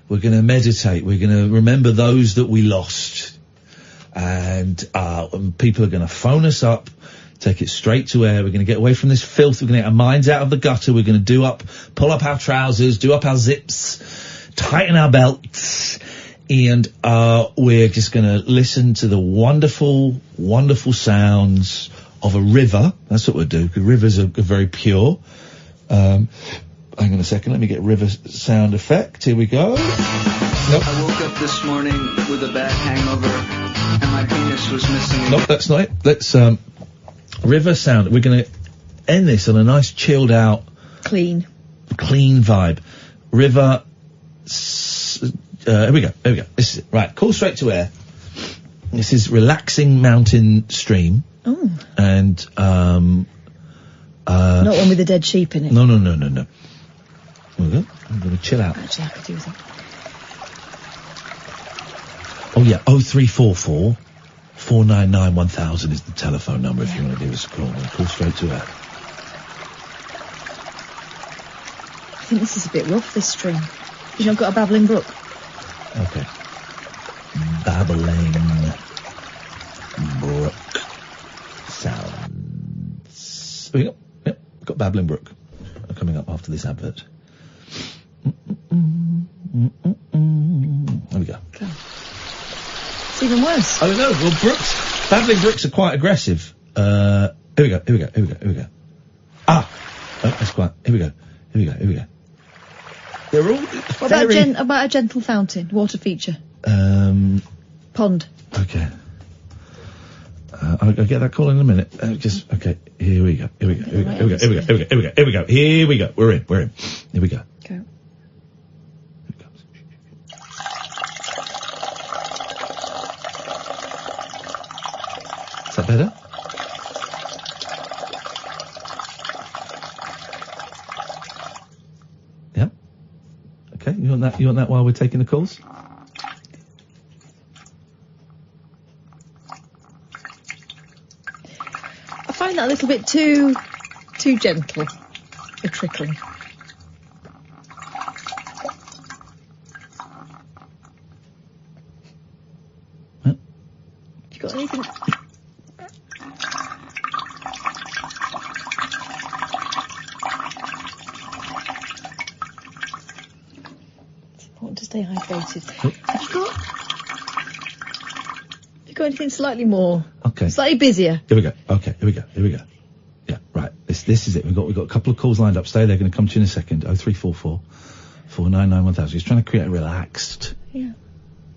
we're going to meditate, we're going to remember those that we lost. And people are going to phone us up, take it straight to air. We're going to get away from this filth. We're going to get our minds out of the gutter. We're going to pull up our trousers, do up our zips, tighten our belts. And we're just going to listen to the wonderful, wonderful sounds of a river. That's what we'll do, because rivers are very pure. hang on a second, let me get river sound effect. Here we go. Nope. I woke up this morning with a bad hangover, and my penis was missing again. Nope, that's not it. Let's, river sound. We're gonna end this on a nice chilled out, clean vibe. River, here we go. This is it. Right, call straight to air. This is relaxing mountain stream. Oh. And, not one with a dead sheep in it. No. Here we go. I'm gonna chill out. Actually, I could do with it. Oh yeah, 0344 499 1000 is the telephone number if you want to give us a call. We'll call straight to air. I think this is a bit rough, this string. You've not got a babbling brook? Okay. Babbling brook sounds. Here we go. Yep, got Babbling Brook coming up after this advert. There we go. Okay. It's even worse. I don't know. Well, Babbling Brooks are quite aggressive. Here we go. Ah! Oh, that's quite. Here we go. They're all. About a gentle fountain, water feature. Pond. Okay. I'll get that call in a minute. Okay. Here we go. We're in. Here we go. Okay. Is that better? Yeah. Okay. You want that while we're taking the calls? I find that a little bit too gentle, the trickling. Huh? You got anything? It's important to stay hydrated. Have you got anything slightly more? Okay. Slightly busier. Here we go. Okay. Here we go. Yeah. Right. This is it. We've got a couple of calls lined up. Stay there. Going to come to you in a second. 0344 499 1000. He's trying to create a relaxed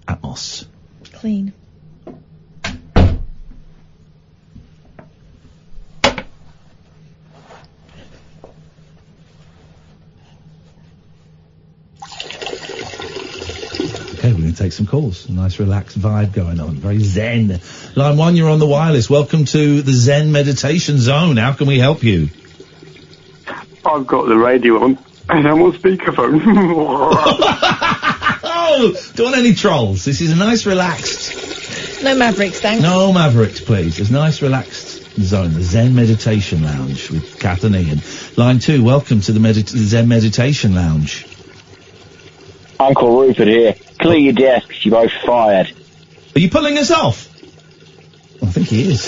atmos. Clean. Okay, we're going to take some calls. A nice relaxed vibe going on. Very zen. Line 1, you're on the wireless. Welcome to the Zen Meditation Zone. How can we help you? I've got the radio on, and I'm on speakerphone. Oh, don't want any trolls. This is a nice relaxed... No Mavericks, thanks. No Mavericks, please. It's a nice relaxed zone. The Zen Meditation Lounge with Kath and Iain. Line 2, welcome to the Zen Meditation Lounge. Uncle Rupert here. Clear your desks, you're both fired. Are you pulling us off? I think he is.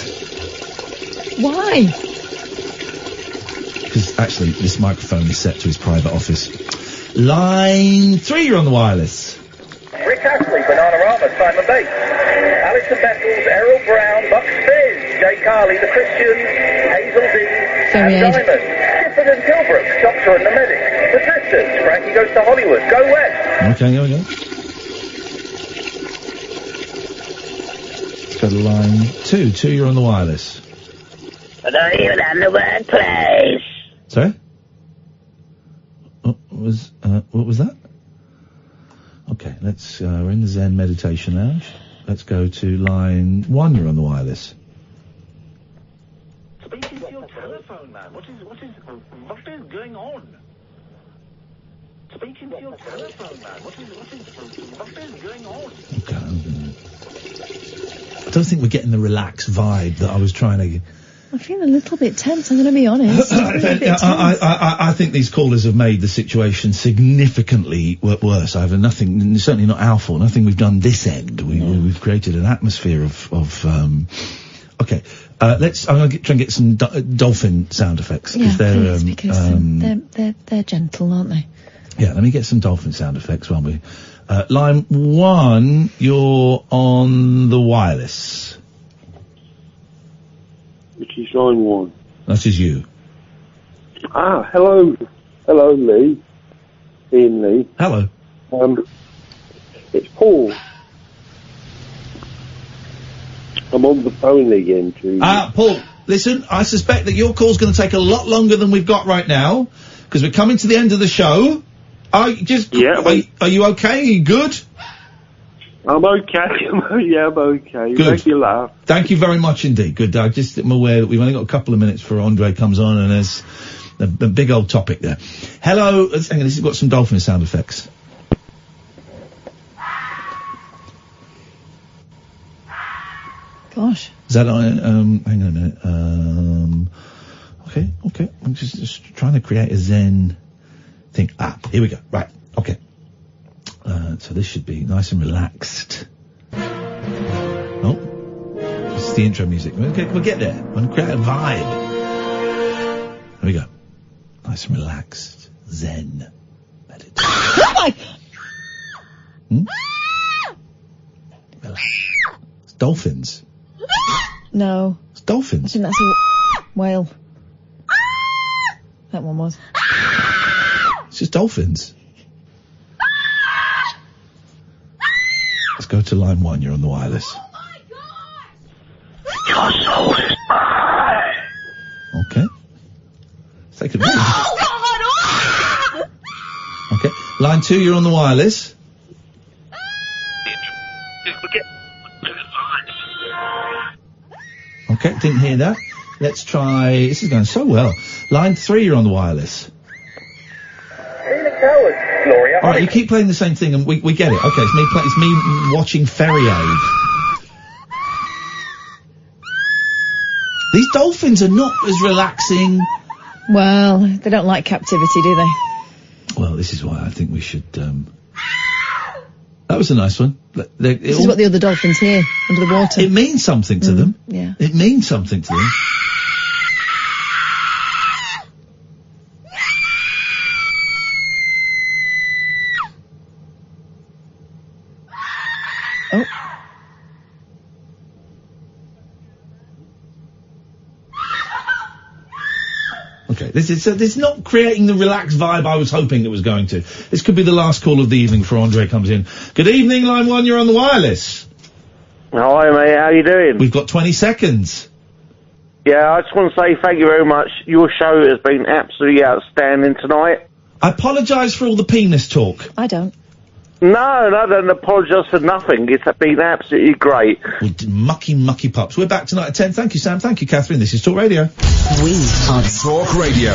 Why? Because actually, this microphone is set to his private office. Line 3, you're on the wireless. Rick Astley, Bananarama, Simon Bates. Alison Bettles, Errol Brown, Buck Spears, Jay Carley, The Christians, Hazel D, Ann Diamond, Gifford and Tilbrook, Doctor and the Medic, The Drifters, Frankie Goes to Hollywood, Go West. Okay, here we go. Let's go to line 2. 2, you're on the wireless. I don't even have the workplace. Sorry? What was that? Okay, let's, we're in the Zen Meditation Lounge. Let's go to line 1, you're on the wireless. Speaking to your telephone, man. What is going on? Speaking to your telephone, man. What is going on? Okay, I don't think we're getting the relaxed vibe that I was trying to... I feel a little bit tense, I'm going to be honest. I think these callers have made the situation significantly worse. I have nothing, certainly not our fault, nothing we've done this end. We've created an atmosphere of okay. I'm going to try and get some dolphin sound effects. Yeah, they're, they're gentle, aren't they? Yeah, let me get some dolphin sound effects while we... line 1, you're on the wireless. Which is line 1. That is you. Ah, hello. Hello, Lee. Ian Lee. Hello. It's Paul. I'm on the phone again to you. Paul, listen, I suspect that your call's going to take a lot longer than we've got right now, because we're coming to the end of the show. Are you okay? Are you good? I'm okay. I'm okay. Good. Make you laugh. Thank you very much indeed. Good. I'm aware that we've only got a couple of minutes before Andre comes on, and there's a big old topic there. Hello. Hang on, this has got some dolphin sound effects. Gosh. Is that hang on a minute. Okay. I'm just trying to create a Zen thing. Here we go. Right. Okay. So this should be nice and relaxed. Oh, this is the intro music. Okay, we'll get there. We'll create a vibe. Here we go. Nice and relaxed. Zen. Meditation. Relax. It's dolphins. No. It's dolphins. I think that's a whale. That one was. It's just dolphins. Let's go to line 1. You're on the wireless. Oh my God! Your soul is mine! Okay. Let's take it away. Okay. Line 2, you're on the wireless. Okay, didn't hear that. Let's try... This is going so well. Line 3, you're on the wireless. Gloria. All right, you keep playing the same thing, and we get it. Okay, it's me watching Feargal. These dolphins are not as relaxing. Well, they don't like captivity, do they? Well, this is why I think we should. That was a nice one. This is what the other dolphins hear under the water. It means something to them. Yeah. It means something to them. Oh. Okay, this is not creating the relaxed vibe I was hoping it was going to. This could be the last call of the evening before Andre comes in. Good evening, line 1, you're on the wireless. Hi, mate, how you doing? We've got 20 seconds. Yeah, I just want to say thank you very much. Your show has been absolutely outstanding tonight. I apologise for all the penis talk. I don't. No, don't apologise for nothing. It's been absolutely great. Well, mucky pups. We're back tonight at 10. Thank you, Sam. Thank you, Catherine. This is Talk Radio. We are Talk Radio.